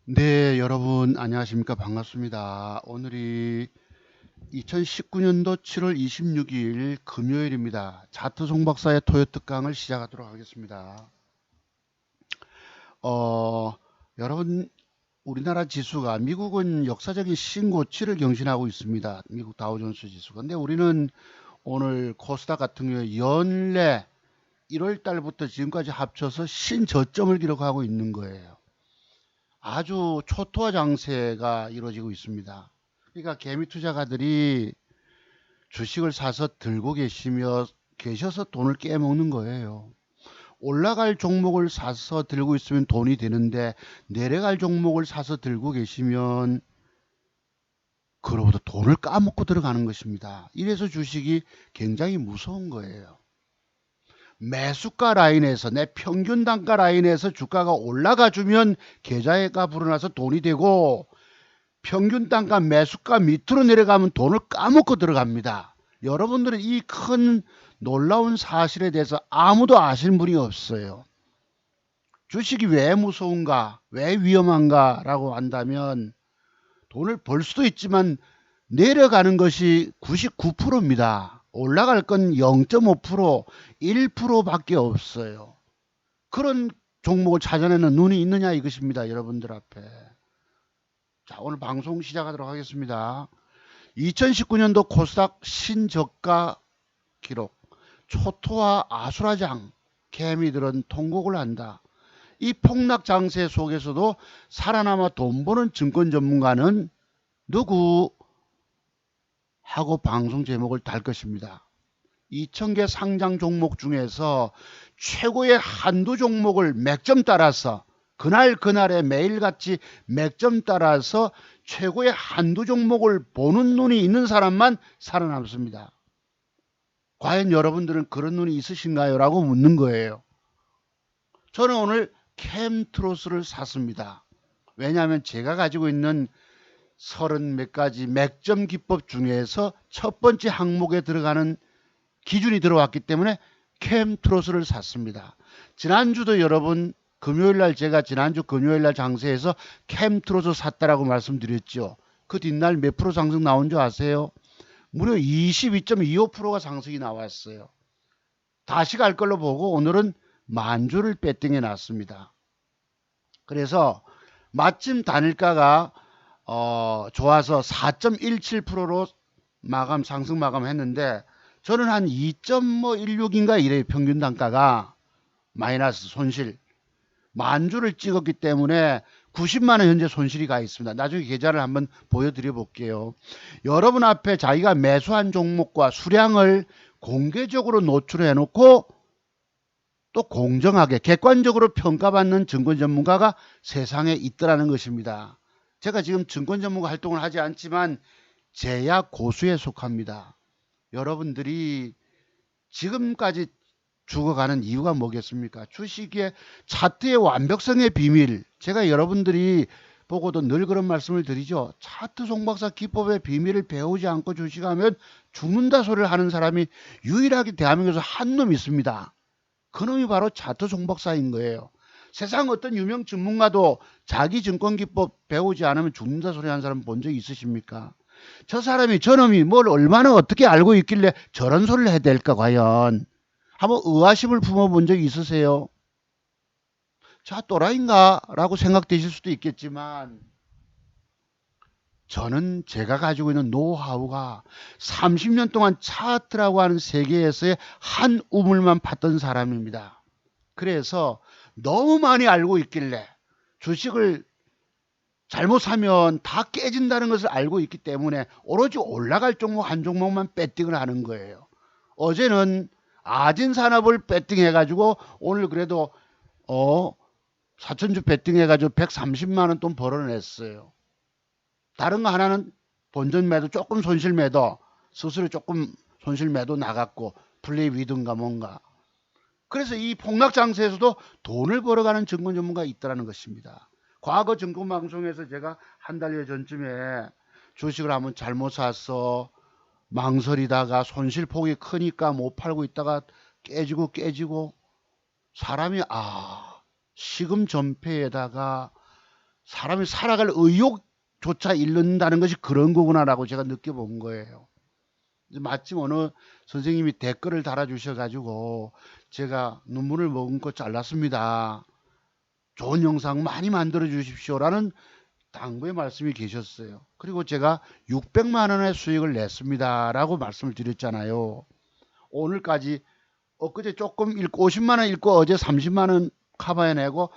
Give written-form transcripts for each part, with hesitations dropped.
네, 여러분 안녕하십니까? 반갑습니다. 오늘이 2019년도 7월 26일 금요일입니다. 자트 송박사의 토요 특강을 시작하도록 하겠습니다. 어, 여러분 우리나라 지수가 미국은 역사적인 신고치를 경신하고 있습니다. 미국 다우존스 지수가. 근데 우리는 오늘 코스닥 같은 경우에 연내 1월 달부터 지금까지 합쳐서 신저점을 기록하고 있는 거예요. 아주 초토화 장세가 이루어지고 있습니다. 그러니까 개미 투자가들이 주식을 사서 들고 계셔서 돈을 깨먹는 거예요. 올라갈 종목을 사서 들고 있으면 돈이 되는데 내려갈 종목을 사서 들고 계시면 그로부터 돈을 까먹고 들어가는 것입니다. 이래서 주식이 굉장히 무서운 거예요. 매수가 라인에서 내 평균 단가 라인에서 주가가 올라가 주면 계좌가 불어나서 돈이 되고 평균 단가 매수가 밑으로 내려가면 돈을 까먹고 들어갑니다. 여러분들은 이 큰 놀라운 사실에 대해서 아무도 아시는 분이 없어요. 주식이 왜 무서운가, 왜 위험한가 라고 한다면 돈을 벌 수도 있지만 내려가는 것이 99%입니다. 올라갈 건 0.5%, 1%밖에 없어요. 그런 종목을 찾아내는 눈이 있느냐 이것입니다. 여러분들 앞에. 자, 오늘 방송 시작하도록 하겠습니다. 2019년도 코스닥 신저가 기록, 초토화 아수라장, 개미들은 통곡을 한다. 이 폭락 장세 속에서도 살아남아 돈 버는 증권 전문가는 누구? 하고 방송 제목을 달 것입니다. 2,000개 상장 종목 중에서 최고의 한두 종목을 맥점 따라서 그날에 매일같이 맥점 따라서 최고의 한두 종목을 보는 눈이 있는 사람만 살아남습니다. 과연 여러분들은 그런 눈이 있으신가요? 라고 묻는 거예요. 저는 오늘 캠트로스를 샀습니다. 왜냐하면 제가 가지고 있는 30몇 가지 맥점 기법 중에서 첫 번째 항목에 들어가는 기준이 들어왔기 때문에 캠트로스를 샀습니다. 지난주도 여러분 금요일날 제가 지난주 금요일날 장세에서 캠트로스 샀다라고 말씀드렸죠. 그 뒷날 몇 프로 상승 나온 줄 아세요? 무려 22.25%가 상승이 나왔어요. 다시 갈 걸로 보고 오늘은 만주를 배팅해 놨습니다. 그래서 마침 단일가가 좋아서 4.17%로 상승 마감했는데 저는 한 2.16인가 이래요. 평균 단가가 마이너스 손실. 만주를 찍었기 때문에 90만 원 현재 손실이 가 있습니다. 나중에 계좌를 한번 보여드려 볼게요. 여러분 앞에 자기가 매수한 종목과 수량을 공개적으로 노출해 놓고 또 공정하게 객관적으로 평가받는 증권 전문가가 세상에 있더라는 것입니다. 제가 지금 증권 전문가 활동을 하지 않지만 제약 고수에 속합니다. 여러분들이 지금까지 죽어가는 이유가 뭐겠습니까? 주식의 차트의 완벽성의 비밀. 제가 여러분들이 보고도 늘 그런 말씀을 드리죠. 차트 송박사 기법의 비밀을 배우지 않고 주식하면 죽는다 소리를 하는 사람이 유일하게 대한민국에서 한 놈 있습니다. 그놈이 바로 차트 송박사인 거예요. 세상 어떤 유명 전문가도 자기 증권 기법 배우지 않으면 죽는다 소리 하는 사람 본 적 있으십니까? 저놈이 뭘 얼마나 어떻게 알고 있길래 저런 소리를 해야 될까 과연. 한번 의아심을 품어본 적이 있으세요? 자, 또라이인가? 라고 생각되실 수도 있겠지만 저는 제가 가지고 있는 노하우가 30년 동안 차트라고 하는 세계에서의 한 우물만 팠던 사람입니다. 그래서 너무 많이 알고 있길래 주식을 잘못 사면 다 깨진다는 것을 알고 있기 때문에 오로지 올라갈 종목 한 종목만 배팅을 하는 거예요. 어제는 아진산업을 배팅해가지고 오늘 그래도 사천주 배팅해가지고 130만 원 돈 벌어냈어요. 다른 거 하나는 본전 매도 조금 손실 매도 스스로 조금 손실 매도 나갔고 플레이 위든가 뭔가. 그래서 이 폭락 장세에서도 돈을 벌어가는 증권 전문가가 있다는 것입니다. 과거 증권 방송에서 제가 한 달여 전쯤에 주식을 한번 잘못 사서 망설이다가 손실폭이 크니까 못 팔고 있다가 깨지고 사람이 시금 전폐에다가 사람이 살아갈 의욕조차 잃는다는 것이 그런 거구나라고 제가 느껴본 거예요. 마침 어느 선생님이 댓글을 달아주셔가지고 제가 눈물을 머금고 잘랐습니다. 좋은 영상 많이 만들어 주십시오라는 당부의 말씀이 계셨어요. 그리고 제가 600만 원의 수익을 냈습니다 라고 말씀을 드렸잖아요. 오늘까지 엊그제 조금 읽고 50만 원 읽고 어제 30만 원 커버해내고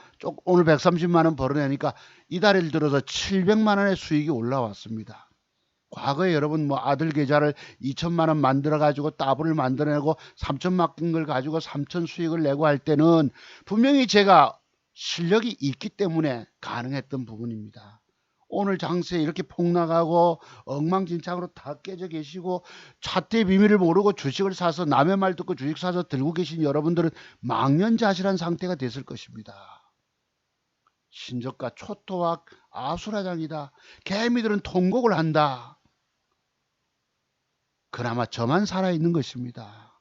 오늘 130만 원 벌어내니까 이달을 들어서 700만 원의 수익이 올라왔습니다. 과거에 여러분 뭐 아들 계좌를 2천만 원 만들어 가지고 따블을 만들어내고 3천 맡긴 걸 가지고 3천 수익을 내고 할 때는 분명히 제가 실력이 있기 때문에 가능했던 부분입니다. 오늘 장세에 이렇게 폭락하고 엉망진창으로 다 깨져 계시고 차트의 비밀을 모르고 주식을 사서 남의 말 듣고 주식 사서 들고 계신 여러분들은 망연자실한 상태가 됐을 것입니다. 신적과 초토화 아수라장이다. 개미들은 통곡을 한다. 그나마 저만 살아있는 것입니다.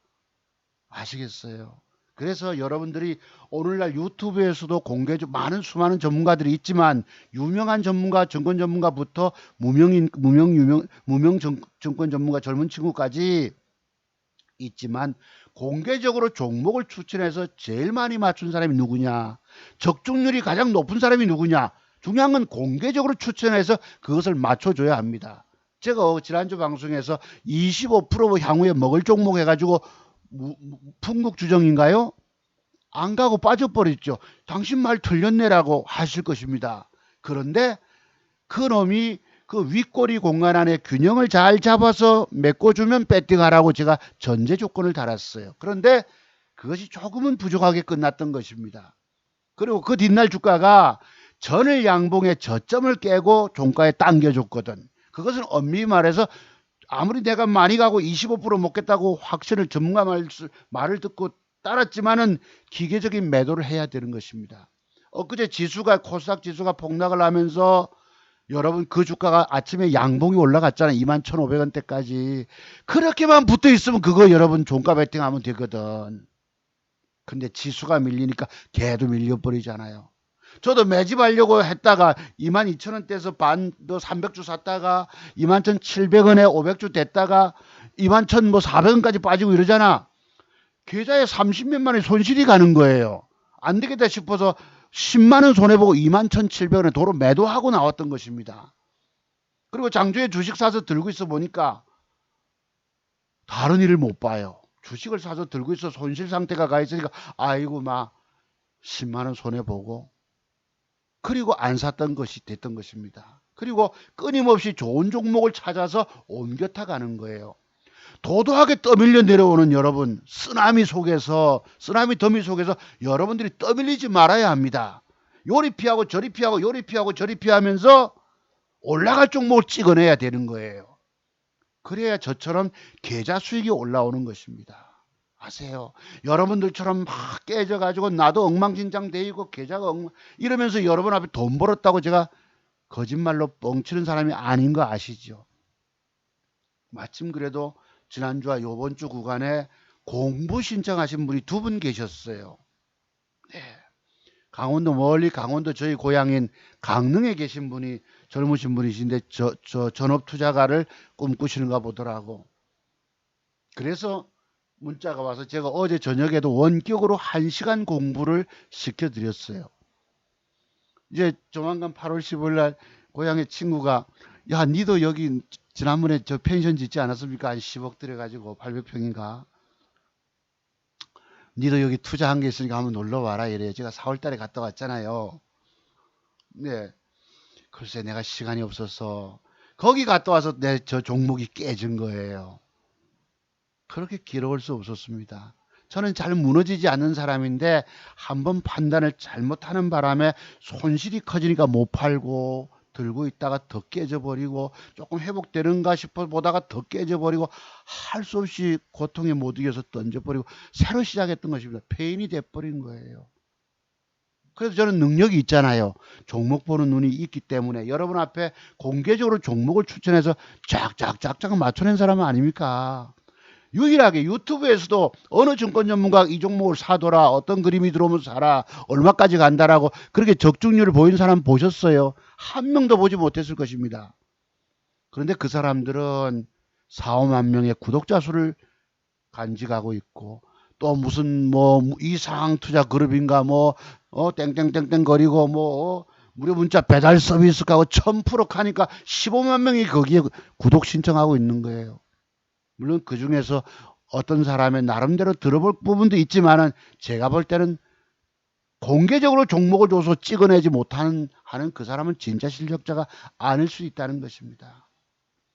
아시겠어요? 그래서 여러분들이 오늘날 유튜브에서도 많은 수많은 전문가들이 있지만 유명한 전문가, 정권 전문가부터 무명 정권 전문가 젊은 친구까지 있지만 공개적으로 종목을 추천해서 제일 많이 맞춘 사람이 누구냐? 적중률이 가장 높은 사람이 누구냐? 중요한 건 공개적으로 추천해서 그것을 맞춰줘야 합니다. 제가 지난주 방송에서 25% 향후에 먹을 종목 해가지고 풍국주정인가요? 안 가고 빠져버렸죠. 당신 말 틀렸네라고 하실 것입니다. 그런데 그 놈이 그 윗꼬리 공간 안에 균형을 잘 잡아서 메꿔주면 배팅하라고 제가 전제 조건을 달았어요. 그런데 그것이 조금은 부족하게 끝났던 것입니다. 그리고 그 뒷날 주가가 전일 양봉의 저점을 깨고 종가에 당겨줬거든. 그것은 엄밀히 말해서 아무리 내가 많이 가고 25% 먹겠다고 확신을 전문가 말을 듣고 따랐지만은 기계적인 매도를 해야 되는 것입니다. 엊그제 코스닥 지수가 폭락을 하면서 여러분 그 주가가 아침에 양봉이 올라갔잖아요. 21,500원대까지. 그렇게만 붙어 있으면 그거 여러분 종가 베팅하면 되거든. 근데 지수가 밀리니까 개도 밀려버리잖아요. 저도 매집하려고 했다가 22,000원대에서 반 300주 샀다가 21,700원에 500주 됐다가 21,400원까지 빠지고 이러잖아. 계좌에 30몇만 원의 손실이 가는 거예요. 안 되겠다 싶어서 10만 원 손해보고 21,700원에 도로 매도하고 나왔던 것입니다. 그리고 장주에 주식 사서 들고 있어 보니까 다른 일을 못 봐요. 주식을 사서 들고 있어 손실 상태가 가 있으니까 아이고 막 10만 원 손해보고 그리고 안 샀던 것이 됐던 것입니다. 그리고 끊임없이 좋은 종목을 찾아서 옮겨 타가는 거예요. 도도하게 떠밀려 내려오는 여러분, 쓰나미 더미 속에서 여러분들이 떠밀리지 말아야 합니다. 요리 피하고 저리 피하고 요리 피하고 저리 피하면서 올라갈 종목을 찍어내야 되는 거예요. 그래야 저처럼 계좌 수익이 올라오는 것입니다. 아세요? 여러분들처럼 막 깨져가지고 나도 엉망진창 되고 계좌가 이러면서 여러분 앞에 돈 벌었다고 제가 거짓말로 뻥치는 사람이 아닌 거 아시죠? 마침 그래도 지난주와 요번주 구간에 공부 신청하신 분이 2분 계셨어요. 네. 강원도 멀리 강원도 저희 고향인 강릉에 계신 분이 젊으신 분이신데 저 전업투자가를 꿈꾸시는가 보더라고. 그래서 문자가 와서 제가 어제 저녁에도 원격으로 1시간 공부를 시켜드렸어요. 이제 조만간 8월 15일 날 고향의 친구가 야 니도 여기 지난번에 저 펜션 짓지 않았습니까? 한 10억 들여가지고 800평인가. 니도 여기 투자한 게 있으니까 한번 놀러 와라 이래요. 제가 4월 달에 갔다 왔잖아요. 네. 글쎄 내가 시간이 없어서 거기 갔다 와서 내 저 종목이 깨진 거예요. 그렇게 길어올 수 없었습니다. 저는 잘 무너지지 않는 사람인데 한번 판단을 잘못하는 바람에 손실이 커지니까 못 팔고 들고 있다가 더 깨져버리고 조금 회복되는가 싶어 보다가 더 깨져버리고 할 수 없이 고통에 못 이겨서 던져버리고 새로 시작했던 것입니다. 폐인이 돼버린 거예요. 그래서 저는 능력이 있잖아요. 종목 보는 눈이 있기 때문에 여러분 앞에 공개적으로 종목을 추천해서 쫙쫙쫙쫙 맞춰낸 사람 아닙니까? 유일하게 유튜브에서도 어느 증권 전문가가 이 종목을 사더라, 어떤 그림이 들어오면 사라, 얼마까지 간다라고 그렇게 적중률을 보이는 사람 보셨어요? 한 명도 보지 못했을 것입니다. 그런데 그 사람들은 4, 5만 명의 구독자 수를 간직하고 있고, 또 무슨 뭐 이상 투자 그룹인가 뭐 땡땡땡땡 거리고 뭐 무료 문자 배달 서비스하고 1000% 하니까 15만 명이 거기에 구독 신청하고 있는 거예요. 물론 그 중에서 어떤 사람의 나름대로 들어볼 부분도 있지만은 제가 볼 때는 공개적으로 종목을 줘서 찍어내지 못하는 하는 그 사람은 진짜 실력자가 아닐 수 있다는 것입니다.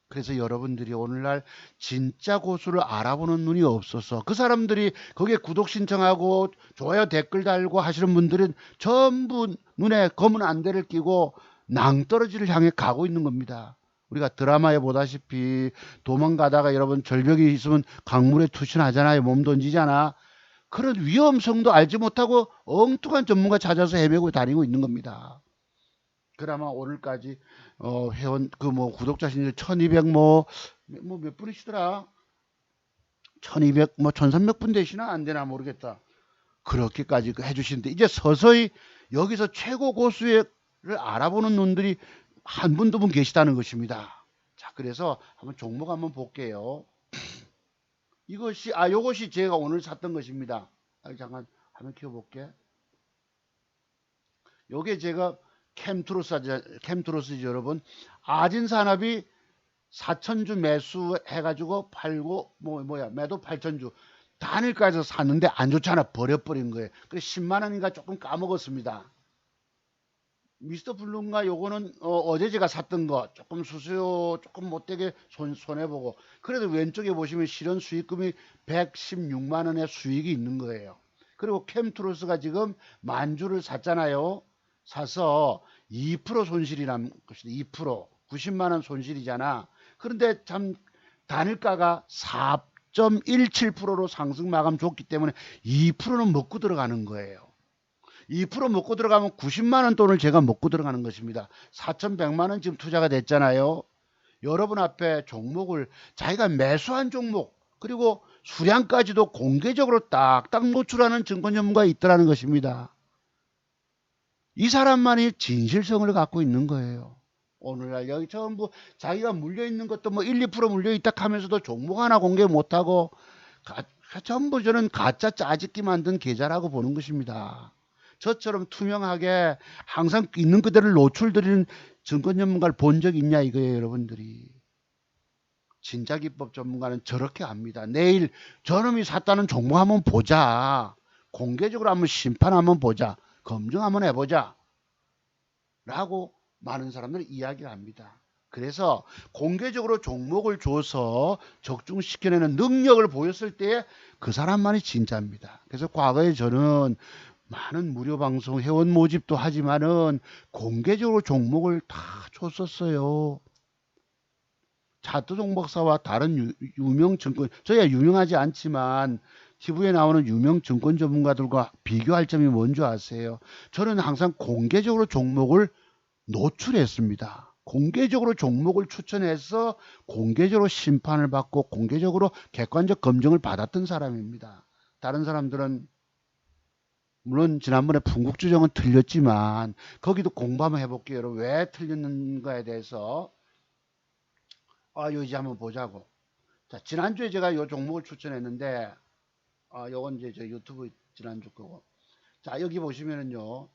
그래서 여러분들이 오늘날 진짜 고수를 알아보는 눈이 없어서 그 사람들이 거기에 구독 신청하고 좋아요 댓글 달고 하시는 분들은 전부 눈에 검은 안대를 끼고 낭떠러지를 향해 가고 있는 겁니다. 우리가 드라마에 보다시피 도망가다가 여러분 절벽이 있으면 강물에 투신하잖아요. 몸 던지잖아. 그런 위험성도 알지 못하고 엉뚱한 전문가 찾아서 헤매고 다니고 있는 겁니다. 그나마 오늘까지 회원 그 뭐 구독자 신이 1200 뭐 몇 분이시더라? 1200 뭐 1300분 되시나 안 되나 모르겠다. 그렇게까지 해주시는데 이제 서서히 여기서 최고 고수를 알아보는 눈들이 한 분, 두 분 계시다는 것입니다. 자, 그래서 한번 종목 한번 볼게요. 요것이 제가 오늘 샀던 것입니다. 잠깐 화면 키워볼게. 요게 제가 캠트로스지 여러분. 아진산업이 4천주 매수해가지고 팔고 매도 8천주 단일가에서 샀는데 안 좋잖아. 버려버린 거예요. 그래서 10만원인가 조금 까먹었습니다. 미스터 블루인가 요거는 어제 제가 샀던 거 조금 수수료 조금 못되게 손해보고 그래도 왼쪽에 보시면 실현 수익금이 116만원의 수익이 있는 거예요. 그리고 캠트로스가 지금 만주를 샀잖아요. 사서 2% 손실이란 것이다. 2% 90만원 손실이잖아. 그런데 참 단일가가 4.17%로 상승 마감 줬기 때문에 2%는 먹고 들어가는 거예요. 2% 먹고 들어가면 90만원 돈을 제가 먹고 들어가는 것입니다. 4,100만원 지금 투자가 됐잖아요. 여러분 앞에 종목을 자기가 매수한 종목 그리고 수량까지도 공개적으로 딱딱 노출하는 증권 전문가가 있더라는 것입니다. 이 사람만이 진실성을 갖고 있는 거예요. 오늘날 여기 전부 자기가 물려있는 것도 뭐 1, 2% 물려있다 하면서도 종목 하나 공개 못하고 전부 저는 가짜 짜집기 만든 계좌라고 보는 것입니다. 저처럼 투명하게 항상 있는 그대로 노출드리는 증권 전문가를 본 적 있냐 이거예요. 여러분들이. 진짜 기법 전문가는 저렇게 합니다. 내일 저놈이 샀다는 종목 한번 보자. 공개적으로 한번 심판 한번 보자. 검증 한번 해보자. 라고 많은 사람들이 이야기를 합니다. 그래서 공개적으로 종목을 줘서 적중시켜내는 능력을 보였을 때 그 사람만이 진짜입니다. 그래서 과거에 저는 많은 무료 방송 회원 모집도 하지만은 공개적으로 종목을 다 줬었어요. 차트종 박사와 다른 유명 증권, 저희가 유명하지 않지만 TV에 나오는 유명 증권 전문가들과 비교할 점이 뭔지 아세요? 저는 항상 공개적으로 종목을 노출했습니다. 공개적으로 종목을 추천해서 공개적으로 심판을 받고 공개적으로 객관적 검증을 받았던 사람입니다. 다른 사람들은 물론 지난번에 풍국주정은 틀렸지만 거기도 공부 한번 해볼게요. 여러분 왜 틀렸는가에 대해서 요 이제 한번 보자고. 자, 지난주에 제가 요 종목을 추천했는데 요건 이제 저 유튜브 지난주 거고. 자, 여기 보시면은요.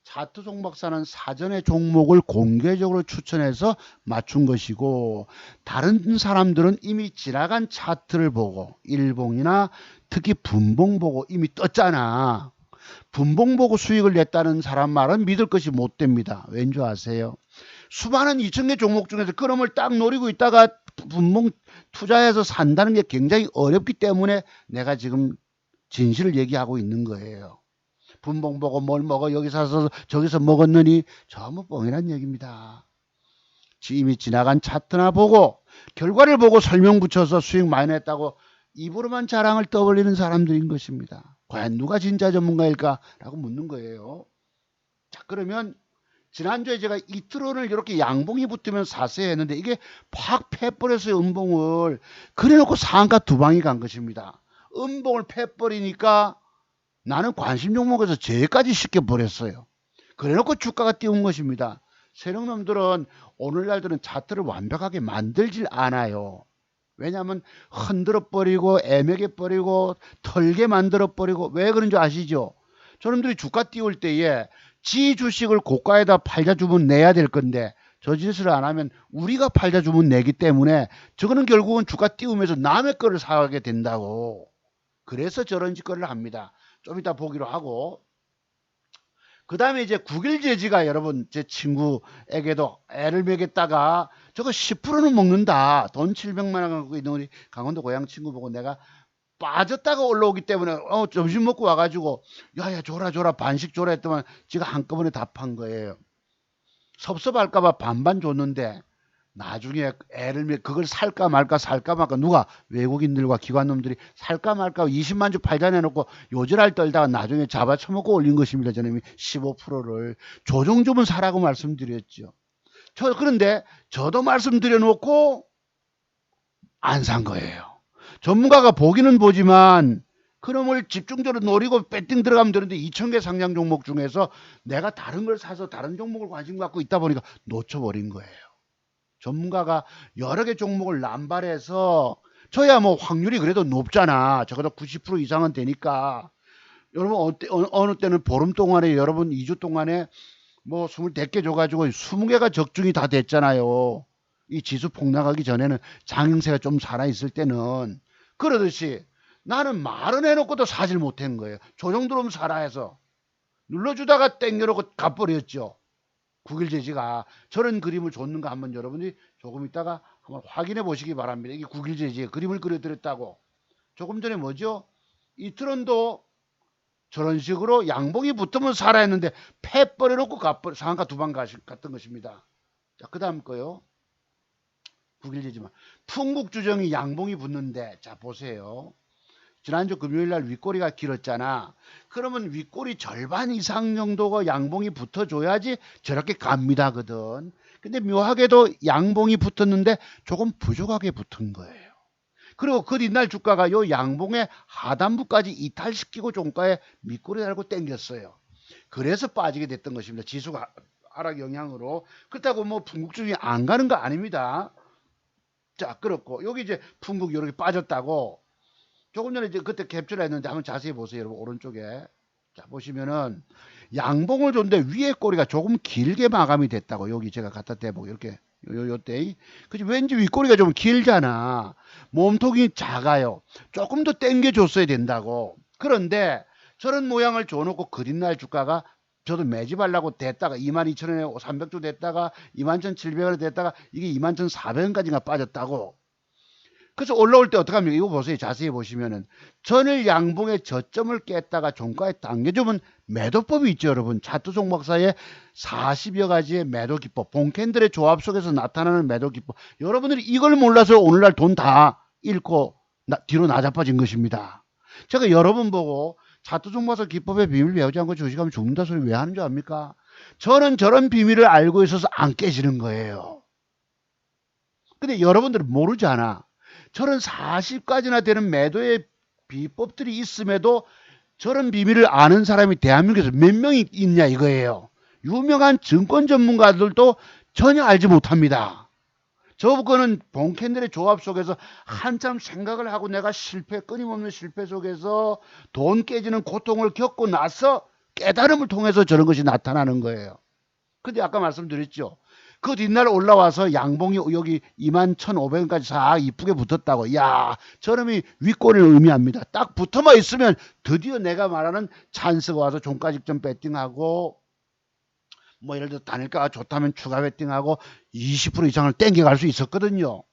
차트 종박사는 사전에 종목을 공개적으로 추천해서 맞춘 것이고 다른 사람들은 이미 지나간 차트를 보고 일봉이나 특히 분봉 보고 이미 떴잖아. 분봉 보고 수익을 냈다는 사람 말은 믿을 것이 못 됩니다. 왠지 아세요? 수많은 2,000개 종목 중에서 그놈을 딱 노리고 있다가 분봉 투자해서 산다는 게 굉장히 어렵기 때문에 내가 지금 진실을 얘기하고 있는 거예요. 분봉 보고 뭘 먹어 여기 사서 저기서 먹었느니 전부 뻥이란 얘기입니다. 이미 지나간 차트나 보고 결과를 보고 설명 붙여서 수익 많이 냈다고 입으로만 자랑을 떠벌리는 사람들인 것입니다. 과연 누가 진짜 전문가일까? 라고 묻는 거예요. 자, 그러면 지난주에 제가 이트론을 이렇게 양봉이 붙으면 사세요 했는데 이게 팍 패버렸어요. 음봉을. 그래놓고 상한가 두 방이 간 것입니다. 음봉을 패버리니까 나는 관심 종목에서 제까지 시켜버렸어요. 그래놓고 주가가 띄운 것입니다. 세력놈들은 오늘날들은 차트를 완벽하게 만들질 않아요. 왜냐하면 흔들어 버리고 애매게 버리고 털게 만들어 버리고 왜 그런지 아시죠? 저놈들이 주가 띄울 때에 지 주식을 고가에다 팔자 주면 내야 될 건데 저 짓을 안 하면 우리가 팔자 주면 내기 때문에 저거는 결국은 주가 띄우면서 남의 거를 사게 된다고. 그래서 저런 짓거리를 합니다. 좀 이따 보기로 하고, 그 다음에 이제 국일제지가 여러분 제 친구에게도 애를 먹였다가 저거 10%는 먹는다. 돈 700만 원 갖고 있는 우리 강원도 고향 친구 보고 내가 빠졌다가 올라오기 때문에 점심 먹고 와가지고 야야 줘라 반씩 줘라 했더만 지가 한꺼번에 답한 거예요. 섭섭할까봐 반반 줬는데 나중에 그걸 살까 말까 누가 외국인들과 기관놈들이 살까 말까 20만 주 팔자 내놓고 요절할 떨다가 나중에 잡아쳐먹고 올린 것입니다. 저놈이 15%를 조정 주면 사라고 말씀드렸죠. 그런데 저도 말씀드려 놓고 안 산 거예요. 전문가가 보기는 보지만 그놈을 집중적으로 노리고 배팅 들어가면 되는데 2,000개 상장 종목 중에서 내가 다른 걸 사서 다른 종목을 관심 갖고 있다 보니까 놓쳐버린 거예요. 전문가가 여러 개 종목을 남발해서 저야 뭐 확률이 그래도 높잖아. 적어도 90% 이상은 되니까. 여러분 어느 때는 보름 동안에 여러분 2주 동안에 뭐 24개 줘가지고 20개가 적중이 다 됐잖아요. 이 지수 폭락하기 전에는 장형세가 좀 살아있을 때는. 그러듯이 나는 말은 해놓고도 사질 못한 거예요. 조정 들어오면 사라 해서 눌러주다가 땡겨놓고 가버렸죠. 국일제지가 저런 그림을 줬는가 한번 여러분이 조금 있다가 한번 확인해 보시기 바랍니다. 이게 국일제지의 그림을 그려드렸다고. 조금 전에 뭐죠? 이트론도 저런 식으로 양봉이 붙으면 사라 했는데 패 버려놓고 상한가 두 방 갔던 것입니다. 자, 그 다음 거요. 국일제지만 풍국주정이 양봉이 붙는데 자 보세요. 지난주 금요일날 윗꼬리가 길었잖아. 그러면 윗꼬리 절반 이상 정도가 양봉이 붙어줘야지 저렇게 갑니다거든. 근데 묘하게도 양봉이 붙었는데 조금 부족하게 붙은 거예요. 그리고 그 뒷날 주가가 요 양봉의 하단부까지 이탈시키고 종가에 밑꼬리 달고 땡겼어요. 그래서 빠지게 됐던 것입니다. 지수가 하락 영향으로. 그렇다고 뭐 풍국주정이 안 가는 거 아닙니다. 자, 그렇고 여기 이제 풍국이 이렇게 빠졌다고 조금 전에 이제 그때 캡처를 했는데 한번 자세히 보세요. 여러분 오른쪽에 자 보시면은 양봉을 줬는데 위에 꼬리가 조금 길게 마감이 됐다고. 여기 제가 갖다 대보고 이렇게 요때 그치 왠지 윗꼬리가 좀 길잖아. 몸통이 작아요. 조금 더 당겨 줬어야 된다고. 그런데 저런 모양을 줘놓고 그린날 주가가 저도 매집하려고 됐다가 22,000원에 300주 됐다가 21,700원에 됐다가 이게 21,400원까지가 빠졌다고. 그래서 올라올 때 어떡합니까? 이거 보세요. 자세히 보시면은 전일 양봉의 저점을 깼다가 종가에 당겨주면 매도법이 있죠, 여러분. 차트 종목사의 40여 가지의 매도 기법, 봉캔들의 조합 속에서 나타나는 매도 기법. 여러분들이 이걸 몰라서 오늘날 돈 다 잃고 뒤로 나자빠진 것입니다. 제가 여러분 보고 차트 종목사 기법의 비밀 배우지 않고 주식하면 죽는다 소리 왜 하는 줄 압니까? 저는 저런 비밀을 알고 있어서 안 깨지는 거예요. 근데 여러분들은 모르잖아. 저런 40까지나 되는 매도의 비법들이 있음에도 저런 비밀을 아는 사람이 대한민국에서 몇 명이 있냐 이거예요. 유명한 증권 전문가들도 전혀 알지 못합니다. 저거는 봉캔들의 조합 속에서 한참 생각을 하고 내가 끊임없는 실패 속에서 돈 깨지는 고통을 겪고 나서 깨달음을 통해서 저런 것이 나타나는 거예요. 근데 아까 말씀드렸죠. 그 뒷날 올라와서 양봉이 여기 21,500원까지 싹 이쁘게 붙었다고. 야, 저놈이 윗꼬리를 의미합니다. 딱 붙어만 있으면 드디어 내가 말하는 찬스가 와서 종가 직전 배팅하고 뭐 예를 들어 단일가가 좋다면 추가 배팅하고 20% 이상을 땡겨갈 수 있었거든요.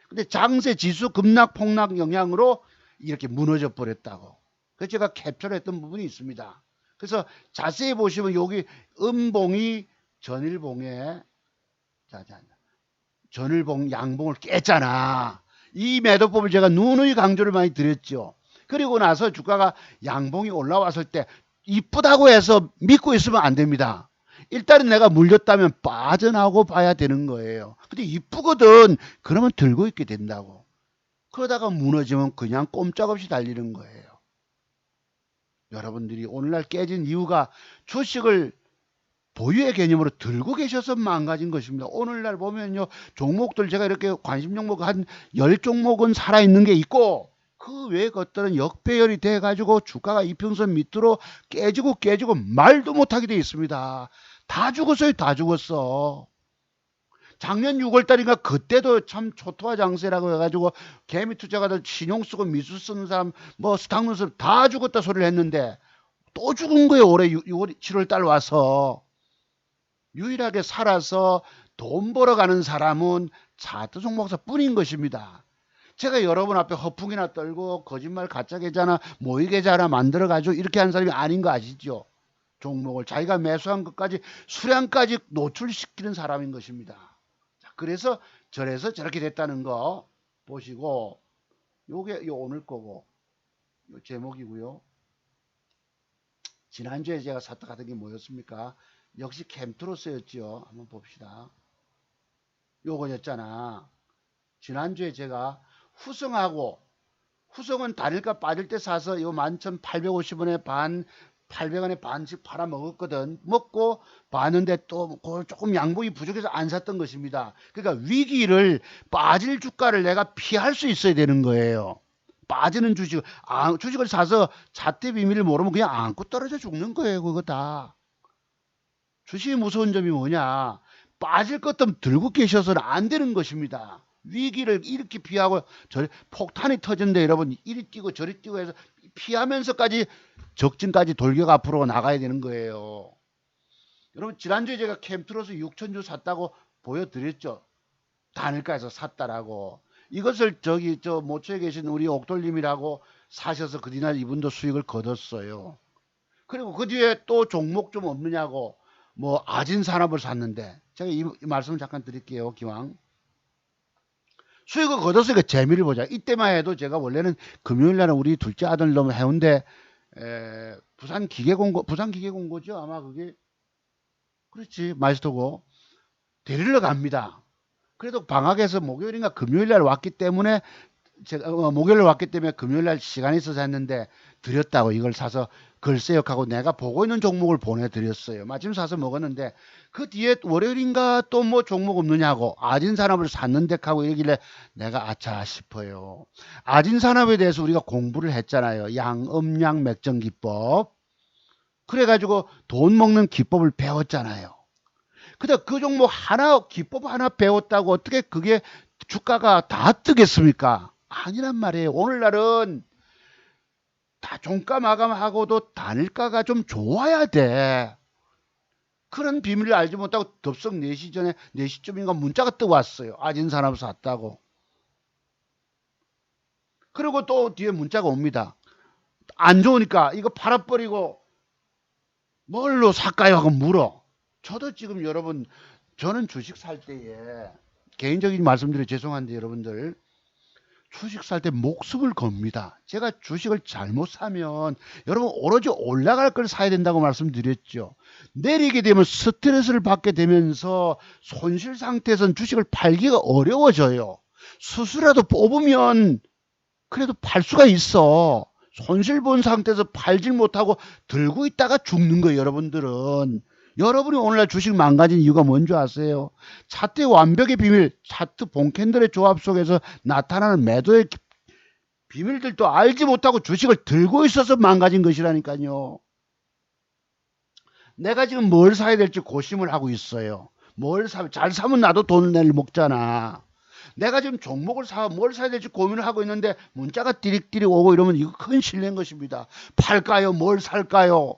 근데 장세 지수 급락 폭락 영향으로 이렇게 무너져 버렸다고. 그래서 제가 캡처를 했던 부분이 있습니다. 그래서 자세히 보시면 여기 음봉이 전일봉에 전일봉 양봉을 깼잖아. 이 매도법을 제가 누누이 강조를 많이 드렸죠. 그리고 나서 주가가 양봉이 올라왔을 때 이쁘다고 해서 믿고 있으면 안 됩니다. 일단은 내가 물렸다면 빠져나오고 봐야 되는 거예요. 근데 이쁘거든. 그러면 들고 있게 된다고. 그러다가 무너지면 그냥 꼼짝없이 달리는 거예요. 여러분들이 오늘날 깨진 이유가 주식을 보유의 개념으로 들고 계셔서 망가진 것입니다. 오늘날 보면요, 종목들 제가 이렇게 관심 종목 한 10종목은 살아있는 게 있고, 그 외의 것들은 역배열이 돼가지고 주가가 이평선 밑으로 깨지고 말도 못하게 돼 있습니다. 다 죽었어요. 다 죽었어. 작년 6월달인가 그때도 참 초토화 장세라고 해가지고 개미 투자가들 신용 쓰고 미수 쓰는 사람 뭐 스탁는 사람 다 죽었다 소리를 했는데 또 죽은 거예요. 올해 6월, 7월달 와서. 유일하게 살아서 돈 벌어가는 사람은 차트 종목사 뿐인 것입니다. 제가 여러분 앞에 허풍이나 떨고 거짓말 가짜 계좌나 모의 계좌나 만들어가지고 이렇게 한 사람이 아닌 거 아시죠? 종목을 자기가 매수한 것까지 수량까지 노출시키는 사람인 것입니다. 자, 그래서 저래서 저렇게 됐다는 거 보시고, 요게 요 오늘 거고 요 제목이고요. 지난주에 제가 샀다 같은 게 뭐였습니까? 역시 캠트로스였죠. 한번 봅시다. 요거였잖아. 지난주에 제가 후성은 단일가 빠질 때 사서 요 11,850원에 반 800원에 반씩 팔아 먹었거든. 먹고 봤는데 또 조금 양봉이 부족해서 안 샀던 것입니다. 그러니까 위기를 빠질 주가를 내가 피할 수 있어야 되는 거예요. 빠지는 주식을 사서 자태 비밀을 모르면 그냥 안고 떨어져 죽는 거예요. 그거 다. 주식이 무서운 점이 뭐냐? 빠질 것도 들고 계셔서는 안 되는 것입니다. 위기를 이렇게 피하고 폭탄이 터진데 여러분 이리 뛰고 저리 뛰고 해서 피하면서까지 적진까지 돌격 앞으로 나가야 되는 거예요. 여러분 지난주에 제가 캠트로스 6천주 샀다고 보여드렸죠. 단일가에서 샀다라고. 이것을 저 모처에 계신 우리 옥돌님이라고 사셔서 그 뒤날 이분도 수익을 거뒀어요. 그리고 그 뒤에 또 종목 좀 없느냐고 뭐 아진산업을 샀는데 제가 이 말씀을 잠깐 드릴게요. 기왕 수익을 거뒀으니까 재미를 보자. 이때만 해도 제가 원래는 금요일날은 우리 둘째 아들 놈 해운대 부산기계공고죠 아마 그게. 그렇지 마이스터고 데리러 갑니다. 그래도 방학에서 목요일인가 금요일날 왔기 때문에 제가 목요일날 왔기 때문에 금요일날 시간이 있어서 했는데 드렸다고 이걸 사서 글쎄역하고 내가 보고 있는 종목을 보내드렸어요. 마침 사서 먹었는데 그 뒤에 월요일인가 또 뭐 종목 없느냐고 아진산업을 샀는데 하고 이러길래 내가 아차 싶어요. 아진산업에 대해서 우리가 공부를 했잖아요. 양음양 맥정 기법. 그래가지고 돈 먹는 기법을 배웠잖아요. 근데 그 종목 하나 기법 하나 배웠다고 어떻게 그게 주가가 다 뜨겠습니까? 아니란 말이에요. 오늘날은 다 종가 마감하고도 단일가가 좀 좋아야 돼. 그런 비밀을 알지 못하고 덥석 4시 전에 4시쯤인가 문자가 떠왔어요. 아진산업 샀다고. 그리고 또 뒤에 문자가 옵니다. 안 좋으니까 이거 팔아버리고 뭘로 살까요? 하고 물어. 저도 지금 여러분 저는 주식 살 때에 개인적인 말씀드려 죄송한데 여러분들 주식 살 때 목숨을 겁니다. 제가 주식을 잘못 사면 여러분 오로지 올라갈 걸 사야 된다고 말씀드렸죠. 내리게 되면 스트레스를 받게 되면서 손실 상태에서는 주식을 팔기가 어려워져요. 수수라도 뽑으면 그래도 팔 수가 있어. 손실 본 상태에서 팔질 못하고 들고 있다가 죽는 거예요. 여러분들은. 여러분이 오늘날 주식 망가진 이유가 뭔지 아세요? 차트의 완벽의 비밀, 차트 본캔들의 조합 속에서 나타나는 매도의 비밀들도 알지 못하고 주식을 들고 있어서 망가진 것이라니까요. 내가 지금 뭘 사야 될지 고심을 하고 있어요. 잘 사면 나도 돈을 낼 먹잖아. 내가 지금 종목을 뭘 사야 될지 고민을 하고 있는데 문자가 띠릭띠릭 오고 이러면 이거 큰 실례인 것입니다. 팔까요? 뭘 살까요?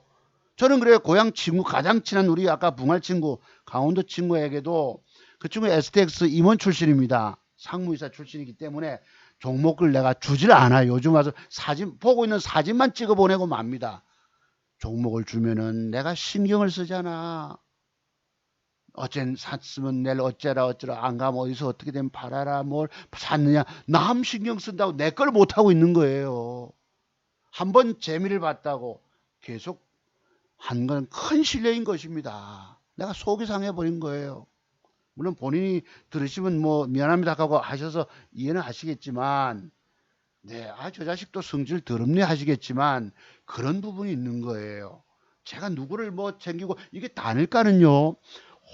저는 그래요. 고향 친구 가장 친한 우리 아까 붕할 친구 강원도 친구에게도 그 친구 STX 임원 출신입니다. 상무이사 출신이기 때문에 종목을 내가 주질 않아요. 요즘 와서 사진 보고 있는 사진만 찍어 보내고 맙니다. 종목을 주면은 내가 신경을 쓰잖아. 어쨌든 샀으면 내일 어쩌라 안 가면 어디서 어떻게 되면 팔아라 뭘 샀느냐 남 신경 쓴다고 내 걸 못하고 있는 거예요. 한번 재미를 봤다고 계속 한 건 큰 실례인 것입니다. 내가 속이 상해버린 거예요. 물론 본인이 들으시면 뭐 미안합니다 하고 하셔서 이해는 하시겠지만, 네, 아, 저 자식도 성질 더럽네 하시겠지만 그런 부분이 있는 거예요. 제가 누구를 뭐 챙기고 이게 다닐까는요.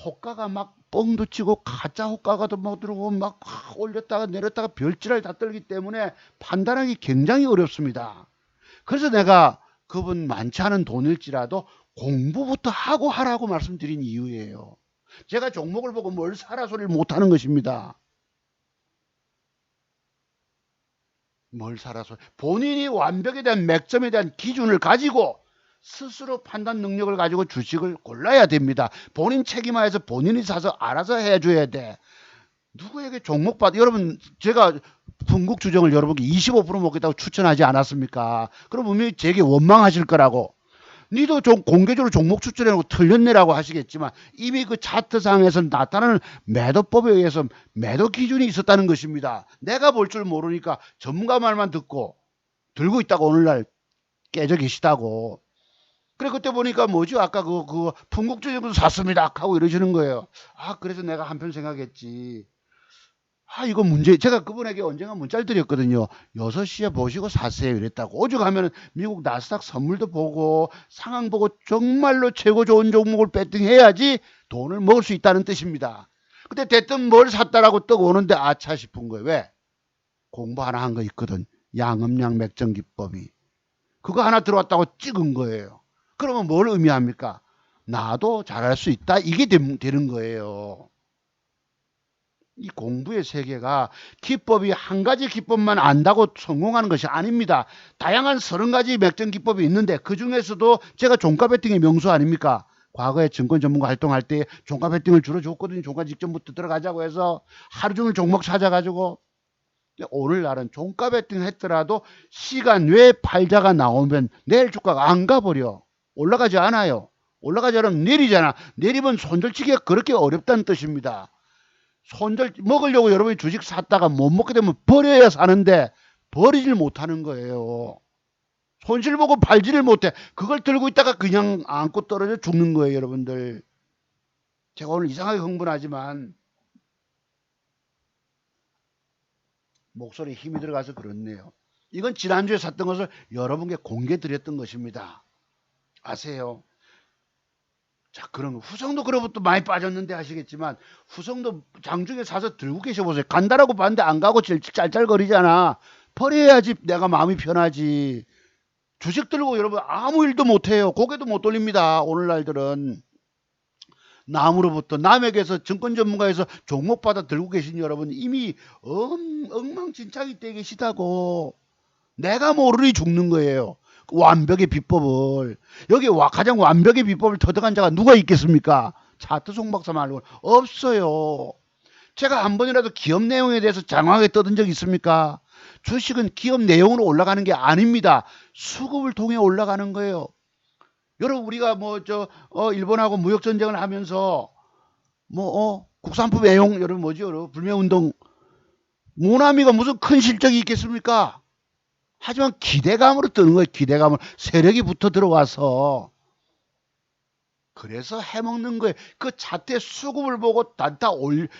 호가가 막 뻥도 치고 가짜 호가가도 못 들어오고 막 올렸다가 내렸다가 별지랄 다 떨기 때문에 판단하기 굉장히 어렵습니다. 그래서 내가 그분 많지 않은 돈일지라도 공부부터 하고 하라고 말씀드린 이유예요. 제가 종목을 보고 뭘 사라 소리를 못하는 것입니다. 뭘 살아서 본인이 완벽에 대한 맥점에 대한 기준을 가지고 스스로 판단 능력을 가지고 주식을 골라야 됩니다. 본인 책임하에서 본인이 사서 알아서 해줘야 돼. 누구에게 종목 받 여러분 제가 분국 주정을 여러분께 25% 먹겠다고 추천하지 않았습니까? 그럼 분명히 제게 원망하실 거라고. 니도 좀 공개적으로 종목 추천해놓고 틀렸네라고 하시겠지만 이미 그 차트상에서 나타나는 매도법에 의해서 매도 기준이 있었다는 것입니다. 내가 볼 줄 모르니까 전문가 말만 듣고 들고 있다고 오늘날 깨져 계시다고. 그래 그때 보니까 뭐지 아까 그 풍국주정도 샀습니다 하고 이러시는 거예요. 아 그래서 내가 한편 생각했지. 아, 이거 문제, 제가 그분에게 언젠가 문자를 드렸거든요. 6시에 보시고 사세요. 이랬다고. 오죽 하면 미국 나스닥 선물도 보고 상황 보고 정말로 최고 좋은 종목을 배팅해야지 돈을 먹을 수 있다는 뜻입니다. 근데 대뜸 뭘 샀다라고 떡 오는데 아차 싶은 거예요. 왜? 공부 하나 한 거 있거든. 양음양 맥정기법이. 그거 하나 들어왔다고 찍은 거예요. 그러면 뭘 의미합니까? 나도 잘할 수 있다. 이게 되는 거예요. 이 공부의 세계가 기법이 한 가지 기법만 안다고 성공하는 것이 아닙니다. 다양한 30가지 맥점 기법이 있는데 그 중에서도 제가 종가 베팅의 명수 아닙니까? 과거에 증권 전문가 활동할 때 종가 베팅을 주로 줬거든요. 종가 직전부터 들어가자고 해서 하루 종일 종목 찾아가지고 오늘날은 종가 베팅 했더라도 시간 외에 팔자가 나오면 내일 주가가 안 가버려. 올라가지 않아요. 올라가지 않으면 내리잖아. 내리면 손절치기가 그렇게 어렵다는 뜻입니다. 손절 먹으려고 여러분이 주식 샀다가 못 먹게 되면 버려야 사는데 버리질 못하는 거예요. 손실 보고 팔지를 못해. 그걸 들고 있다가 그냥 안고 떨어져 죽는 거예요, 여러분들. 제가 오늘 이상하게 흥분하지만 목소리에 힘이 들어가서 그렇네요. 이건 지난주에 샀던 것을 여러분께 공개 드렸던 것입니다. 아세요? 자, 그럼 후성도 그로부터 많이 빠졌는데 하시겠지만 후성도 장중에 사서 들고 계셔보세요. 간다라고 봤는데 안 가고 짤짤거리잖아. 버려야지 내가 마음이 편하지. 주식 들고 여러분 아무 일도 못해요. 고개도 못 돌립니다. 오늘날들은. 남으로부터 남에게서 증권 전문가에서 종목 받아 들고 계신 여러분 이미 엉망진창이 되 계시다고. 내가 모르니 죽는 거예요. 완벽의 비법을. 여기 가장 완벽의 비법을 터득한 자가 누가 있겠습니까? 차트 송박사 말고 없어요. 제가 한 번이라도 기업 내용에 대해서 장황하게 떠든 적 있습니까? 주식은 기업 내용으로 올라가는 게 아닙니다. 수급을 통해 올라가는 거예요. 여러분 우리가 일본하고 무역 전쟁을 하면서 국산품 애용 여러분 뭐죠? 여러분 불매운동 모나미가 무슨 큰 실적이 있겠습니까? 하지만 기대감으로 뜨는 거예요. 기대감으로 세력이 붙어 들어와서 그래서 해먹는 거예요. 그 차트의 수급을 보고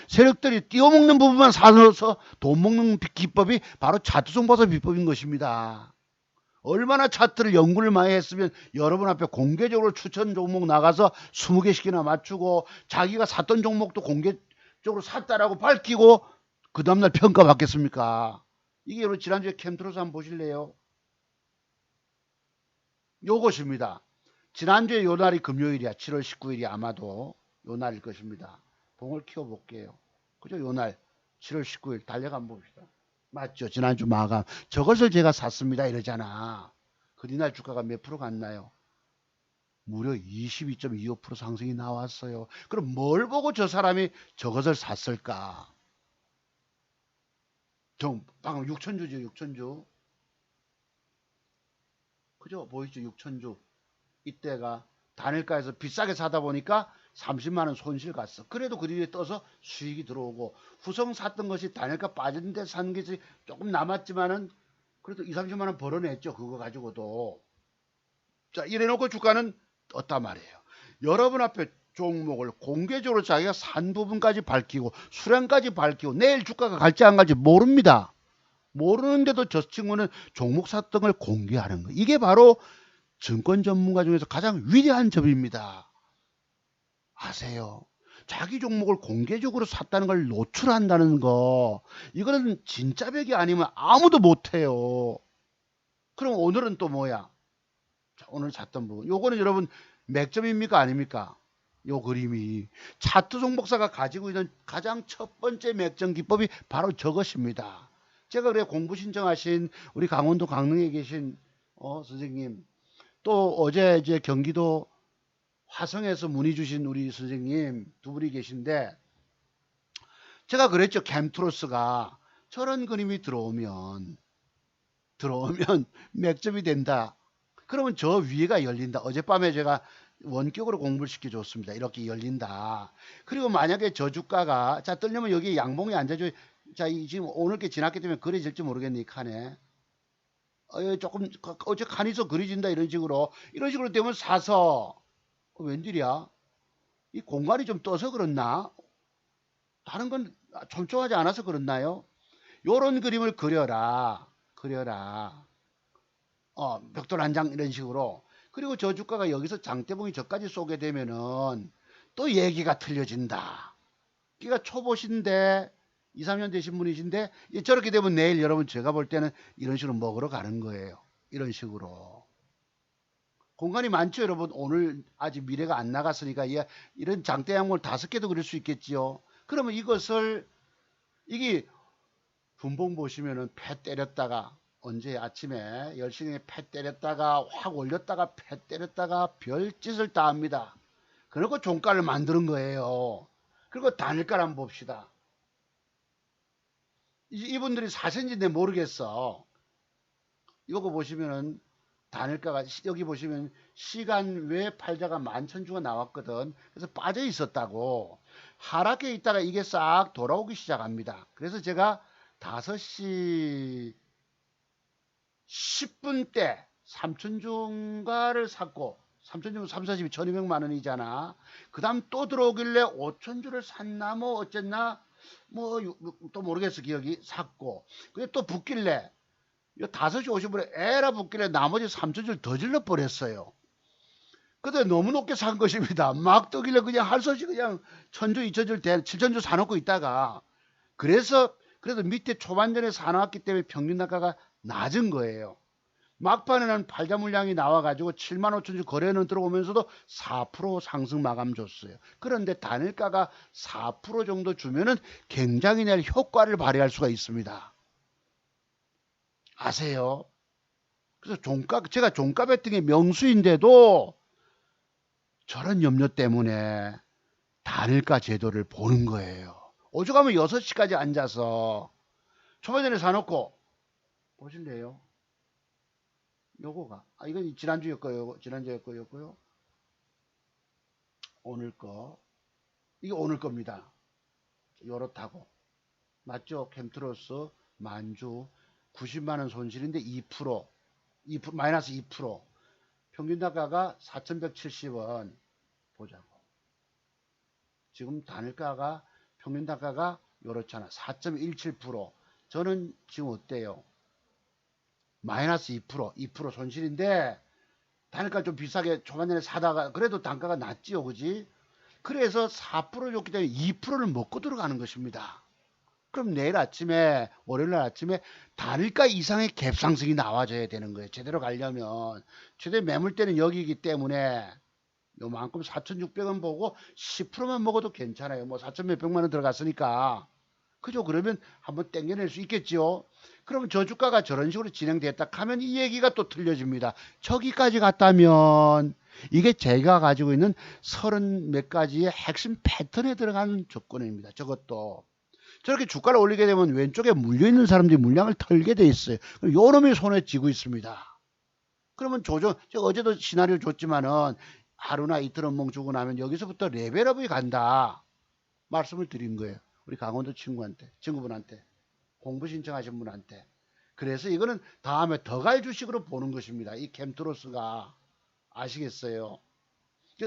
세력들이 띄워먹는 부분만 사서 돈 먹는 기법이 바로 차트 송파서 비법인 것입니다. 얼마나 차트를 연구를 많이 했으면 여러분 앞에 공개적으로 추천 종목 나가서 20개씩이나 맞추고 자기가 샀던 종목도 공개적으로 샀다라고 밝히고 그 다음날 평가받겠습니까? 이게 여러분 지난주에 캠트로스 한번 보실래요? 요것입니다. 지난주에 요 날이 금요일이야. 7월 19일이 아마도 요 날일 것입니다. 봉을 키워볼게요. 그죠? 요 날 7월 19일 달력 한번 봅시다. 맞죠? 지난주 마감. 저것을 제가 샀습니다. 이러잖아. 그날 주가가 몇 프로 갔나요? 무려 22.25% 상승이 나왔어요. 그럼 뭘 보고 저 사람이 저것을 샀을까? 방금 6천주죠. 6천주. 그죠? 보이죠? 6천주. 이때가 단일가에서 비싸게 사다 보니까 30만 원 손실 갔어. 그래도 그 뒤에 떠서 수익이 들어오고 후성 샀던 것이 단일가 빠졌는데 산 것이 조금 남았지만은 그래도 2, 30만 원 벌어냈죠. 그거 가지고도. 자, 이래놓고 주가는 떴단 말이에요. 여러분 앞에 종목을 공개적으로 자기가 산 부분까지 밝히고 수량까지 밝히고 내일 주가가 갈지 안 갈지 모릅니다. 모르는데도 저 친구는 종목 샀던 걸 공개하는 거. 이게 바로 증권 전문가 중에서 가장 위대한 점입니다. 아세요? 자기 종목을 공개적으로 샀다는 걸 노출한다는 거, 이거는 진짜 백이 아니면 아무도 못해요. 그럼 오늘은 또 뭐야? 자, 오늘 샀던 부분. 요거는 여러분 맥점입니까 아닙니까? 요 그림이 차트 종목사가 가지고 있는 가장 첫 번째 맥점 기법이 바로 저것입니다. 제가 그래 공부 신청하신 우리 강원도 강릉에 계신 선생님, 또 어제 이제 경기도 화성에서 문의 주신 우리 선생님 두 분이 계신데, 제가 그랬죠. 캠트로스가 저런 그림이 들어오면 맥점이 된다. 그러면 저 위에가 열린다. 어젯밤에 제가 원격으로 공부를 시켜줬습니다. 이렇게 열린다. 그리고 만약에 저 주가가 자 떨려면 여기 양봉에 앉아줘. 자 지금 오늘 게 지났기 때문에 그려질지 모르겠네. 이 칸에 조금 어째 칸에서 그려진다. 이런 식으로 되면 사서 웬일이야? 이 공간이 좀 떠서 그렇나? 다른 건 촘촘하지 않아서 그렇나요? 요런 그림을 그려라. 벽돌 한 장 이런 식으로. 그리고 저 주가가 여기서 장대봉이 저까지 쏘게 되면은 또 얘기가 틀려진다. 그러니까 초보신데 2, 3년 되신 분이신데 저렇게 되면 내일 여러분 제가 볼 때는 이런 식으로 먹으러 가는 거예요. 이런 식으로. 공간이 많죠, 여러분. 오늘 아직 미래가 안 나갔으니까 이런 장대 양물 5개도 그릴 수 있겠지요. 그러면 이게 분봉 보시면은 패 때렸다가 언제 아침에 10시경에 패 때렸다가 확 올렸다가 패 때렸다가 별짓을 다 합니다. 그리고 종가를 만드는 거예요. 그리고 단일가를 한번 봅시다. 이분들이 사신지인데 모르겠어. 이거 보시면은 단일가가 여기 보시면 시간 외 팔자가 11,000주가 나왔거든. 그래서 빠져 있었다고. 하락해 있다가 이게 싹 돌아오기 시작합니다. 그래서 제가 5시 10분 때 3,000주가를 샀고, 3,000주면 3, 40이 1,200만 원이잖아. 그 다음 또 들어오길래 5,000주를 샀나 뭐 어쨌나 뭐 또 모르겠어. 기억이 샀고, 그게 또 붙길래 5시 50분에 에라 붙길래 나머지 3,000주를 더 질러 버렸어요. 근데 너무 높게 산 것입니다. 막 뜨길래 그냥 할 수 없이 그냥 1,000주 2,000주 7,000주 사놓고 있다가, 그래서 그래도 밑에 초반전에 사놓았기 때문에 평균 단가가 낮은 거예요. 막판에는 팔자 물량이 나와가지고 75,000주 거래는 들어오면서도 4% 상승 마감 줬어요. 그런데 단일가가 4% 정도 주면은 굉장히 낼 효과를 발휘할 수가 있습니다. 아세요? 그래서 제가 종가 베팅의 명수인데도 저런 염려 때문에 단일가 제도를 보는 거예요. 오죽하면 6시까지 앉아서 초반전에 사놓고 보실래요? 요거가 이건 지난주였고요. 오늘 거, 이게 오늘 겁니다. 요렇다고 맞죠? 캠트로스 만주 90만원 손실인데 2% 마이너스 2%, 평균 단가가 4,170원. 보자고. 지금 단일가가 평균 단가가 요렇잖아. 4.17%. 저는 지금 어때요? 마이너스 2% 손실인데 단가 좀 비싸게 초반전에 사다가 그래도 단가가 낮지요, 그지? 그래서 4% 줬기 때문에 2%를 먹고 들어가는 것입니다. 그럼 내일 아침에 월요일 아침에 단일가 이상의 갭상승이 나와줘야 되는 거예요. 제대로 가려면 최대 매물대는 여기이기 때문에 요만큼 4,600원 보고 10%만 먹어도 괜찮아요. 뭐 4천 몇백만 원 들어갔으니까. 그죠? 그러면 한번 땡겨낼 수 있겠지요. 그럼 저주가가 저런 식으로 진행됐다 하면 이 얘기가 또 틀려집니다. 저기까지 갔다면 이게 제가 가지고 있는 30 몇 가지의 핵심 패턴에 들어가는 조건입니다. 저것도. 저렇게 주가를 올리게 되면 왼쪽에 물려있는 사람들이 물량을 털게 돼 있어요. 그럼 요놈이 손에 쥐고 있습니다. 그러면 제가 어제도 시나리오 줬지만은 하루나 이틀 업무 주고 나면 여기서부터 레벨업이 간다 말씀을 드린 거예요. 우리 강원도 친구분한테, 공부 신청하신 분한테. 그래서 이거는 다음에 더 갈 주식으로 보는 것입니다. 이 캠트로스가. 아시겠어요?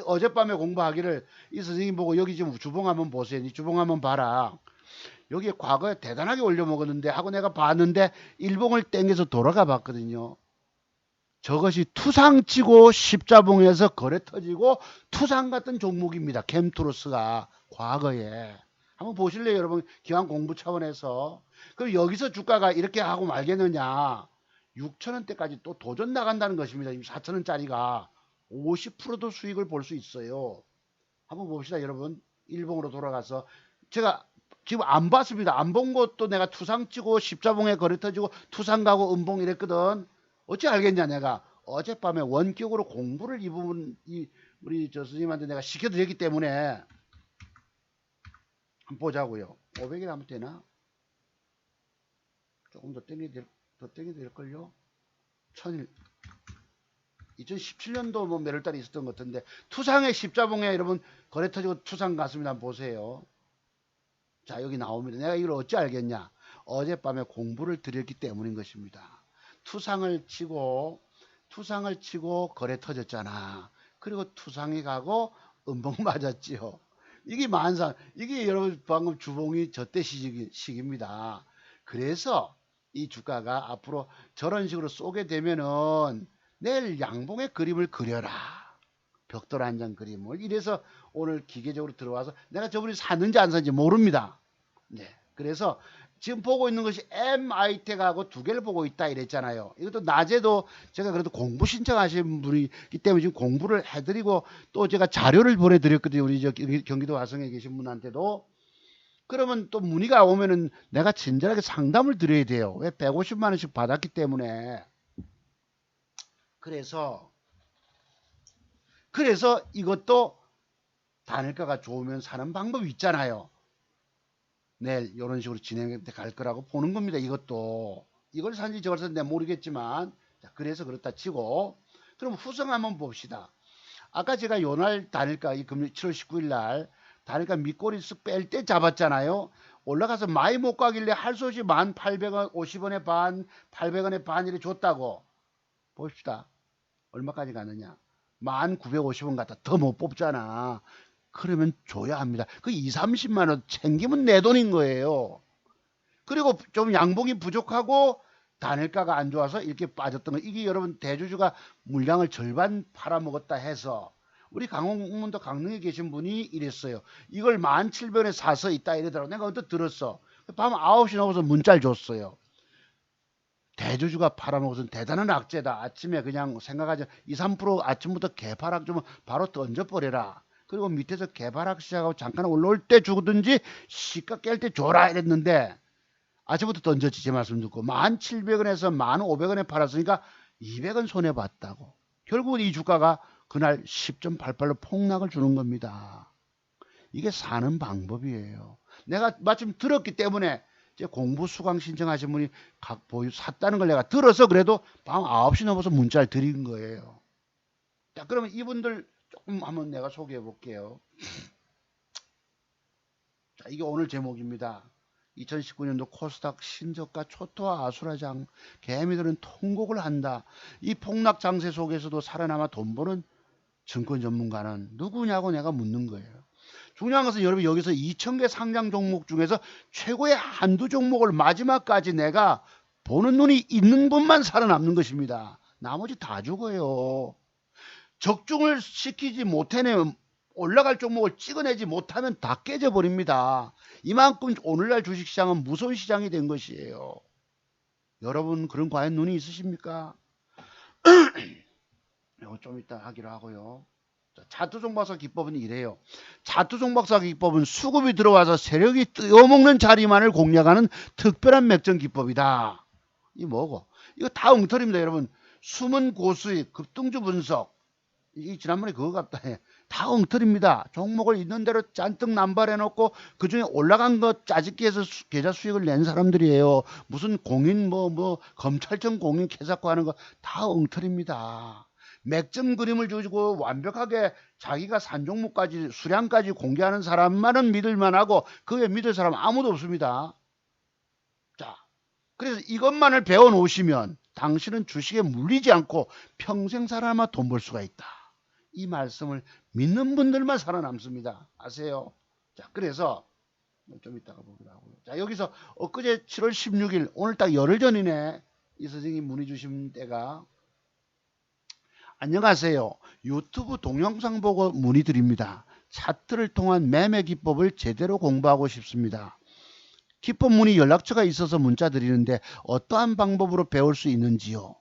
어젯밤에 공부하기를 이 선생님 보고 여기 지금 주봉 한번 보세요. 이 주봉 한번 봐라. 여기에 과거에 대단하게 올려 먹었는데 하고 내가 봤는데 일봉을 땡겨서 돌아가 봤거든요. 저것이 투상치고 십자봉에서 거래 터지고 투상 같은 종목입니다. 캠투로스가 과거에. 한번 보실래요, 여러분? 기왕 공부 차원에서. 그럼 여기서 주가가 이렇게 하고 말겠느냐? 6,000원대까지 또 도전 나간다는 것입니다. 4,000원짜리가 50%도 수익을 볼 수 있어요. 한번 봅시다, 여러분. 일봉으로 돌아가서 제가 지금 안 봤습니다. 안 본 것도 내가 투상 치고 십자봉에 거래 터지고 투상 가고 음봉 이랬거든. 어찌 알겠냐, 내가 어젯밤에 원격으로 공부를 이 부분 우리 저 스님한테 내가 시켜드렸기 때문에 한번 보자고요. 500일 하면 되나? 조금 더 땡겨야 될걸요? 1000일 2017년도 뭐 몇월달에 있었던 것 같은데 투상의 십자봉에 여러분 거래 터지고 투상 갔습니다. 한번 보세요. 자, 여기 나옵니다. 내가 이걸 어찌 알겠냐? 어젯밤에 공부를 드렸기 때문인 것입니다. 투상을 치고 거래 터졌잖아. 그리고 투상이 가고 음봉 맞았지요. 이게 만상, 이게 여러분 방금 주봉이 저때 시기입니다. 그래서 이 주가가 앞으로 저런 식으로 쏘게 되면은 내일 양봉의 그림을 그려라. 벽돌 한 장 그림을. 이래서 오늘 기계적으로 들어와서 내가 저분이 샀는지 안 샀는지 모릅니다. 네. 그래서 지금 보고 있는 것이 MI텍하고 두 개를 보고 있다 이랬잖아요. 이것도 낮에도 제가 그래도 공부 신청하신 분이기 때문에 지금 공부를 해드리고 또 제가 자료를 보내드렸거든요. 우리 저 경기도 화성에 계신 분한테도. 그러면 또 문의가 오면은 내가 친절하게 상담을 드려야 돼요. 왜 150만 원씩 받았기 때문에. 그래서 이것도 단일가가 좋으면 사는 방법이 있잖아요. 내일 이런 식으로 진행해 갈 거라고 보는 겁니다. 이것도 이걸 산지 저걸 산지 내가 모르겠지만 자, 그래서 그렇다 치고 그럼 후성 한번 봅시다. 아까 제가 요날 단일가 이 금일 7월 19일 날 단일가 밑꼬리 쓱 뺄 때 잡았잖아요. 올라가서 많이 못 가길래 할 수 없이 1,800원 50원에 반 800원에 반 이렇게 줬다고 봅시다. 얼마까지 가느냐? 1,950원 갖다 더 못 뽑잖아. 그러면 줘야 합니다. 그 2, 30만 원 챙기면 내 돈인 거예요. 그리고 좀 양봉이 부족하고 단일가가 안 좋아서 이렇게 빠졌던 거. 이게 여러분 대주주가 물량을 절반 팔아먹었다 해서 우리 강원도 강릉에 계신 분이 이랬어요. 이걸 1,700원에 사서 있다 이러더라고. 내가 언뜻 들었어. 밤 9시 넘어서 문자를 줬어요. 대주주가 팔아먹어서 대단한 악재다. 아침에 그냥 생각하지 2, 3% 아침부터 개파락 주면 바로 던져버려라. 그리고 밑에서 개발하기 시작하고 잠깐 올라올 때 주든지 시가 깰 때 줘라 이랬는데 아침부터 던졌지 제 말씀 듣고 1,700원에서 1,500원에 팔았으니까 200원 손해봤다고. 결국은 이 주가가 그날 10.88로 폭락을 주는 겁니다. 이게 사는 방법이에요. 내가 마침 들었기 때문에 제 공부 수강 신청하신 분이 각 보유 샀다는 걸 내가 들어서 그래도 밤 9시 넘어서 문자를 드린 거예요. 자, 그러면 이분들 조금 한번 내가 소개해 볼게요. 자, 이게 오늘 제목입니다. 2019년도 코스닥 신저가 초토화 아수라장 개미들은 통곡을 한다. 이 폭락 장세 속에서도 살아남아 돈 버는 증권 전문가는 누구냐고 내가 묻는 거예요. 중요한 것은 여러분 여기서 2,000개 상장 종목 중에서 최고의 한두 종목을 마지막까지 내가 보는 눈이 있는 분만 살아남는 것입니다. 나머지 다 죽어요. 적중을 시키지 못해내면 올라갈 종목을 찍어내지 못하면 다 깨져버립니다. 이만큼 오늘날 주식시장은 무서운 시장이 된 것이에요. 여러분 그런 과연 눈이 있으십니까? 이거 좀 이따 하기로 하고요. 차트종박사 기법은 이래요. 차트종박사 기법은 수급이 들어와서 세력이 뜯어먹는 자리만을 공략하는 특별한 맥점 기법이다. 이 뭐고? 이거 다 엉터리입니다, 여러분. 숨은 고수익, 급등주 분석. 이 지난번에 그거 같다 해. 다 엉터리입니다. 종목을 있는 대로 잔뜩 남발해놓고 그중에 올라간 것 짜집기 해서 계좌 수익을 낸 사람들이에요. 무슨 공인 검찰청 공인 캐사코 하는 거 다 엉터리입니다. 맥점 그림을 주고 완벽하게 자기가 산 종목까지 수량까지 공개하는 사람만은 믿을만하고 그 외 믿을 사람 아무도 없습니다. 자, 그래서 이것만을 배워놓으시면 당신은 주식에 물리지 않고 평생 살아남아 돈 벌 수가 있다. 이 말씀을 믿는 분들만 살아남습니다. 아세요? 자, 그래서 좀 이따가 보기로 하고요. 자, 여기서 엊그제 7월 16일 오늘 딱 열흘 전이네. 이 선생님 문의 주신 때가 안녕하세요. 유튜브 동영상 보고 문의드립니다. 차트를 통한 매매 기법을 제대로 공부하고 싶습니다. 기법 문의 연락처가 있어서 문자 드리는데 어떠한 방법으로 배울 수 있는지요?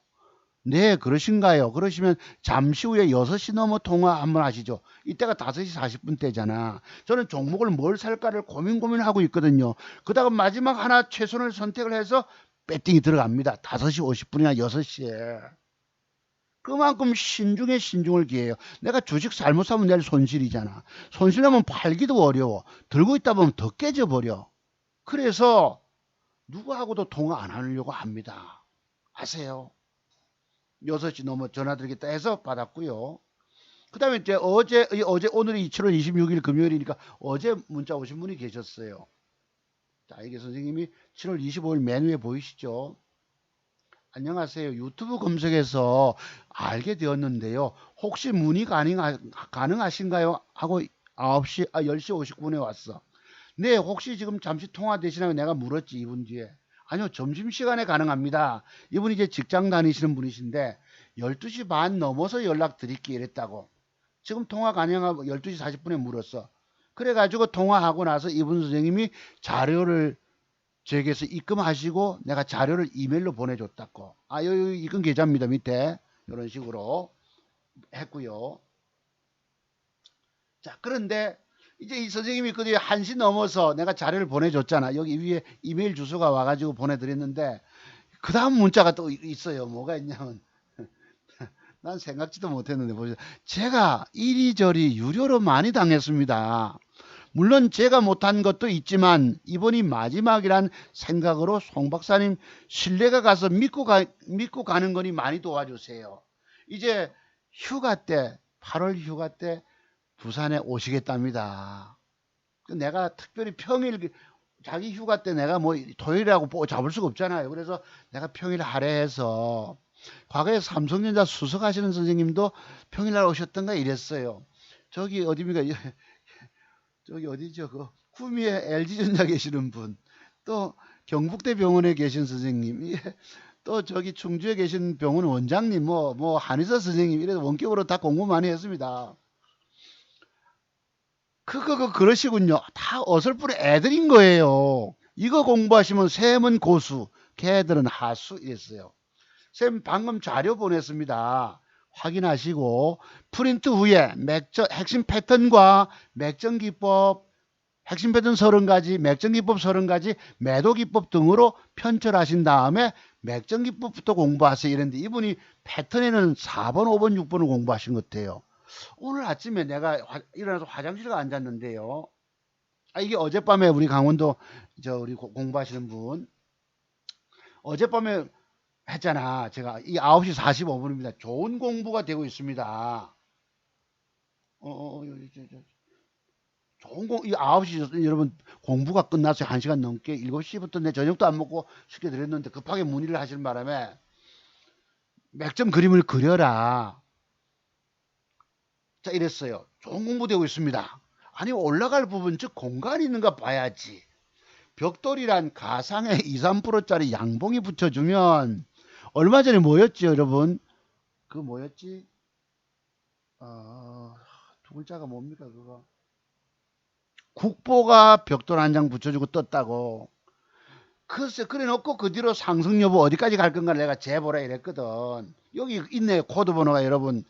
네, 그러신가요? 그러시면 잠시 후에 6시 넘어 통화 한번 하시죠. 이때가 5시 40분 때잖아. 저는 종목을 뭘 살까를 고민하고 있거든요. 그다가 마지막 하나 최선을 선택을 해서 배팅이 들어갑니다. 5시 50분이나 6시에. 그만큼 신중에 신중을 기해요. 내가 주식 잘못 사면 내일 손실이잖아. 손실하면 팔기도 어려워. 들고 있다 보면 더 깨져버려. 그래서 누구하고도 통화 안 하려고 합니다. 아세요? 6시 넘어 전화드리겠다 해서 받았고요. 그 다음에 이제 어제 오늘이 7월 26일 금요일이니까 어제 문자 오신 분이 계셨어요. 자, 이게 선생님이 7월 25일 맨 위에 보이시죠? 안녕하세요. 유튜브 검색에서 알게 되었는데요. 혹시 문의 가능하신가요? 하고 10시 59분에 왔어. 네, 혹시 지금 잠시 통화 되시나요? 내가 물었지, 이분 뒤에. 아니요, 점심시간에 가능합니다. 이분이 이제 직장 다니시는 분이신데 12시 반 넘어서 연락드릴게 이랬다고. 지금 통화 가능하고 12시 40분에 물었어. 그래가지고 통화하고 나서 이분 선생님이 자료를 저에게서 입금하시고 내가 자료를 이메일로 보내줬다고. 아, 여기 입금 계좌입니다. 밑에 이런 식으로 했고요. 자, 그런데 이제 이 선생님이 그 뒤에 1시 넘어서 내가 자료를 보내줬잖아. 여기 위에 이메일 주소가 와가지고 보내드렸는데 그 다음 문자가 또 있어요. 뭐가 있냐면 난 생각지도 못했는데 보세요. 제가 이리저리 유료로 많이 당했습니다. 물론 제가 못한 것도 있지만 이번이 마지막이란 생각으로 송 박사님 신뢰가 가서 믿고 가는 거니 많이 도와주세요. 이제 휴가 때 8월 휴가 때 부산에 오시겠답니다. 내가 특별히 평일 자기 휴가 때 내가 뭐 토요일하고 잡을 수가 없잖아요. 그래서 내가 평일 할애해서 과거에 삼성전자 수석하시는 선생님도 평일날 오셨던가 이랬어요. 저기 어디입니까? 저기 어디죠? 그 구미에 LG전자 계시는 분, 또 경북대 병원에 계신 선생님, 또 저기 충주에 계신 병원 원장님, 뭐 한의사 선생님 이래서 원격으로 다 공부 많이 했습니다. 그러시군요. 다 어설픈 애들인 거예요. 이거 공부하시면 셈은 고수, 걔들은 하수 이랬어요. 쌤 방금 자료 보냈습니다. 확인하시고 프린트 후에 핵심 패턴과 맥점 기법, 핵심 패턴 30가지, 맥점 기법 30가지, 매도 기법 등으로 편철하신 다음에 맥점 기법부터 공부하세요. 이랬는데 이분이 패턴에는 4번, 5번, 6번을 공부하신 것 같아요. 오늘 아침에 내가 일어나서 화장실에 앉았는데요. 이게 어젯밤에 우리 강원도 우리 공부하시는 분 어젯밤에 했잖아. 제가 이 9시 45분입니다. 좋은 공부가 되고 있습니다. 이 9시 여러분 공부가 끝나서 1시간 넘게 7시부터 내 저녁도 안 먹고 시켜드렸는데 급하게 문의를 하실 바람에 맥점 그림을 그려라. 자, 이랬어요. 좋은 공부 되고 있습니다. 아니 올라갈 부분 즉 공간이 있는가 봐야지. 벽돌이란 가상의 2, 3%짜리 양봉이 붙여주면 얼마 전에 뭐였지 여러분? 그 뭐였지? 두 글자가 뭡니까 그거? 국보가 벽돌 한 장 붙여주고 떴다고. 글쎄 그래 놓고 그 뒤로 상승 여부 어디까지 갈 건가 내가 재보라 이랬거든. 여기 있네 코드 번호가 여러분.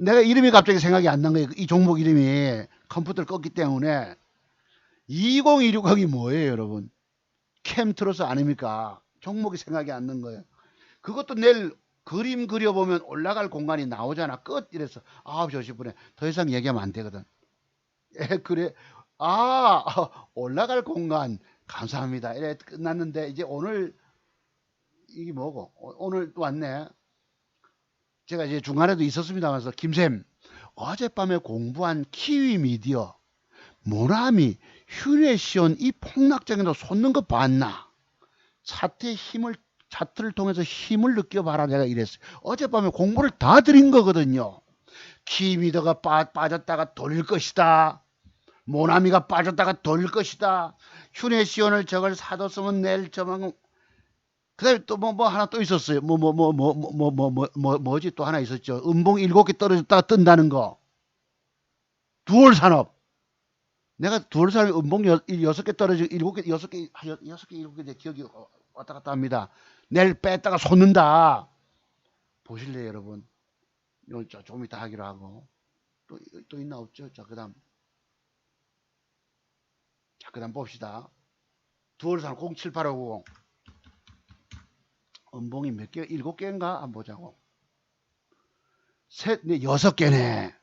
내가 이름이 갑자기 생각이 안 난 거예요. 이 종목 이름이 컴퓨터를 껐기 때문에 20260이 뭐예요 여러분? 캠트로스 아닙니까? 종목이 생각이 안 난 거예요. 그것도 내일 그림 그려보면 올라갈 공간이 나오잖아. 끝 이래서 9시 50분에 더 이상 얘기하면 안 되거든. 그래. 올라갈 공간 감사합니다. 이래 끝났는데 이제 오늘 이게 뭐고 오늘 또 왔네. 제가 이제 중간에도 있었습니다면서 김쌤 어젯밤에 공부한 키위 미디어 모나미 휴레시온 이 폭락장에도 솟는 거 봤나? 차트를 통해서 힘을 느껴봐라. 내가 이랬어요. 어젯밤에 공부를 다 드린 거거든요. 키미더가 빠졌다가 돌릴 것이다. 모나미가 빠졌다가 돌릴 것이다. 휴네시온을 저걸 사뒀으면 내일 저만. 그다음에 또 뭐 하나 또 있었어요. 뭐지 또 하나 있었죠. 음봉 7개 떨어졌다가 뜬다는 거. 두월 산업. 내가 두월 산업 음봉 6개 떨어지고 7개 6개 7개 기억이 왔다 갔다 합니다. 내일 뺐다가 솟는다. 보실래요, 여러분? 이건 조금 이따 하기로 하고. 또 있나 없죠? 자, 그다음 봅시다. 두월 산업 07850. 음봉이 몇 개? 7개인가? 한번 보자고. 네, 6개네.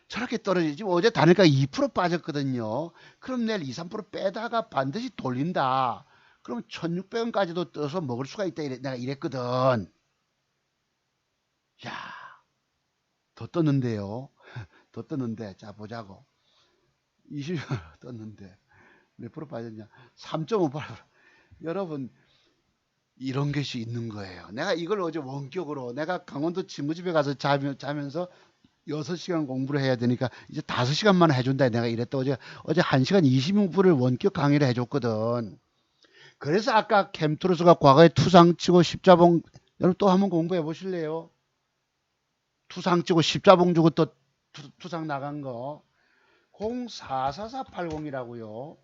저렇게 떨어지지. 어제 단일가 2% 빠졌거든요. 그럼 내일 2, 3% 빼다가 반드시 돌린다. 그럼 1600원까지도 떠서 먹을 수가 있다. 내가 이랬거든. 야, 더 떴는데요. 더 떴는데. 자, 보자고. 20원 떴는데. 몇 프로 빠졌냐? 3.58%. 여러분, 이런 것이 있는 거예요. 내가 이걸 어제 원격으로 내가 강원도 친구집에 가서 자면서 6시간 공부를 해야 되니까 이제 5시간만 해준다. 내가 이랬다. 어제 1시간 20분을 원격 강의를 해줬거든. 그래서 아까 캠트로스가 과거에 투상치고 십자봉, 여러분 또 한번 공부해 보실래요? 투상치고 십자봉 주고 또 투상 나간 거 044480이라고요.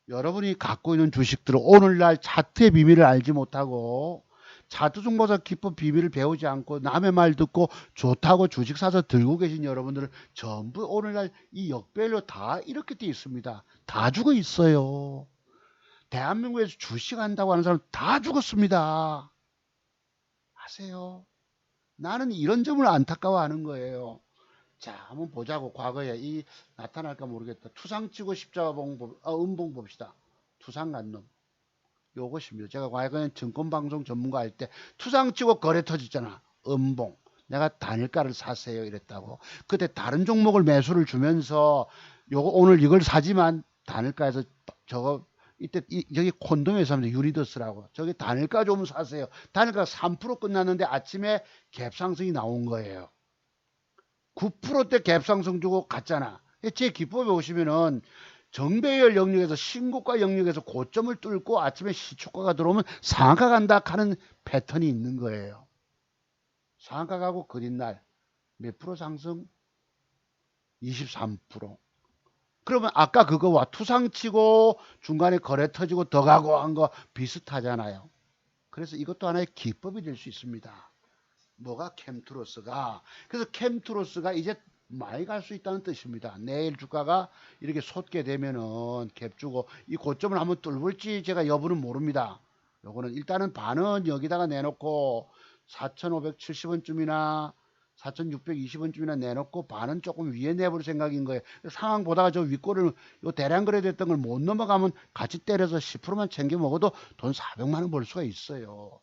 여러분이 갖고 있는 주식들은 오늘날 차트의 비밀을 알지 못하고 차트 중보사 기법 비밀을 배우지 않고 남의 말 듣고 좋다고 주식 사서 들고 계신 여러분들은 전부 오늘날 이 역별로 다 이렇게 돼 있습니다. 다 죽어 있어요. 대한민국에서 주식 한다고 하는 사람 다 죽었습니다. 아세요? 나는 이런 점을 안타까워하는 거예요. 자, 한번 보자고. 과거에 이 나타날까 모르겠다. 투상치고 십자봉 음봉 봅시다. 투상간놈. 요것입니다. 제가 과거에 증권방송 전문가 할 때 투상치고 거래 터졌잖아. 음봉. 내가 단일가를 사세요 이랬다고. 그때 다른 종목을 매수를 주면서 요거 오늘 이걸 사지만 단일가에서 저거 이때 저기 콘돔 회사입니다. 유니더스라고. 저기 단일가 좀 사세요. 단일가 3% 끝났는데 아침에 갭상승이 나온 거예요. 9%대 갭상승 주고 갔잖아. 제 기법에 오시면은 정배열 영역에서 신고가 영역에서 고점을 뚫고 아침에 시초가가 들어오면 상한가 간다 하는 패턴이 있는 거예요. 상한가 가고 그린날 몇 프로 상승? 23%. 그러면 아까 그거와 투상치고 중간에 거래 터지고 더 가고 한 거 비슷하잖아요. 그래서 이것도 하나의 기법이 될 수 있습니다. 뭐가 캠트로스가. 그래서 캠트로스가 이제 많이 갈 수 있다는 뜻입니다. 내일 주가가 이렇게 솟게 되면은 갭 주고 이 고점을 한번 뚫을지 제가 여부는 모릅니다. 요거는 일단은 반은 여기다가 내놓고 4,570원쯤이나 4,620원쯤이나 내놓고 반은 조금 위에 내볼 생각인 거예요. 상황 보다가 저 윗골을 요 대량 거래됐던 걸 못 넘어가면 같이 때려서 10%만 챙겨 먹어도 돈 400만 원 벌 수가 있어요.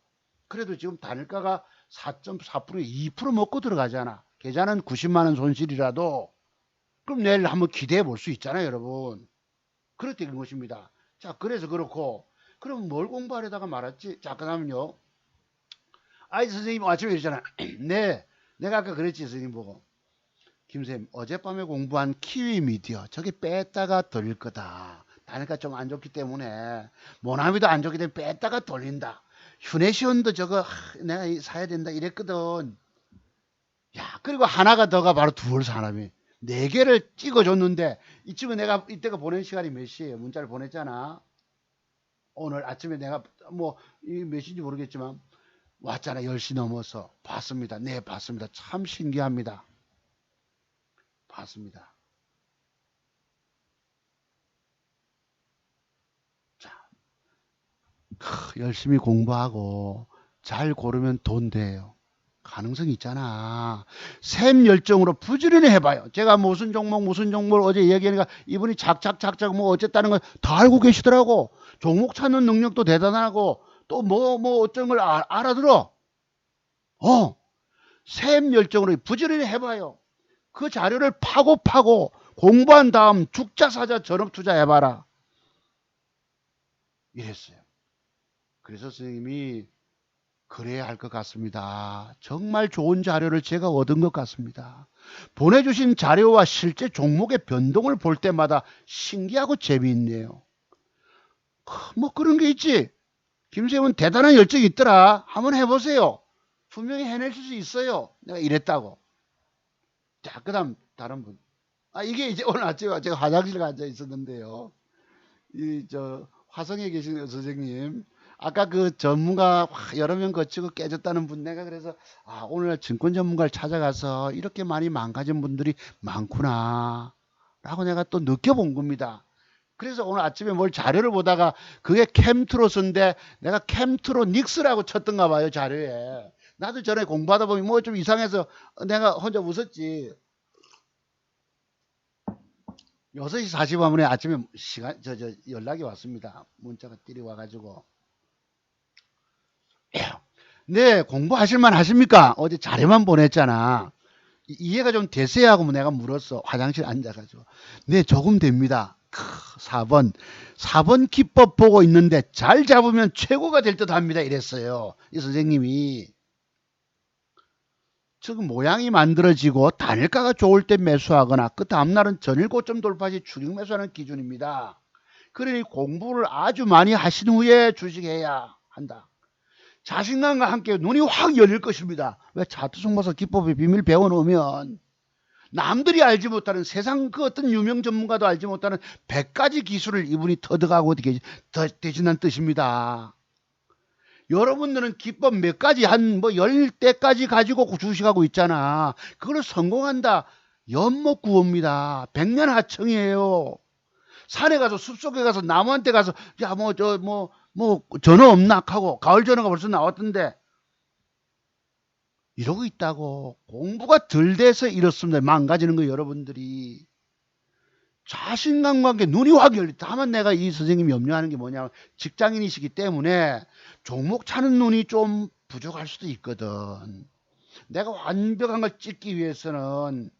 그래도 지금 단일가가 4.4%에 2% 먹고 들어가잖아. 계좌는 90만 원 손실이라도 그럼 내일 한번 기대해 볼 수 있잖아요, 여러분. 그렇게 된 것입니다. 자, 그래서 그렇고 그럼 뭘 공부하려다가 말았지? 자, 그다음은요. 아이 선생님 아침에 이러잖아. 네, 내가 아까 그랬지 선생님 보고. 김선생님 어젯밤에 공부한 키위 미디어 저게 뺐다가 돌릴 거다. 단일가 좀 안 좋기 때문에 모나미도 안 좋기 때문에 뺐다가 돌린다. 휴네시온도 저거 내가 사야 된다 이랬거든. 야, 그리고 하나가 더가 바로 두월 사람이 4개를 찍어줬는데 이쯤에 내가 이때가 보낸 시간이 몇 시에요? 문자를 보냈잖아. 오늘 아침에 내가 뭐 몇 시인지 모르겠지만 왔잖아. 10시 넘어서 봤습니다. 네, 봤습니다. 참 신기합니다. 봤습니다. 자, 열심히 공부하고 잘 고르면 돈 돼요. 가능성이 있잖아. 샘 열정으로 부지런히 해봐요. 제가 무슨 종목을 어제 얘기하니까 이분이 작작 뭐 어쨌다는 걸 다 알고 계시더라고. 종목 찾는 능력도 대단하고 또 뭐 어떤 걸 알아들어. 샘 열정으로 부지런히 해봐요. 그 자료를 파고 공부한 다음 죽자사자 전업 투자해봐라. 이랬어요. 그래서 선생님이 그래야 할 것 같습니다. 정말 좋은 자료를 제가 얻은 것 같습니다. 보내주신 자료와 실제 종목의 변동을 볼 때마다 신기하고 재미있네요. 뭐 그런 게 있지. 김수영은 대단한 열정이 있더라. 한번 해보세요. 분명히 해낼 수 있어요. 내가 이랬다고. 자, 그 다음 다른 분. 이게 이제 오늘 아침에 제가 화장실에 앉아 있었는데요. 화성에 계신 선생님. 아까 그 전문가 여러 명 거치고 깨졌다는 분, 내가 그래서 오늘 증권 전문가를 찾아가서 이렇게 많이 망가진 분들이 많구나 라고 내가 또 느껴본 겁니다. 그래서 오늘 아침에 뭘 자료를 보다가 그게 캠트로스인데 내가 캠트로닉스라고 쳤던가 봐요, 자료에. 나도 전에 공부하다 보면 뭐 좀 이상해서 내가 혼자 웃었지. 6시 40분에 아침에 연락이 왔습니다. 문자가 띠리 와가지고. 네, 공부하실만 하십니까? 어제 자료만 보냈잖아. 이해가 좀 되세요? 하고 내가 물었어. 화장실 앉아가지고. 네, 조금 됩니다. 4번 기법 보고 있는데 잘 잡으면 최고가 될 듯 합니다. 이랬어요. 이 선생님이. 지금 모양이 만들어지고 단일가가 좋을 때 매수하거나 그 다음날은 전일 고점 돌파 시 추격 매수하는 기준입니다. 그러니 공부를 아주 많이 하신 후에 주식해야 한다. 자신감과 함께 눈이 확 열릴 것입니다. 왜? 차트 속마서 기법의 비밀 배워놓으면 남들이 알지 못하는, 세상 그 어떤 유명 전문가도 알지 못하는 100가지 기술을 이분이 터득하고 되신다는 뜻입니다. 여러분들은 기법 몇 가지, 한 뭐 10대까지 가지고 주식하고 있잖아. 그걸 성공한다. 연못구호입니다. 백년하청이에요. 산에 가서, 숲속에 가서, 나무한테 가서, 야, 전어 없나? 하고, 가을 전어가 벌써 나왔던데. 이러고 있다고. 공부가 덜 돼서 이렇습니다. 망가지는 거 여러분들이. 자신감과 함께 눈이 확 열리. 다만 내가 이 선생님이 염려하는 게 뭐냐면 직장인이시기 때문에 종목 차는 눈이 좀 부족할 수도 있거든. 내가 완벽한 걸 찍기 위해서는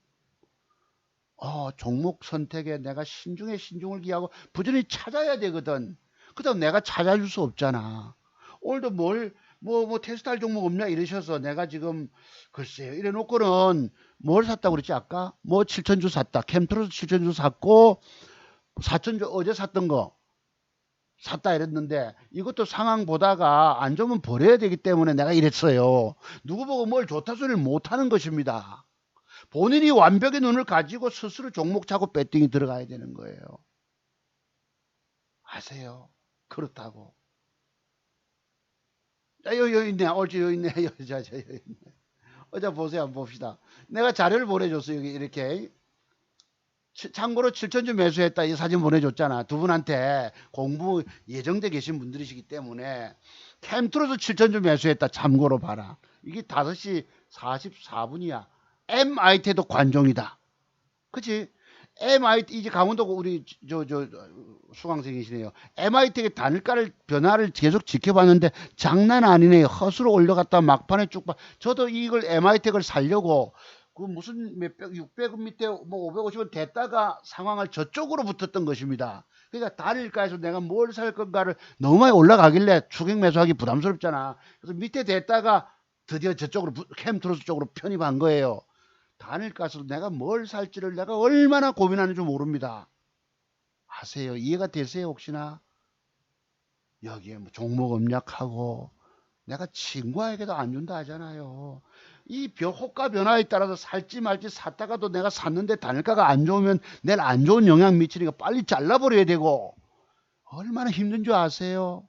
종목 선택에 내가 신중을 기하고 부지런히 찾아야 되거든. 그다음 내가 찾아줄 수 없잖아. 오늘도 테스트할 종목 없냐 이러셔서 내가 지금 글쎄요 이래 놓고는 뭘 샀다고 그랬지 아까? 7천주 샀다. 캠트로스 7천주 샀고 4천주 어제 샀던 거 샀다 이랬는데 이것도 상황 보다가 안 좋으면 버려야 되기 때문에 내가 이랬어요. 누구 보고 뭘 좋다 소리를 못하는 것입니다. 본인이 완벽의 눈을 가지고 스스로 종목 차고 배팅이 들어가야 되는 거예요. 아세요? 그렇다고. 여기 있네. 여기 있네. 여기 있네. 자, 보세요. 한번 봅시다. 내가 자료를 보내줬어요. 여기 이렇게. 참고로 7천주 매수했다. 이 사진 보내줬잖아. 두 분한테 공부 예정돼 계신 분들이시기 때문에 캠트로스 7천주 매수했다. 참고로 봐라. 이게 5시 44분이야. MIT도 관종이다. 그치? MIT 이제 강원도 우리 수강생이시네요. MIT의 단일가를 변화를 계속 지켜봤는데 장난 아니네요. 허수로 올려갔다 막판에 쭉 봐. 저도 이걸 MIT를 살려고 그 무슨 몇백 600원 밑에 550원 됐다가 상황을 저쪽으로 붙었던 것입니다. 그러니까 단일가에서 내가 뭘 살 건가를 너무 많이 올라가길래 추격 매수하기 부담스럽잖아. 그래서 밑에 됐다가 드디어 저쪽으로 캠트로스 쪽으로 편입한 거예요. 단일가에서 내가 뭘 살지를 내가 얼마나 고민하는지 모릅니다. 아세요? 이해가 되세요? 혹시나? 여기에 종목 음략하고 내가 친구에게도 안 준다 하잖아요. 이 호가 변화에 따라서 살지 말지 샀다가도 내가 샀는데 단일가가 안 좋으면 내일 안 좋은 영향 미치니까 빨리 잘라버려야 되고 얼마나 힘든 줄 아세요?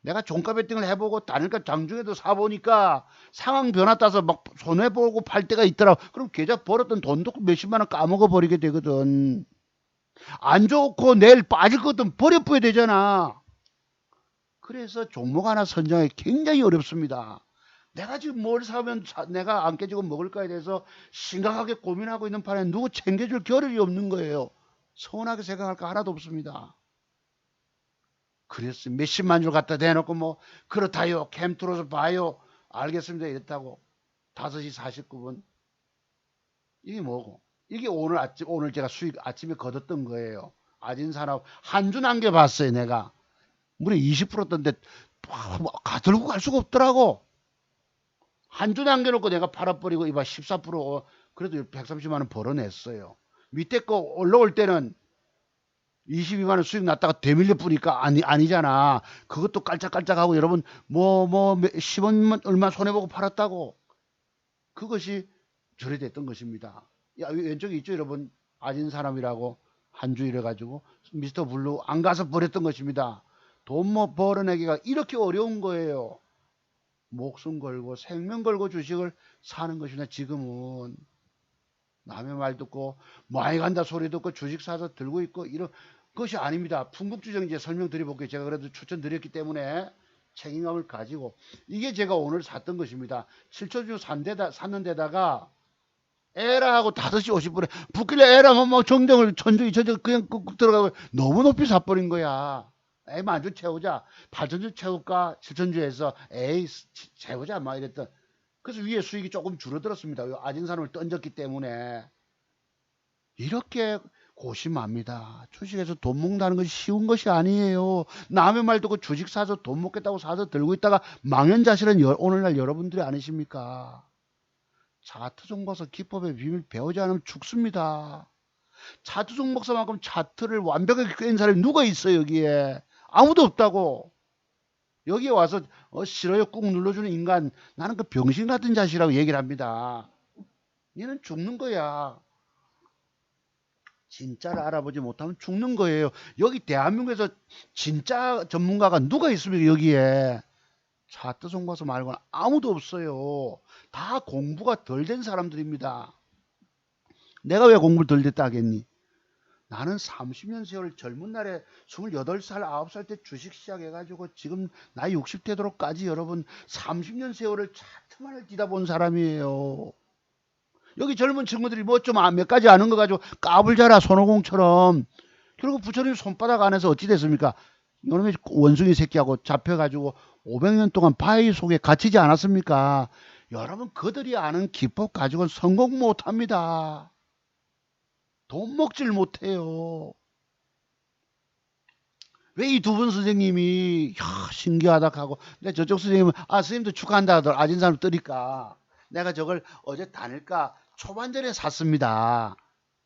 내가 종가 베팅을 해보고 단일가 장중에도 사보니까 상황 변화 따라서 막 손해보고 팔 때가 있더라고. 그럼 계좌 벌었던 돈도 몇십만 원 까먹어 버리게 되거든. 안 좋고 내일 빠질 것도 버려줘야 되잖아. 그래서 종목 하나 선정하기 굉장히 어렵습니다. 내가 지금 뭘 사면 내가 안 깨지고 먹을까에 대해서 심각하게 고민하고 있는 판에 누구 챙겨줄 겨를이 없는 거예요. 서운하게 생각할 거 하나도 없습니다. 그랬어요. 몇십만 줄 갖다 대놓고 그렇다요. 캠트로스 봐요. 알겠습니다. 이랬다고. 5시 49분. 이게 뭐고? 이게 오늘 제가 수익 아침에 거뒀던 거예요. 아진산업 한 주 남겨봤어요. 내가. 무려 20% 떴는데 들고 갈 수가 없더라고. 한 주 남겨놓고 내가 팔아버리고 이봐 14% 그래도 130만 원 벌어냈어요. 밑에 거 올라올 때는 22만 원 수익 났다가 되밀려 뿌니까 아니잖아. 그것도 깔짝깔짝하고 여러분 10원 얼마 손해보고 팔았다고. 그것이 절여됐던 것입니다. 왼쪽에 있죠 여러분. 아진 사람이라고 한 주 이래가지고 미스터 블루 안 가서 버렸던 것입니다. 돈 뭐 벌어내기가 이렇게 어려운 거예요. 목숨 걸고 생명 걸고 주식을 사는 것이나 지금은 남의 말 듣고 많이 간다 소리 듣고 주식 사서 들고 있고 이런 것이 아닙니다. 풍국주정제 설명드려볼게요. 제가 그래도 추천드렸기 때문에 책임감을 가지고 이게 제가 오늘 샀던 것입니다. 7초주 샀는 데다가 에라 하고 5시 50분에 붙길래 에라 뭐 정정을 천주 2천주 그냥 꾹꾹 들어가고 너무 높이 사버린 거야. 에이 만주 채우자. 8천주 채울까 7천주에서 에이 채우자 막 이랬던. 그래서 위에 수익이 조금 줄어들었습니다. 아진산을 던졌기 때문에. 이렇게 고심합니다. 주식에서 돈 먹는다는 것이 쉬운 것이 아니에요. 남의 말 듣고 주식 사서 돈 먹겠다고 사서 들고 있다가 망연자실은 오늘날 여러분들이 아니십니까? 차트 종목서 기법의 비밀 배우지 않으면 죽습니다. 차트 종목서만큼 차트를 완벽하게 꿰는 사람이 누가 있어요 여기에. 아무도 없다고. 여기에 와서 싫어요 꾹 눌러주는 인간 나는 그 병신 같은 자식이라고 얘기를 합니다. 얘는 죽는 거야. 진짜를 알아보지 못하면 죽는 거예요. 여기 대한민국에서 진짜 전문가가 누가 있습니까 여기에. 차트 종목서 말고는 아무도 없어요. 다 공부가 덜 된 사람들입니다. 내가 왜 공부를 덜 됐다 하겠니? 나는 30년 세월 젊은 날에 28살, 9살 때 주식 시작해가지고 지금 나이 60 되도록까지 여러분 30년 세월을 차트만을 뛰다 본 사람이에요. 여기 젊은 친구들이 뭐 좀 몇 가지 아는 거 가지고 까불자라 손오공처럼. 결국 부처님 손바닥 안에서 어찌 됐습니까? 이놈의 원숭이 새끼하고 잡혀가지고 500년 동안 바위 속에 갇히지 않았습니까? 여러분 그들이 아는 기법 가지고는 성공 못합니다. 돈 먹질 못해요. 왜 이 두 분 선생님이 신기하다 하고 근데 저쪽 선생님은 선생님도 축하한다 하더라. 아진 사람 뜨니까 내가 저걸 어제 단일가 초반전에 샀습니다.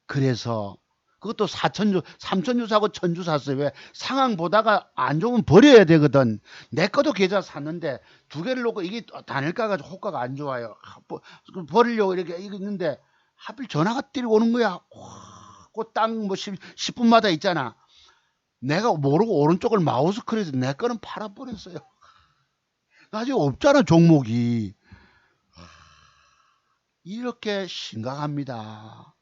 그래서 그것도 4천주 3천주 사고 1천주 샀어요. 왜? 상황 보다가 안 좋으면 버려야 되거든. 내 것도 계좌 샀는데 두 개를 놓고 이게 단일가가 호가가 안 좋아요. 버리려고 이렇게 있는데 하필 전화가 뛰고 오는 거야. 그 딱 뭐 10분마다 있잖아. 내가 모르고 오른쪽을 마우스 클릭해서 내 거는 팔아버렸어요. 나중에 없잖아 종목이. 이렇게 심각합니다.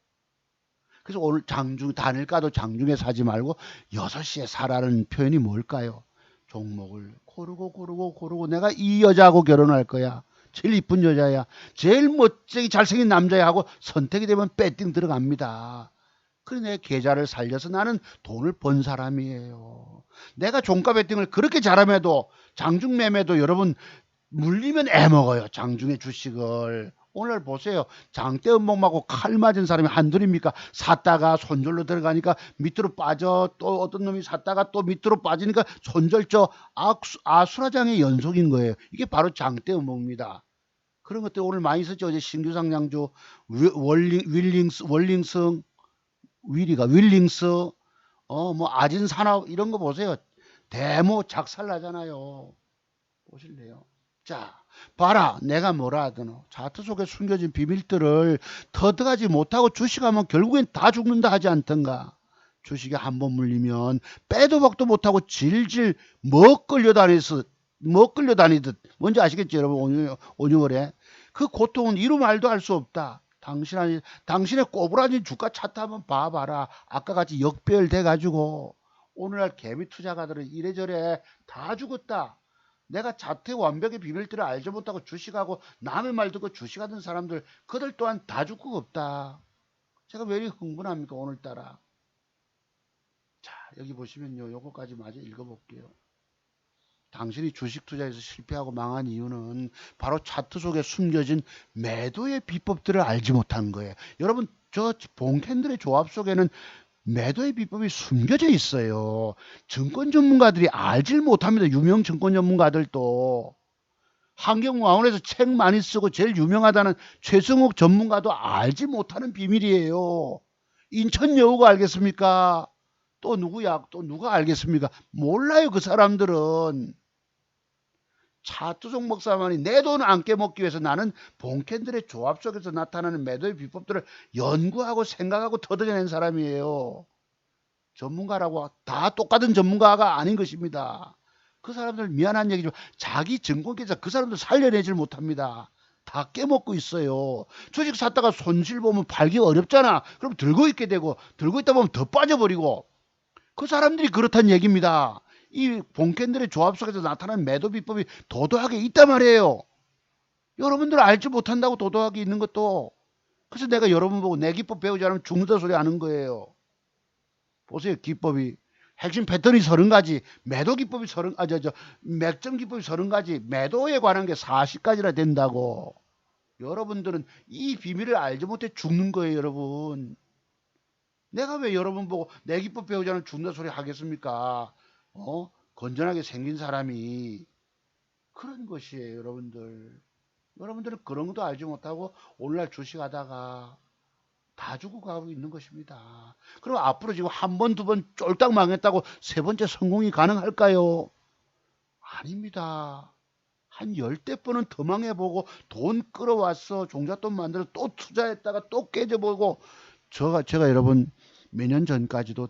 그래서 오늘 단일가도 장중에 사지 말고 6시에 사라는 표현이 뭘까요? 종목을 고르고 내가 이 여자하고 결혼할 거야. 제일 이쁜 여자야. 제일 멋지게 잘생긴 남자야 하고 선택이 되면 배팅 들어갑니다. 그래 내 계좌를 살려서 나는 돈을 번 사람이에요. 내가 종가 배팅을 그렇게 잘함에도 장중 매매도 여러분 물리면 애먹어요. 장중에 주식을. 오늘 보세요. 장대 음목하고 칼 맞은 사람이 한둘입니까? 샀다가 손절로 들어가니까 밑으로 빠져. 또 어떤 놈이 샀다가 또 밑으로 빠지니까 손절저 아수라장의 연속인 거예요. 이게 바로 장대 음목입니다. 그런 것들 오늘 많이 썼죠. 어제 신규 상장주 월링성 윌링스 뭐 아진 산업 이런 거 보세요. 대모 작살나잖아요. 보실래요? 자 봐라 내가 뭐라 하더노. 차트 속에 숨겨진 비밀들을 터득하지 못하고 주식하면 결국엔 다 죽는다 하지 않던가. 주식에 한번 물리면 빼도 박도 못하고 질질 끌려다니듯 뭔지 아시겠죠 여러분. 온유월에 그 고통은 이루 말도 할 수 없다. 당신의 꼬부라진 주가 차트 한번 봐봐라. 아까 같이 역배열돼 가지고 오늘날 개미 투자가들은 이래저래 다 죽었다. 내가 차트의 완벽의 비밀들을 알지 못하고 주식하고 남의 말 듣고 주식하던 사람들 그들 또한 다 죽고 없다. 제가 왜 이렇게 흥분합니까 오늘따라. 자 여기 보시면요. 요거까지 마저 읽어볼게요. 당신이 주식 투자에서 실패하고 망한 이유는 바로 차트 속에 숨겨진 매도의 비법들을 알지 못한 거예요. 여러분 저 본캔들의 조합 속에는 매도의 비법이 숨겨져 있어요. 증권 전문가들이 알질 못합니다. 유명 증권 전문가들도. 환경망원에서 책 많이 쓰고 제일 유명하다는 최승욱 전문가도 알지 못하는 비밀이에요. 인천 여우가 알겠습니까? 또 누구야? 또 누가 알겠습니까? 몰라요, 그 사람들은. 차두종 목사만이 내 돈 안 깨먹기 위해서 나는 본캔들의 조합 속에서 나타나는 매도의 비법들을 연구하고 생각하고 터득해낸 사람이에요. 전문가라고 다 똑같은 전문가가 아닌 것입니다. 그 사람들 미안한 얘기죠. 자기 증권계좌 그 사람들 살려내질 못합니다. 다 깨먹고 있어요. 주식 샀다가 손실 보면 팔기 어렵잖아. 그럼 들고 있게 되고 들고 있다 보면 더 빠져버리고 그 사람들이 그렇다는 얘기입니다. 이 본캔들의 조합 속에서 나타나는 매도 비법이 도도하게 있단 말이에요. 여러분들 알지 못한다고 도도하게 있는 것도. 그래서 내가 여러분 보고 내 기법 배우지 않으면 죽는다 소리 하는 거예요. 보세요. 기법이 핵심 패턴이 30가지, 매도 기법이 30, 맥점 기법이 30가지, 매도에 관한 게 40가지나 된다고. 여러분들은 이 비밀을 알지 못해 죽는 거예요, 여러분. 내가 왜 여러분 보고 내 기법 배우지 않으면 죽는다 소리 하겠습니까? 건전하게 생긴 사람이. 그런 것이에요, 여러분들. 여러분들은 그런 것도 알지 못하고 오늘날 주식하다가 다 주고 가고 있는 것입니다. 그럼 앞으로 지금 한 번, 두 번 쫄딱 망했다고 세 번째 성공이 가능할까요? 아닙니다. 한 열대 번은 더 망해보고 돈 끌어와서 종잣돈 만들어 또 투자했다가 또 깨져보고 제가 여러분 몇 년 전까지도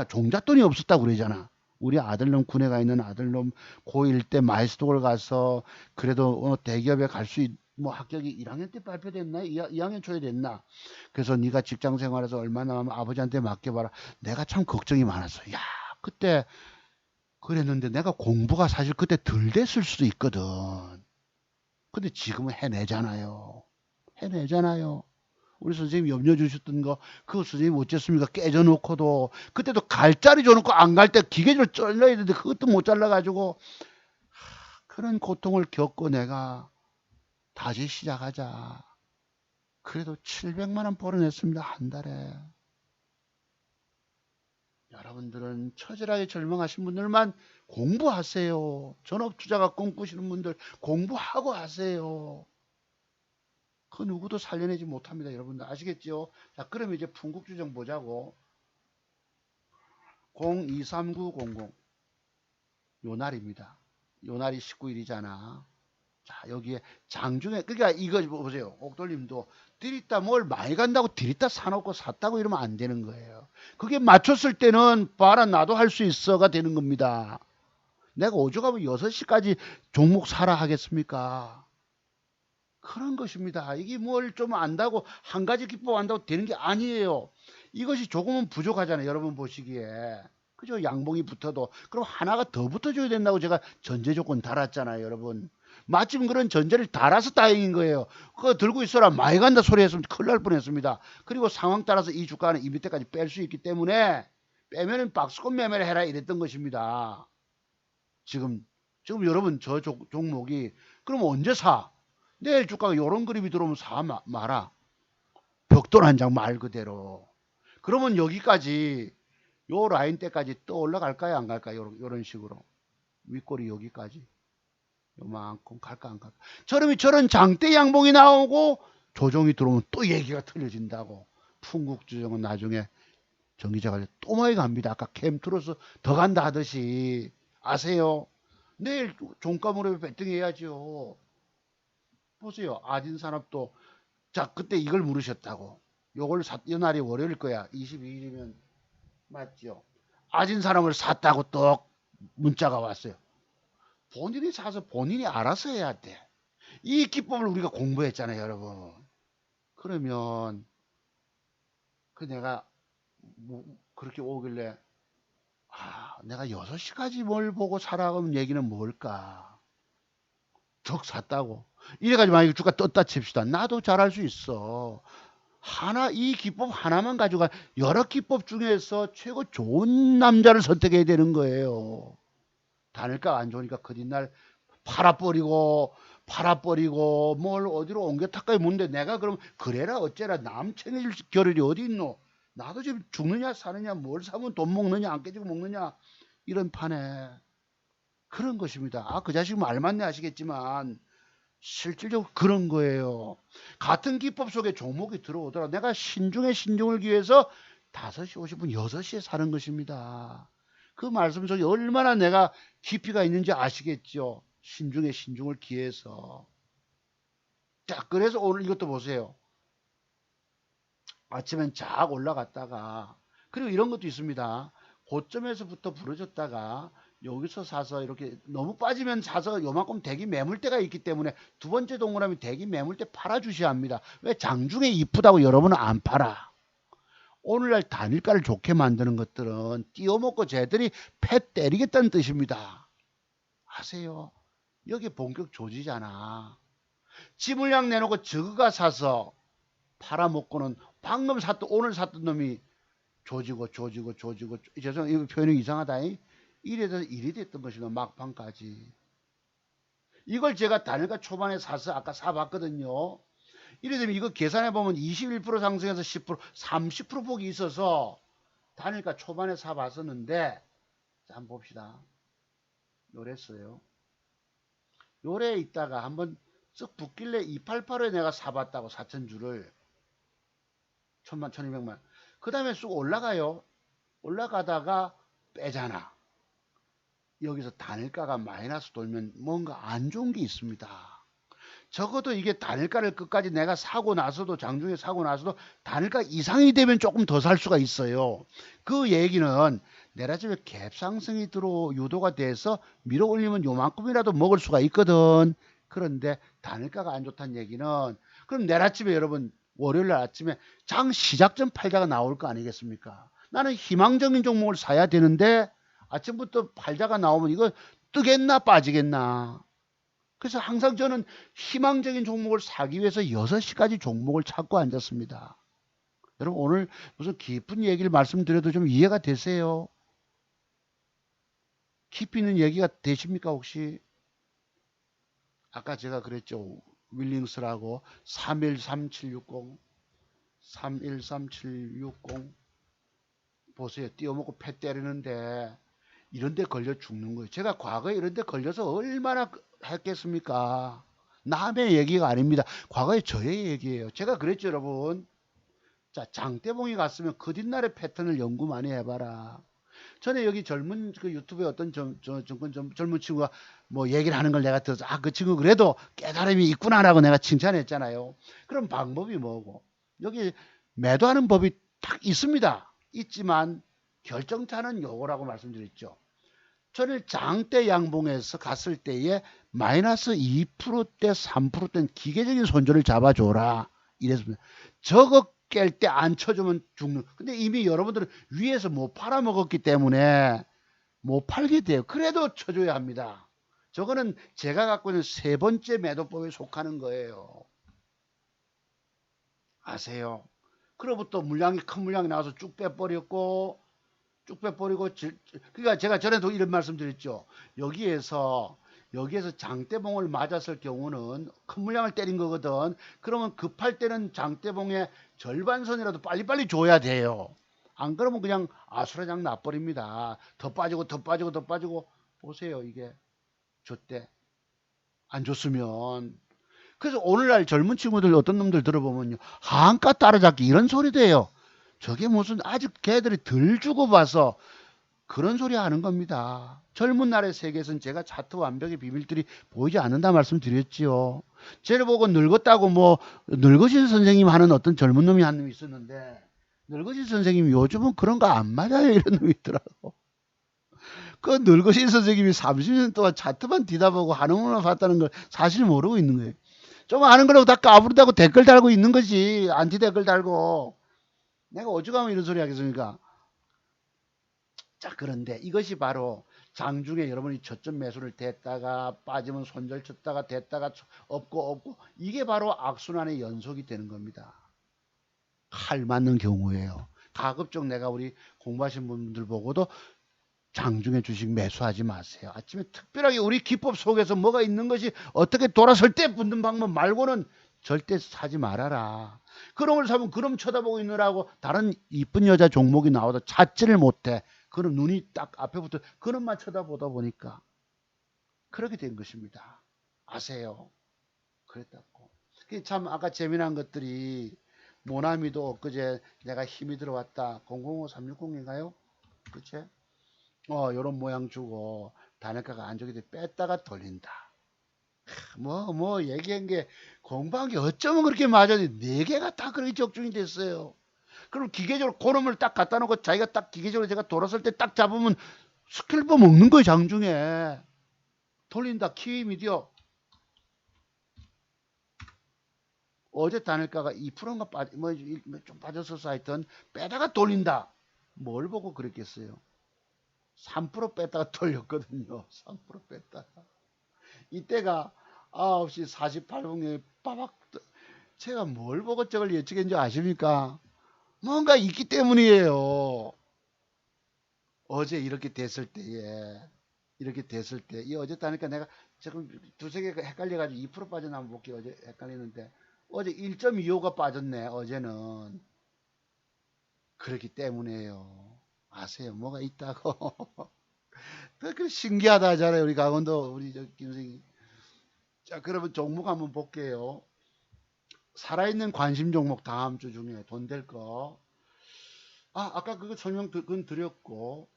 종잣돈이 없었다고 그러잖아. 우리 아들놈 군에 가 있는 아들놈 고1 때 마이스톡을 가서 그래도 대기업에 갈 수 뭐 합격이 1학년 때 발표됐나? 2학년 초에 됐나? 그래서 네가 직장 생활에서 얼마나 하면 아버지한테 맡겨봐라. 내가 참 걱정이 많았어. 야, 그때 그랬는데 내가 공부가 사실 그때 덜 됐을 수도 있거든. 근데 지금은 해내잖아요. 해내잖아요. 우리 선생님 염려 주셨던 거, 그거 선생님 어쨌습니까? 깨져놓고도, 그때도 갈자리 줘놓고 안 갈 때 기계를 잘라야 되는데 그것도 못 잘라가지고, 그런 고통을 겪고 내가 다시 시작하자. 그래도 700만 원 벌어냈습니다. 한 달에. 여러분들은 처절하게 절망하신 분들만 공부하세요. 전업투자가 꿈꾸시는 분들 공부하고 하세요. 그 누구도 살려내지 못합니다. 여러분들 아시겠죠? 자, 그럼 이제 풍국주정 보자고. 023900 요 날입니다. 요 날이 19일이잖아. 자, 여기에 장중에, 그러니까 이거 보세요. 옥돌님도 들이다 뭘 많이 간다고 들이다 사놓고 샀다고 이러면 안 되는 거예요. 그게 맞췄을 때는 봐라 나도 할 수 있어가 되는 겁니다. 내가 오죽하면 6시까지 종목 사라 하겠습니까? 그런 것입니다. 이게 뭘 좀 안다고 한 가지 기법 안다고 되는 게 아니에요. 이것이 조금은 부족하잖아요. 여러분 보시기에. 그죠? 양봉이 붙어도. 그럼 하나가 더 붙어줘야 된다고 제가 전제 조건 달았잖아요. 여러분. 마침 그런 전제를 달아서 다행인 거예요. 그거 들고 있어라 많이 간다 소리 했으면 큰일 날 뻔했습니다. 그리고 상황 따라서 이 주가는 이 밑에까지 뺄 수 있기 때문에 빼면은 박스권 매매를 해라 이랬던 것입니다. 지금 여러분 저 종목이 그럼 언제 사? 내일 주가가 요런 그림이 들어오면 사 마라. 벽돌 한 장 말 그대로. 그러면 여기까지 요 라인 때까지 또 올라갈까요? 안 갈까요? 요런 식으로. 윗골이 여기까지. 요만큼 갈까 안 갈까. 저런 장대 양봉이 나오고 조정이 들어오면 또 얘기가 틀려진다고. 풍국주정은 나중에 전기자가 또 많이 갑니다. 아까 캠트로서 더 간다 하듯이. 아세요? 내일 종가 무렵에 배팅해야죠. 보세요. 아진산업도 자 그때 이걸 물으셨다고. 요걸 요 날이 월요일 거야. 22일이면 맞죠. 아진산업을 샀다고 또 문자가 왔어요. 본인이 사서 본인이 알아서 해야 돼. 이 기법을 우리가 공부했잖아요, 여러분. 그러면 그 내가 뭐 그렇게 오길래 내가 6시까지 뭘 보고 사라고 얘기는 뭘까? 적 샀다고. 이래가지고 만약에 주가 떴다 칩시다. 나도 잘할 수 있어. 이 기법 하나만 가지고 여러 기법 중에서 최고 좋은 남자를 선택해야 되는 거예요. 단일가 안 좋으니까 그 뒷날 팔아버리고 뭘 어디로 옮겨 탈까요? 묻는데 내가 그럼 그래라 어째라 남 챙길 겨를이 어디 있노? 나도 지금 죽느냐 사느냐 뭘 사면 돈 먹느냐 안 깨지고 먹느냐 이런 판에 그런 것입니다. 아, 그 자식 말 맞네 하시겠지만 실질적으로 그런 거예요. 같은 기법 속에 종목이 들어오더라도 내가 신중에 신중을 기해서 5시 50분 6시에 사는 것입니다. 그 말씀 속에 얼마나 내가 깊이가 있는지 아시겠죠. 신중에 신중을 기해서. 자, 그래서 오늘 이것도 보세요. 아침엔 쫙 올라갔다가, 그리고 이런 것도 있습니다. 고점에서부터 부러졌다가 여기서 사서 이렇게 너무 빠지면 사서 요만큼 대기 매물대가 있기 때문에 두 번째 동그라미 대기 매물대 팔아주셔야 합니다. 왜? 장중에 이쁘다고 여러분은 안 팔아. 오늘날 단일가를 좋게 만드는 것들은 띄워먹고 쟤들이 패 때리겠다는 뜻입니다. 아세요? 여기 본격 조지잖아. 지물량 내놓고 저거가 사서 팔아먹고는 방금 샀던 오늘 샀던 놈이 조지고 죄송해요. 이 표현이 이상하다. 이래 돼서 일이 됐던 것이다. 막판까지. 이걸 제가 단일가 초반에 사서 아까 사봤거든요. 이래 되면 이거 계산해보면 21% 상승해서 10% 30% 폭이 있어서 단일가 초반에 사봤었는데, 자, 한번 봅시다. 요랬어요. 요래 있다가 한번 쓱 붙길래 288에 내가 사봤다고 4,000주를 1,000만 1,200만. 그 다음에 쑥 올라가요. 올라가다가 빼잖아. 여기서 단일가가 마이너스 돌면 뭔가 안 좋은 게 있습니다. 적어도 이게 단일가를 끝까지 내가 사고 나서도, 장중에 사고 나서도 단일가 이상이 되면 조금 더 살 수가 있어요. 그 얘기는 내라집에 갭상승이 유도가 돼서 밀어 올리면 요만큼이라도 먹을 수가 있거든. 그런데 단일가가 안 좋다는 얘기는, 그럼 내일 아침에 여러분 월요일 날 아침에 장 시작 전 팔자가 나올 거 아니겠습니까? 나는 희망적인 종목을 사야 되는데 아침부터 팔자가 나오면 이거 뜨겠나 빠지겠나. 그래서 항상 저는 희망적인 종목을 사기 위해서 6시까지 종목을 찾고 앉았습니다. 여러분 오늘 무슨 깊은 얘기를 말씀드려도 좀 이해가 되세요? 깊이 있는 얘기가 되십니까 혹시? 아까 제가 그랬죠. 윌링스라고 313760 313760 보세요. 띄워먹고 패 때리는데 이런 데 걸려 죽는 거예요. 제가 과거에 이런 데 걸려서 얼마나 했겠습니까? 남의 얘기가 아닙니다. 과거에 저의 얘기예요. 제가 그랬죠, 여러분. 자, 장대봉이 갔으면 그 뒷날의 패턴을 연구 많이 해봐라. 전에 여기 젊은 그 유튜브에 어떤 젊은 친구가 뭐 얘기를 하는 걸 내가 들어서, 아, 그 친구 그래도 깨달음이 있구나라고 내가 칭찬했잖아요. 그럼 방법이 뭐고? 여기 매도하는 법이 딱 있습니다. 있지만 결정타는 요거라고 말씀드렸죠. 저는 장대 양봉에서 갔을 때에 마이너스 2%대 3%대 기계적인 손절을 잡아줘라. 이랬습니다. 저거 깰 때 안 쳐주면 죽는. 근데 이미 여러분들은 위에서 못 팔아먹었기 때문에 못 팔게 돼요. 그래도 쳐줘야 합니다. 저거는 제가 갖고 있는 세 번째 매도법에 속하는 거예요. 아세요? 그로부터 물량이 큰 물량이 나와서 쭉 빼버렸고, 그러니까 제가 전에도 이런 말씀 드렸죠. 여기에서 장대봉을 맞았을 경우는 큰 물량을 때린 거거든. 그러면 급할 때는 장대봉의 절반선이라도 빨리빨리 줘야 돼요. 안 그러면 그냥 아수라장 나버립니다. 더 빠지고 보세요. 이게 줬대. 안 줬으면. 그래서 오늘날 젊은 친구들 어떤 놈들 들어보면요, 한가 따라잡기 이런 소리도 해요. 저게 무슨 아직 걔들이 덜 주고봐서 그런 소리 하는 겁니다. 젊은 날의 세계에서는 제가 차트 완벽의 비밀들이 보이지 않는다 말씀드렸지요. 쟤를 보고 늙었다고 뭐 늙으신 선생님 하는 어떤 젊은 놈이 한 놈이 있었는데, 늙으신 선생님이 요즘은 그런 거 안 맞아요 이런 놈이 있더라고. 그 늙으신 선생님이 30년 동안 차트만 뒤다보고 한우물만 봤다는 걸 사실 모르고 있는 거예요. 좀 아는 거라고 다 까부르다고 댓글 달고 있는 거지. 안티 댓글 달고. 내가 오죽하면 이런 소리 하겠습니까? 자, 그런데 이것이 바로 장중에 여러분이 저점 매수를 됐다가 빠지면 손절 쳤다가 됐다가 없고 이게 바로 악순환의 연속이 되는 겁니다. 칼 맞는 경우예요. 가급적 내가 우리 공부하신 분들 보고도 장중에 주식 매수하지 마세요. 아침에 특별하게 우리 기법 속에서 뭐가 있는 것이 어떻게 돌아설 때 붙는 방법 말고는 절대 사지 말아라. 그런 걸 사면 그럼 쳐다보고 있느라고 다른 이쁜 여자 종목이 나와도 찾지를 못해. 그럼 눈이 딱 앞에 붙어 그놈만 쳐다보다 보니까 그렇게 된 것입니다. 아세요? 그랬다고. 참 아까 재미난 것들이 모나미도 엊그제 내가 힘이 들어왔다. 005360인가요? 그치? 요런 모양 주고 단일가가 안 좋게 돼 뺐다가 돌린다. 얘기한 게 공부한 게 어쩌면 그렇게 맞았는데 네 개가 다 그렇게 적중이 됐어요. 그럼 기계적으로 그놈을 딱 갖다 놓고 자기가 딱 기계적으로 제가 돌았을 때 딱 잡으면 스킬버 먹는 거예요, 장중에. 돌린다, 키위 미디어. 어제 단일가가 2%인가 좀 빠졌어서 하여튼 빼다가 돌린다. 뭘 보고 그랬겠어요? 3% 뺐다가 돌렸거든요. 3% 뺐다가. 이때가 9시 48분에 빠박. 제가 뭘 보고 저걸 예측한 줄 아십니까? 뭔가 있기 때문이에요. 어제 이렇게 됐을 때에. 이렇게 됐을 때. 이 어제 따니까 내가 지금 두세 개가 헷갈려가지고 2% 빠져나온 볼게요. 어제 헷갈리는데. 어제 1.25가 빠졌네. 어제는. 그렇기 때문에요. 아세요? 뭐가 있다고. 그 신기하다 하잖아요. 우리 강원도 우리 김승희. 자, 그러면 종목 한번 볼게요. 살아있는 관심 종목 다음 주 중에 돈 될 거. 아까 그거 설명 그건 드렸고,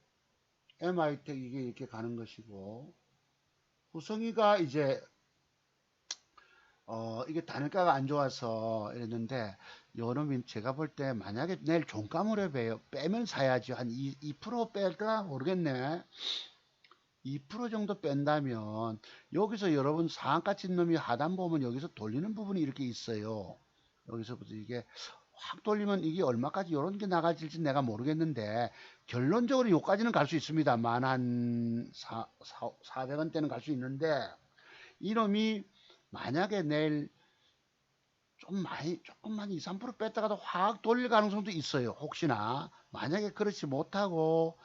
MI텍 이게 이렇게 가는 것이고, 후성이가 이제, 이게 단가가 안 좋아서 이랬는데, 요놈이 제가 볼 때 만약에 내일 종가물에 빼면 사야지. 한 2% 뺄까? 모르겠네. 2% 정도 뺀다면, 여기서 여러분 상한가 친 놈이 하단 보면 여기서 돌리는 부분이 이렇게 있어요. 여기서부터 이게 확 돌리면 이게 얼마까지 이런 게 나가질지 내가 모르겠는데 결론적으로 여기까지는 갈 수 있습니다. 만 한 400원대는 갈 수 있는데 이놈이 만약에 내일 좀 많이 조금만 2, 3% 뺐다가도 확 돌릴 가능성도 있어요. 혹시나 만약에 그렇지 못하고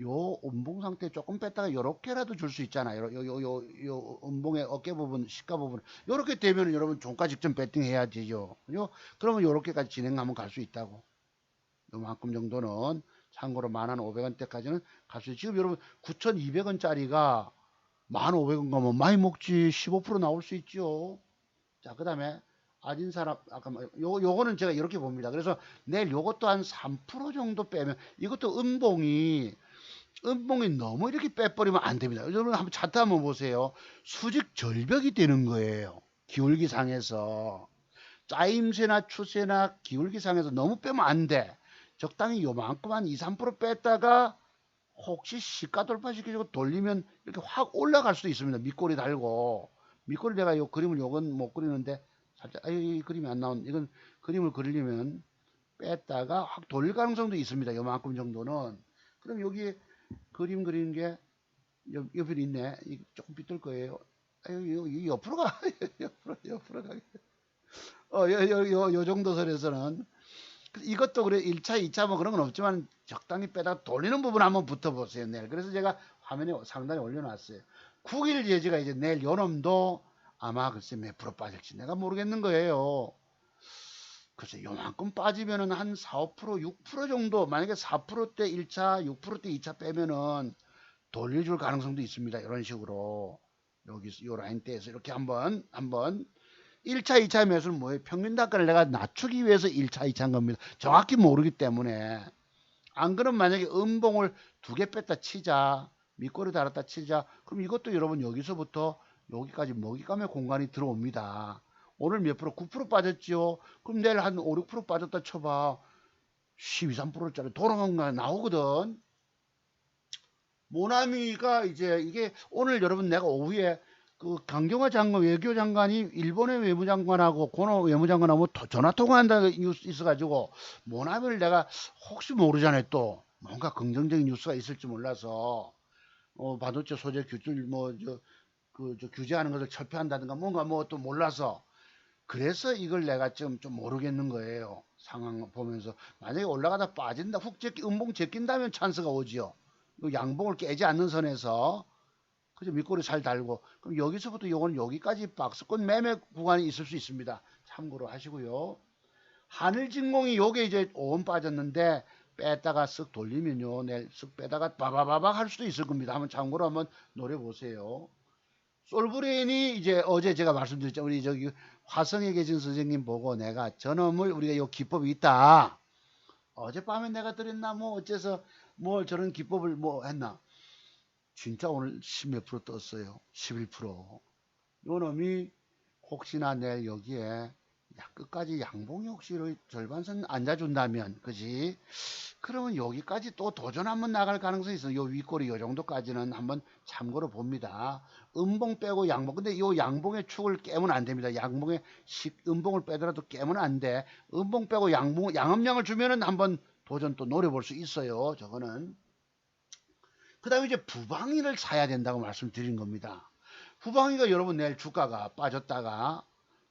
요 음봉 상태 조금 뺐다가 요렇게라도 줄 수 있잖아요. 요 음봉의 어깨 부분, 시가 부분 요렇게 되면 여러분 종가 직전 배팅 해야 되죠. 그죠? 그러면 요렇게까지 진행하면 갈 수 있다고. 요만큼 정도는 참고로 11,500원대까지는 갈 수 있죠. 지금 여러분 9,200원짜리가 1,500원 가면 많이 먹지. 15% 나올 수 있죠. 자, 그 다음에 아진 사람 아까 요거는 제가 이렇게 봅니다. 그래서 내일 요것도 한 3% 정도 빼면 이것도 음봉이 너무 이렇게 빼버리면 안 됩니다. 여러분 한번 차트 한번 보세요. 수직 절벽이 되는 거예요. 기울기상에서 짜임새나 추세나 기울기상에서 너무 빼면 안 돼. 적당히 요만큼 한 2, 3% 뺐다가 혹시 시가 돌파시키고 돌리면 이렇게 확 올라갈 수도 있습니다. 밑꼬리 달고. 밑꼬리 내가 요 그림을 요건 못 그리는데 살짝 이 그림이 안 나온 이건 그림을 그리려면 뺐다가 확 돌릴 가능성도 있습니다. 요만큼 정도는. 그럼 여기 그림 그리는 게 옆에 있네. 조금 빗을 거예요. 아유, 이 옆으로 가. 옆으로 가게. 요 정도 선에서는. 이것도 그래 1차, 2차 뭐 그런 건 없지만 적당히 빼다가 돌리는 부분 한번 붙어보세요. 내일. 그래서 제가 화면에 상단에 올려놨어요. 9일 예지가 이제 내일 요놈도 아마 글쎄 몇 프로 빠질지 내가 모르겠는 거예요. 글쎄 요만큼 빠지면은 한 4, 5%, 6% 정도 만약에 4%대 1차, 6%대 2차 빼면은 돌려줄 가능성도 있습니다. 이런 식으로 여기 요 라인대에서 이렇게 한번 1차, 2차 매수는 뭐예요? 평균 단가를 내가 낮추기 위해서 1차, 2차인 겁니다. 정확히 모르기 때문에. 안 그러면 만약에 음봉을 2개 뺐다 치자. 밑꼬리 달았다 치자. 그럼 이것도 여러분 여기서부터 여기까지 먹잇감의 공간이 들어옵니다. 오늘 몇 프로? 9% 빠졌지요. 그럼 내일 한 5, 6% 빠졌다 쳐봐. 12, 3%짜리 돌아간 거 나오거든. 모나미가 이제 이게 오늘 여러분 내가 오후에 그 강경화 장관 외교장관이 일본의 외무장관하고 고노 외무장관하고 전화 통화한다는 뉴스 있어가지고 모나미를 내가 혹시 모르잖아요. 또 뭔가 긍정적인 뉴스가 있을지 몰라서 반도체 소재 규율 저 규제하는 것을 철폐한다든가 뭔가 뭐 또 몰라서 그래서 이걸 내가 좀 모르겠는 거예요. 상황 보면서 만약에 올라가다 빠진다 훅 음봉 제낀다면 찬스가 오지요. 양봉을 깨지 않는 선에서 그죠? 밑꼬리 잘 달고 그럼 여기서부터 요건 여기까지 박스권 매매 구간이 있을 수 있습니다. 참고로 하시고요. 하늘진공이 요게 이제 5원 빠졌는데 뺐다가 쓱 돌리면요 내일 쓱 빼다가 바바바박 할 수도 있을 겁니다. 한번 참고로 한번 노려보세요. 솔브레인이 이제 어제 제가 말씀드렸죠. 우리 저기 화성에 계신 선생님 보고 내가 저놈을 우리가 요 기법이 있다. 어젯밤에 내가 드렸나 뭐 어째서 뭘 저런 기법을 뭐 했나. 진짜 오늘 10몇 프로 떴어요. 11%. 요 놈이 혹시나 내일 여기에 끝까지 양봉이 혹시 절반선 앉아준다면 그지? 그러면 여기까지 또 도전 한번 나갈 가능성이 있어요. 요 윗꼬리 요 정도까지는 한번 참고로 봅니다. 음봉 빼고 양봉. 근데 요 양봉의 축을 깨면 안 됩니다. 양봉의 음봉을 빼더라도 깨면 안 돼. 음봉 빼고 양음량을 주면은 한번 도전 또 노려볼 수 있어요. 저거는. 그 다음에 이제 부방위를 사야 된다고 말씀드린 겁니다. 부방위가 여러분 내일 주가가 빠졌다가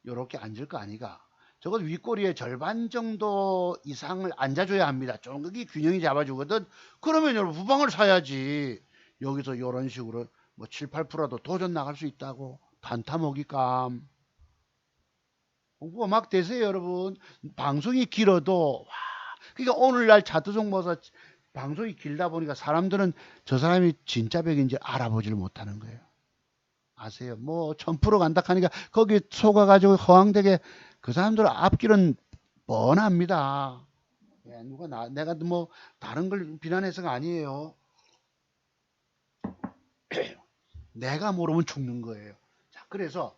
요렇게 앉을 거 아니가. 적어도 윗꼬리의 절반 정도 이상을 앉아줘야 합니다. 쫑긋이 균형이 잡아주거든. 그러면 여러분 부방을 사야지. 여기서 요런 식으로 뭐 7, 8%라도 도전 나갈 수 있다고. 단타 먹이감. 공부가 막 되세요 여러분. 방송이 길어도 와. 그러니까 오늘날 차트 정보사 방송이 길다 보니까 사람들은 저 사람이 진짜 백인지 알아보지를 못하는 거예요. 아세요? 뭐 1000% 간다 하니까 거기 속아가지고 허황되게 그 사람들 앞길은 뻔합니다. 예, 내가 뭐 다른 걸 비난해서가 아니에요. 내가 모르면 죽는 거예요. 자, 그래서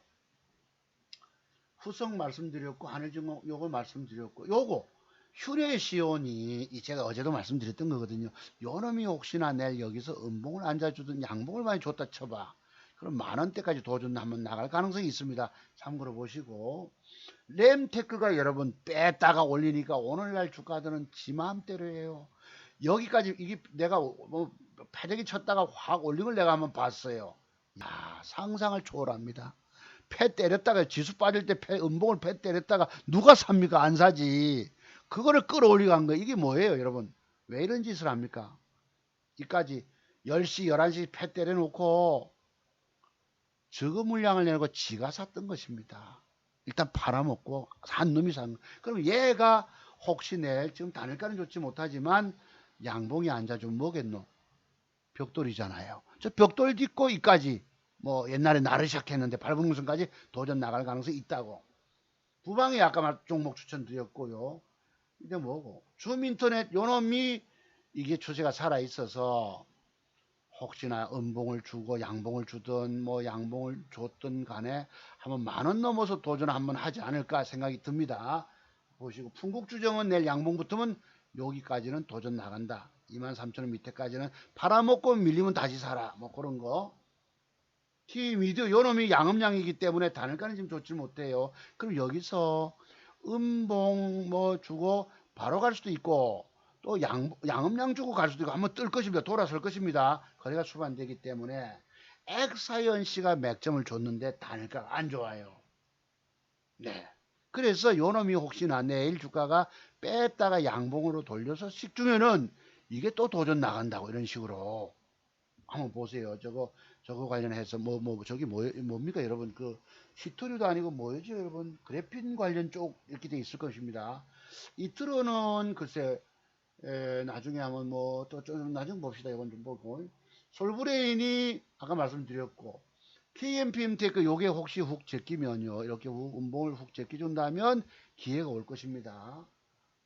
후성 말씀드렸고 하늘증거 요거 말씀드렸고 요거 휴레시온이 제가 어제도 말씀드렸던 거거든요. 요놈이 혹시나 내일 여기서 음봉을 앉아주든 양봉을 많이 줬다 쳐봐. 그럼 만원대까지 도전 한번 나갈 가능성이 있습니다. 참고로 보시고 램테크가 여러분 뺐다가 올리니까 오늘날 주가들은 지맘대로예요. 여기까지 이게 내가 뭐 패대기 쳤다가 확 올린 걸 내가 한번 봤어요. 야, 상상을 초월합니다. 패 때렸다가 지수 빠질 때 음봉을 패 때렸다가 누가 삽니까? 안 사지. 그거를 끌어올리고 한 거. 이게 뭐예요 여러분? 왜 이런 짓을 합니까? 이까지 10시 11시 패 때려놓고 적은 물량을 내고 지가 샀던 것입니다. 일단 팔아먹고 한 놈이 산 거. 그럼 얘가 혹시 내일 지금 단일가는 좋지 못하지만 양봉이 앉아주면 뭐겠노? 벽돌이잖아요. 저 벽돌 딛고 이까지 뭐 옛날에 나르샥 했는데 밟은 무슨까지 도전 나갈 가능성이 있다고. 부방에 아까 종목 추천드렸고요. 이게 뭐고? 줌인터넷 요놈이 이게 추세가 살아있어서 혹시나 음봉을 주고 양봉을 주든 뭐 양봉을 줬든 간에 한번 만원 넘어서 도전 한번 하지 않을까 생각이 듭니다. 보시고 풍국주정은 내일 양봉 붙으면 여기까지는 도전 나간다. 23,000원 밑에까지는 팔아먹고 밀리면 다시 사라. 뭐 그런 거. T미디어 요놈이 양음량이기 때문에 단일가는 지금 좋지 못해요. 그럼 여기서 음봉 뭐 주고 바로 갈 수도 있고 또 양음량 주고 갈 수도 있고 한번 뜰 것입니다. 돌아설 것입니다. 거래가 수반되기 때문에 엑사이언씨가 맥점을 줬는데 단일가가 안 좋아요. 네. 그래서 요놈이 혹시나 내일 주가가 뺐다가 양봉으로 돌려서 식주면은 이게 또 도전 나간다고 이런 식으로 한번 보세요. 저거 관련해서 저기 뭡니까 여러분? 그 히토리도 아니고 뭐였죠 여러분? 그래핀 관련 쪽 이렇게 돼 있을 것입니다. 이트로는 글쎄 나중에 한번 뭐 또 좀 나중에 봅시다. 이건 좀 보고 솔브레인이 아까 말씀드렸고 KMPM테크 요게 혹시 훅 제끼면요 이렇게 음봉을 훅 제끼준다면 기회가 올 것입니다.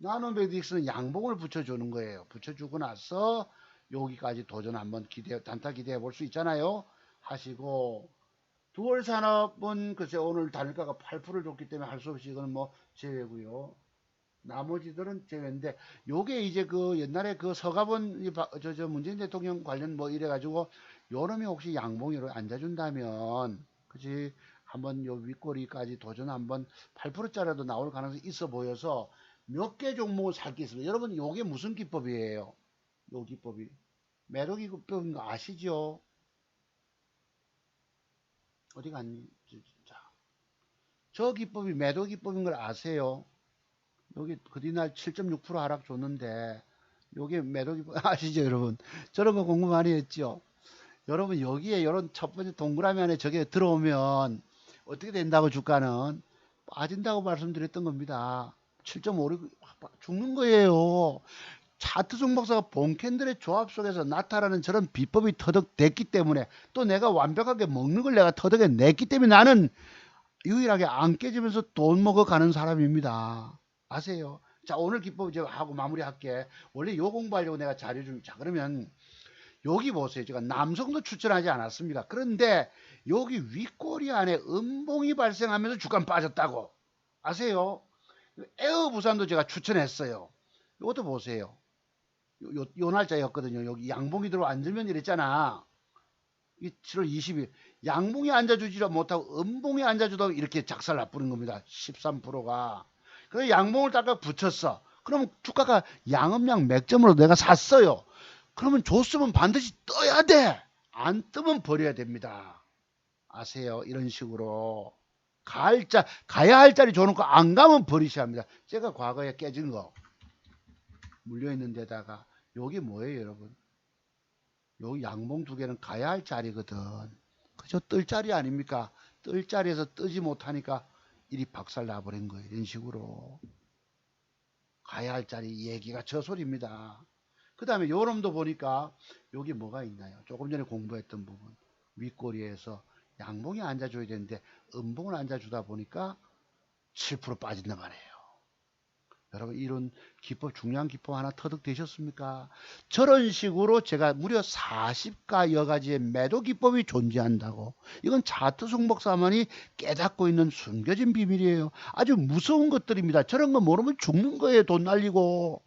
나노메딕스는 양봉을 붙여주는 거예요. 붙여주고 나서 여기까지 도전 한번 단타 기대해 볼 수 있잖아요. 하시고 두월 산업은 글쎄 오늘 단일가가 8%를 줬기 때문에 할 수 없이 이거는 뭐 제외고요. 나머지들은 제외인데 요게 이제 그 옛날에 그 서가본 저 문재인 대통령 관련 뭐 이래가지고 요놈이 혹시 양봉으로 앉아준다면 그지 한번 요 윗꼬리까지 도전 한번 8%짜리도 나올 가능성이 있어 보여서 몇 개 종목을 살 게 있습니다. 여러분 요게 무슨 기법이에요? 요 기법이 매도 기법인 거 아시죠? 어디 갔니? 자, 저 기법이 매도 기법인 걸 아세요? 여기 그뒤날 7.6% 하락 줬는데 요게 매도 기법 아시죠 여러분? 저런 거 공부 많이 했죠? 여러분 여기에 이런 첫 번째 동그라미 안에 저게 들어오면 어떻게 된다고 주가는 빠진다고 말씀드렸던 겁니다. 7.56 죽는 거예요. 차트 종목사가 본캔들의 조합 속에서 나타나는 저런 비법이 터득됐기 때문에 또 내가 완벽하게 먹는 걸 내가 터득해냈기 때문에 나는 유일하게 안 깨지면서 돈 먹어가는 사람입니다. 아세요? 자, 오늘 기법 이제 하고 마무리할게. 원래 요 공부하려고 내가 자료 좀, 자, 그러면 여기 보세요. 제가 남성도 추천하지 않았습니다. 그런데 여기 윗꼬리 안에 음봉이 발생하면서 주가 빠졌다고. 아세요? 에어부산도 제가 추천했어요. 이것도 보세요. 요 날짜였거든요. 여기 양봉이 들어 앉으면 이랬잖아. 7월 20일 양봉이 앉아주지 못하고 음봉이 앉아주다 이렇게 작살 나쁘는 겁니다. 13%가. 그래서 양봉을 딱 붙였어. 그러면 주가가 양음양 맥점으로 내가 샀어요. 그러면 줬으면 반드시 떠야 돼. 안 뜨면 버려야 됩니다. 아세요? 이런 식으로. 가야 할 자리 줘놓고 안 가면 버리셔야 합니다. 제가 과거에 깨진 거 물려있는 데다가 여기 뭐예요 여러분? 요 양봉 두 개는 가야 할 자리거든. 그저 뜰 자리 아닙니까? 뜰 자리에서 뜨지 못하니까 일이 박살 나버린 거예요. 이런 식으로. 가야 할 자리 얘기가 저 소리입니다. 그 다음에 요놈도 보니까 여기 뭐가 있나요? 조금 전에 공부했던 부분. 윗꼬리에서 양봉이 앉아줘야 되는데 음봉을 앉아주다 보니까 7% 빠진단 말이에요. 여러분 이런 기법 중요한 기법 하나 터득되셨습니까? 저런 식으로 제가 무려 40가여 가지의 매도 기법이 존재한다고. 이건 차트 종목사만이 깨닫고 있는 숨겨진 비밀이에요. 아주 무서운 것들입니다. 저런 거 모르면 죽는 거예요. 돈 날리고.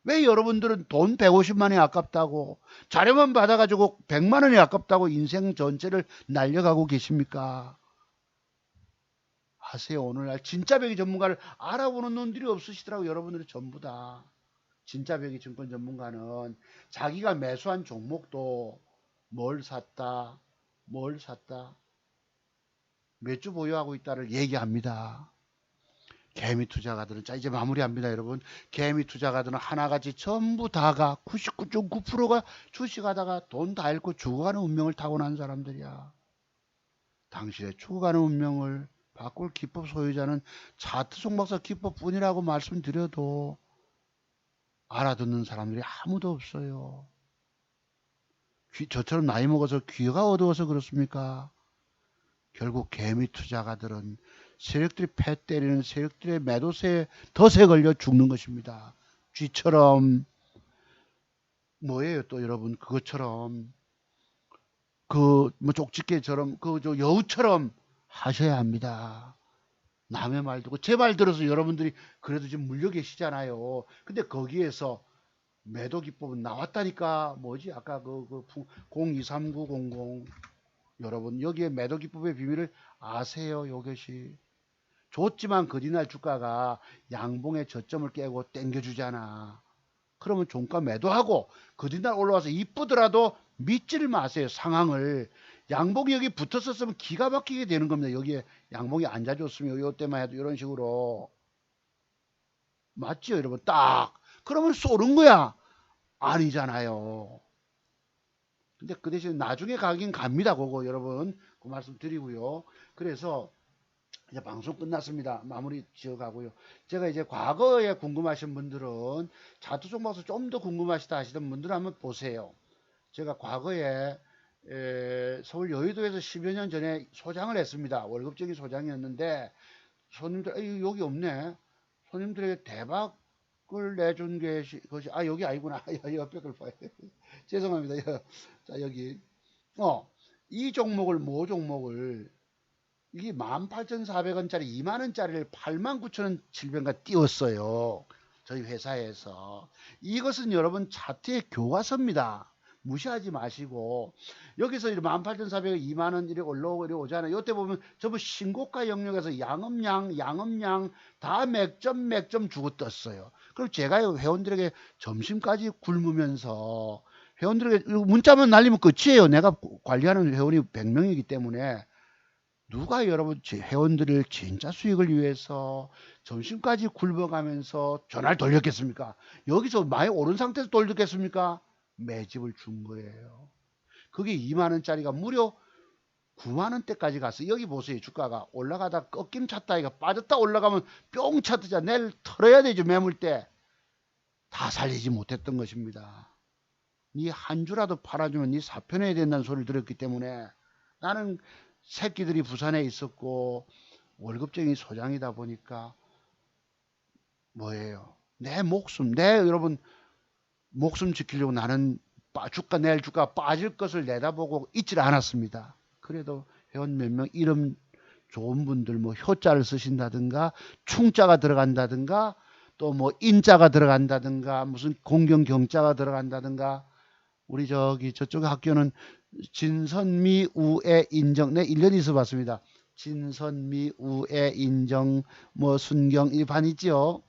왜 여러분들은 돈 150만이 아깝다고 자료만 받아가지고 100만원이 아깝다고 인생 전체를 날려가고 계십니까? 하세요. 오늘날 진짜 배기 전문가를 알아보는 놈들이 없으시더라고. 여러분들이 전부 다. 진짜 배기 증권 전문가는 자기가 매수한 종목도 뭘 샀다 몇 주 보유하고 있다를 얘기합니다. 개미 투자가들은, 자 이제 마무리합니다 여러분. 개미 투자가들은 하나같이 전부 다가 99.9%가 주식하다가 돈 다 잃고 죽어가는 운명을 타고난 사람들이야. 당신의 죽어가는 운명을 바꿀 기법 소유자는 차트 종목사 기법뿐이라고 말씀드려도 알아듣는 사람들이 아무도 없어요. 저처럼 나이 먹어서 귀가 어두워서 그렇습니까? 결국 개미 투자가들은 세력들이 패 때리는 세력들의 매도세에 덫에 걸려 죽는 것입니다. 쥐처럼 뭐예요 또 여러분 그것처럼 그 뭐 쪽집게처럼 그 저 여우처럼 하셔야 합니다. 남의 말 듣고 제 말 들어서 여러분들이 그래도 지금 물려 계시잖아요. 근데 거기에서 매도 기법은 나왔다니까. 뭐지 아까 그 023900 여러분 여기에 매도 기법의 비밀을 아세요? 이것이 좋지만 그디날 주가가 양봉의 저점을 깨고 땡겨주잖아. 그러면 종가 매도하고 그디날 올라와서 이쁘더라도 믿지를 마세요. 상황을. 양봉이 여기 붙었었으면 기가 막히게 되는 겁니다. 여기에 양봉이 앉아줬으면 이때만 해도 이런 식으로. 맞지요 여러분? 딱 그러면 쏘는 거야. 아니잖아요. 근데 그 대신 나중에 가긴 갑니다. 그거 여러분 그 말씀 드리고요. 그래서 이제 방송 끝났습니다. 마무리 지어가고요. 제가 이제 과거에 궁금하신 분들은 차트 종목에서 좀 더 궁금하시다 하시던 분들은 한번 보세요. 제가 과거에 서울 여의도에서 10여 년 전에 소장을 했습니다. 월급적인 소장이었는데 손님들 여기 없네. 손님들에게 대박을 내준 것이 여기 아니구나. 옆에 걸 봐요. 죄송합니다. 자 여기 이 종목을 모 종목을 이게 18,400원짜리 2만원짜리를 89,700원가 띄웠어요. 저희 회사에서. 이것은 여러분 차트의 교과서입니다. 무시하지 마시고 여기서 18,400원 2만원 이렇게 올라오고 이렇게 오잖아요. 이때 보면 전부 신고가 영역에서 양음양 다 맥점 주고 떴어요. 그럼 제가 회원들에게 점심까지 굶으면서 회원들에게 문자만 날리면 끝이에요. 내가 관리하는 회원이 100명이기 때문에 누가 여러분 회원들을 진짜 수익을 위해서 점심까지 굶어가면서 전화를 돌렸겠습니까? 여기서 많이 오른 상태에서 돌렸겠습니까? 매집을 준 거예요. 그게 2만원짜리가 무려 9만원대까지 갔어요. 여기 보세요. 주가가 올라가다 꺾임 찼다 이가 빠졌다 올라가면 뿅 찼듯이 내일 털어야 되죠. 매물 때. 다 살리지 못했던 것입니다. 네 한 주라도 팔아주면 네 사표내야 된다는 소리를 들었기 때문에 나는 새끼들이 부산에 있었고 월급쟁이 소장이다 보니까 뭐예요? 내 목숨, 여러분 목숨 지키려고 나는 주가 내일 주가 빠질 것을 내다보고 있질 않았습니다. 그래도 회원 몇 명 이름 좋은 분들 뭐 효자를 쓰신다든가 충자가 들어간다든가 또 뭐 인자가 들어간다든가 무슨 공경경자가 들어간다든가 우리 저쪽 학교는 진선미 우애 인정 네 1년 있어 봤습니다. 진선미 우애 인정 뭐 순경 이 반 있죠.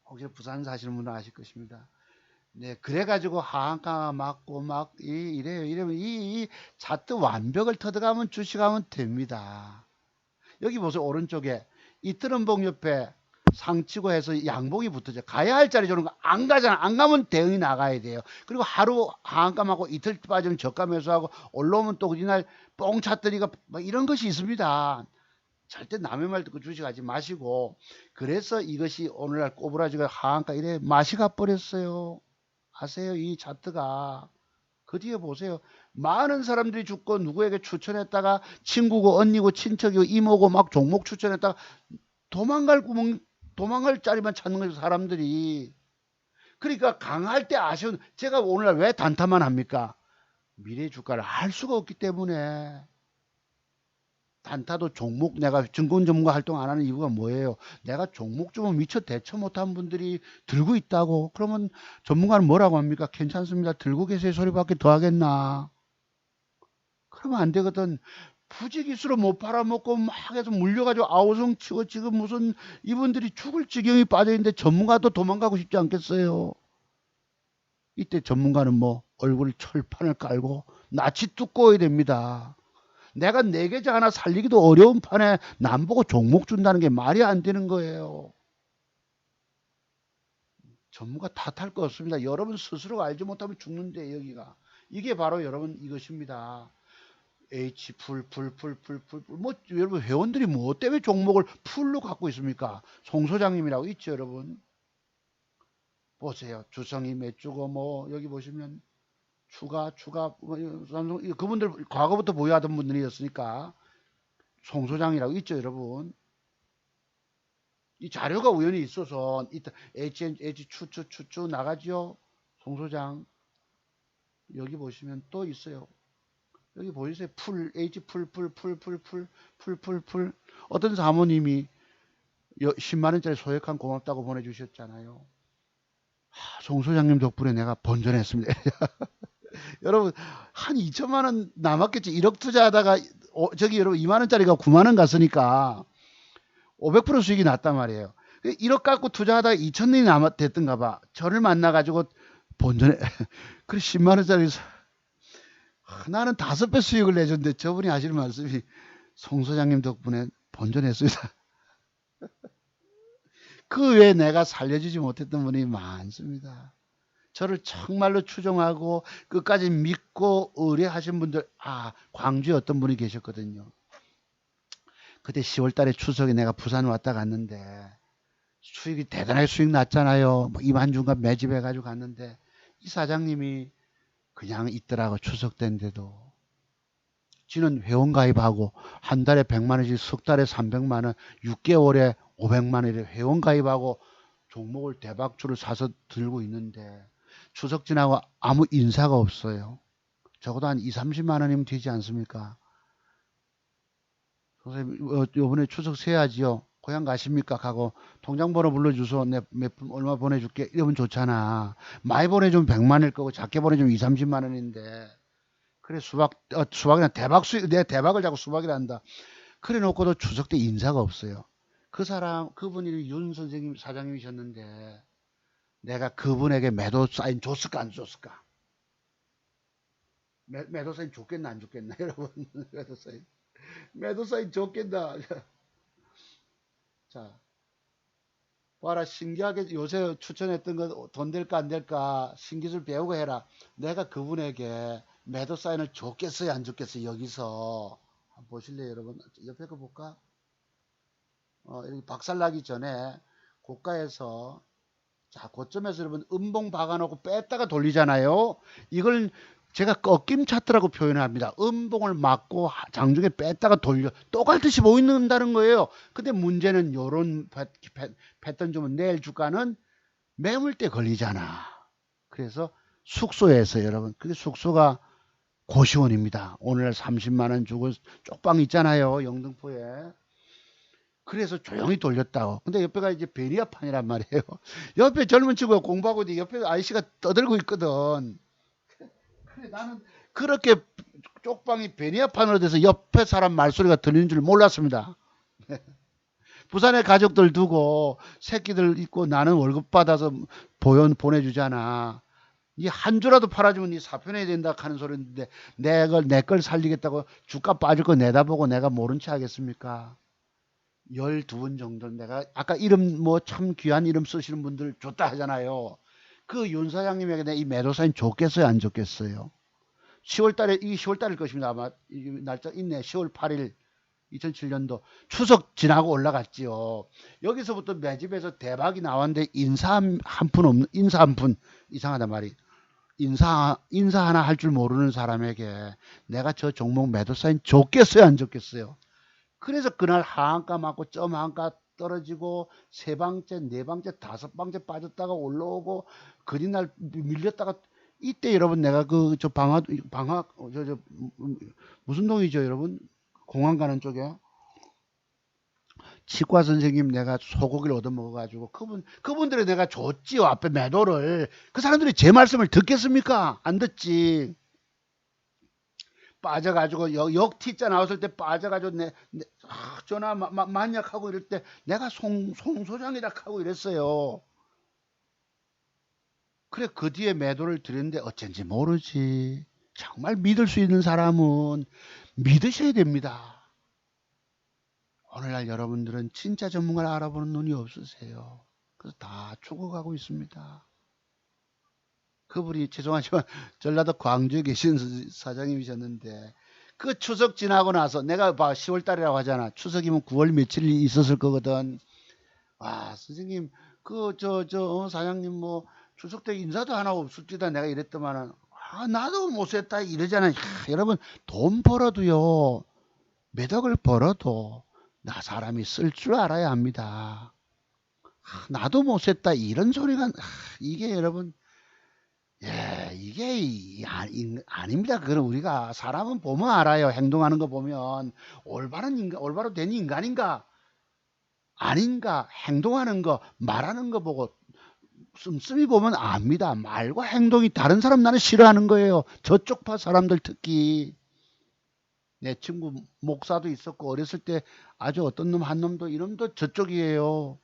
혹시 부산 사시는 분은 아실 것입니다. 네, 그래가지고 하한가 맞고 막 이래요. 이러면 이 잣도 완벽을 터득하면 주식하면 됩니다. 여기 보세요. 오른쪽에 이틀은봉 옆에 상치고 해서 양봉이 붙어져. 가야 할 자리 주는 거 안 가잖아. 안 가면 대응이 나가야 돼요. 그리고 하루 하한감하고 이틀 빠지면 저가 매수하고 올라오면 또 그날 뽕 찼더니가 뭐 이런 것이 있습니다. 절대 남의 말 듣고 주식하지 마시고 그래서 이것이 오늘날 꼬부라지가 하한가 이래 맛이 가버렸어요. 아세요? 이 차트가 그 뒤에 보세요. 많은 사람들이 죽고 누구에게 추천했다가 친구고 언니고 친척이고 이모고 막 종목 추천했다가 도망갈 자리만 찾는 거죠 사람들이. 그러니까 강할 때 아쉬운 제가 오늘날 왜 단타만 합니까? 미래 주가를 할 수가 없기 때문에. 단타도 종목 내가 증권 전문가 활동 안 하는 이유가 뭐예요? 내가 종목 주면 미처 대처 못한 분들이 들고 있다고. 그러면 전문가는 뭐라고 합니까? 괜찮습니다. 들고 계세요 소리밖에 더 하겠나? 그러면 안 되거든. 부지기수로 못 팔아먹고 막 해서 물려가지고 아우성 치고 지금 무슨 이분들이 죽을 지경이 빠져있는데 전문가도 도망가고 싶지 않겠어요? 이때 전문가는 뭐 얼굴 철판을 깔고 낯이 두꺼워야 됩니다. 내가 내 계좌 하나 살리기도 어려운 판에 남 보고 종목 준다는 게 말이 안 되는 거예요. 전문가 탓할 거 없습니다. 여러분 스스로가 알지 못하면 죽는데 여기가. 이게 바로 여러분 이것입니다. H 뭐 여러분 회원들이 뭐 때문에 종목을 풀로 갖고 있습니까? 송 소장님이라고 있죠 여러분. 보세요. 주성이 몇 주고 뭐 여기 보시면 추가 뭐, 삼성 그분들 과거부터 보유하던 분들이었으니까 송 소장이라고 있죠 여러분. 이 자료가 우연히 있어서 H 추추 나가죠. 송 소장 여기 보시면 또 있어요. 여기 보이세요? H 풀 어떤 사모님이 10만 원짜리 소액한 고맙다고 보내주셨잖아요. 송 소장님 덕분에 내가 번전했습니다. 여러분 한 2천만 원 남았겠지. 1억 투자하다가 저기 여러분 2만 원짜리가 9만 원 갔으니까 500% 수익이 났단 말이에요. 1억 갖고 투자하다가 2천 원이 됐던가 봐. 저를 만나가지고 본전에 그래 10만 원짜리 나는 5배 수익을 내줬는데 저분이 하시는 말씀이 송 소장님 덕분에 본전했습니다. 그 외에 내가 살려주지 못했던 분이 많습니다. 저를 정말로 추종하고 끝까지 믿고 의뢰하신 분들 광주에 어떤 분이 계셨거든요. 그때 10월 달에 추석에 내가 부산 왔다 갔는데 수익이 대단하게 수익 났잖아요. 뭐 이만중간 매집해 가지고 갔는데 이 사장님이 그냥 있더라고. 추석 때인데도 지는 회원 가입하고 한 달에 100만 원씩 석 달에 300만 원 6개월에 500만 원에 회원 가입하고 종목을 대박주를 사서 들고 있는데 추석 지나고 아무 인사가 없어요. 적어도 한 2, 30만 원이면 되지 않습니까? 선생님 요번에 추석 세야지요. 고향 가십니까? 하고 통장번호 불러주소. 내 얼마 보내줄게. 이러면 좋잖아. 많이 보내주면 100만일 거고 작게 보내주면 2, 30만 원인데 그래 수박이나 대박 수익 내 대박을 자꾸 수박이라 한다. 그래 놓고도 추석 때 인사가 없어요. 그분이 윤 선생님 사장님이셨는데 내가 그분에게 매도 사인 줬을까 안 줬을까? 매도 사인 줬겠나 안 줬겠나 여러분. 매도 사인 줬겠나. 자 봐라 신기하게 요새 추천했던 거 돈 될까 안 될까 신기술 배우고 해라. 내가 그분에게 매도 사인을 줬겠어요 안 줬겠어요? 여기서 한번 보실래요 여러분? 옆에 거 볼까? 여기 박살나기 전에 고가에서 자, 고점에서 여러분 음봉 박아놓고 뺐다가 돌리잖아요. 이걸 제가 꺾임 차트라고 표현합니다. 음봉을 막고 장중에 뺐다가 돌려 똑같이 보인다는 거예요. 근데 문제는 요런 패턴 주면 내일 주가는 매물대 걸리잖아. 그래서 숙소에서 여러분, 그게 숙소가 고시원입니다. 오늘 30만 원 주고 쪽방 있잖아요. 영등포에. 그래서 조용히 돌렸다고. 근데 옆에가 이제 베니아판이란 말이에요. 옆에 젊은 친구가 공부하고 있는데 옆에 아저씨가 떠들고 있거든. 그래, 나는 그렇게 쪽방이 베니아판으로 돼서 옆에 사람 말소리가 들리는 줄 몰랐습니다. 부산에 가족들 두고 새끼들 있고 나는 월급 받아서 보내주잖아. 이 한 주라도 팔아주면 이 사표내야 된다 하는 소리인데 내 걸 살리겠다고 주가 빠질 거 내다보고 내가 모른 체 하겠습니까? 12분 정도 내가 아까 이름 뭐 참 귀한 이름 쓰시는 분들 좋다 하잖아요. 그 윤 사장님에게 내 이 매도 사인 좋겠어요, 안 좋겠어요? 10월 달에, 이 10월 달일 것입니다. 아마 이 날짜 있네. 10월 8일 2007년도 추석 지나고 올라갔지요. 여기서부터 매집에서 대박이 나왔는데 인사 한 푼 없는, 인사 한 푼 이상하단 말이. 인사 하나 할 줄 모르는 사람에게 내가 저 종목 매도 사인 좋겠어요, 안 좋겠어요? 그래서 그날 하한가 맞고 점 한가 떨어지고 세 방째, 네 방째, 다섯 방째 빠졌다가 올라오고 그리날 밀렸다가 이때 여러분 내가 그 저 방학 무슨 동이죠 여러분? 공항 가는 쪽에 치과 선생님 내가 소고기를 얻어 먹어가지고 그분들에 내가 줬지요 앞에 매도를. 그 사람들이 제 말씀을 듣겠습니까? 안 듣지. 빠져가지고 T자 나왔을 때 빠져가지고 전화 만약하고 이럴 때 내가 송 소장이다 하고 이랬어요. 그래 그 뒤에 매도를 드렸는데 어쩐지 모르지. 정말 믿을 수 있는 사람은 믿으셔야 됩니다. 오늘날 여러분들은 진짜 전문가를 알아보는 눈이 없으세요. 그래서 다 죽어가고 있습니다. 그분이 죄송하지만 전라도 광주에 계신 사장님이셨는데 그 추석 지나고 나서 내가 봐 10월 달이라고 하잖아. 추석이면 9월 며칠 있었을 거거든. 와 선생님 사장님 뭐 추석 때 인사도 하나 없을지다 내가 이랬더만은 나도 못 했다 이러잖아요. 여러분 돈 벌어도요 몇 억을 벌어도 나 사람이 쓸 줄 알아야 합니다. 나도 못 했다 이런 소리가 이게 여러분 예, 이게 아닙니다. 그건 우리가 사람은 보면 알아요. 행동하는 거 보면 올바로 된 인간인가 아닌가 행동하는 거 말하는 거 보고 씀씀이 보면 압니다. 말과 행동이 다른 사람 나는 싫어하는 거예요. 저쪽 파 사람들 특히 내 친구 목사도 있었고 어렸을 때 아주 어떤 놈 한 놈도 이놈도 저쪽이에요.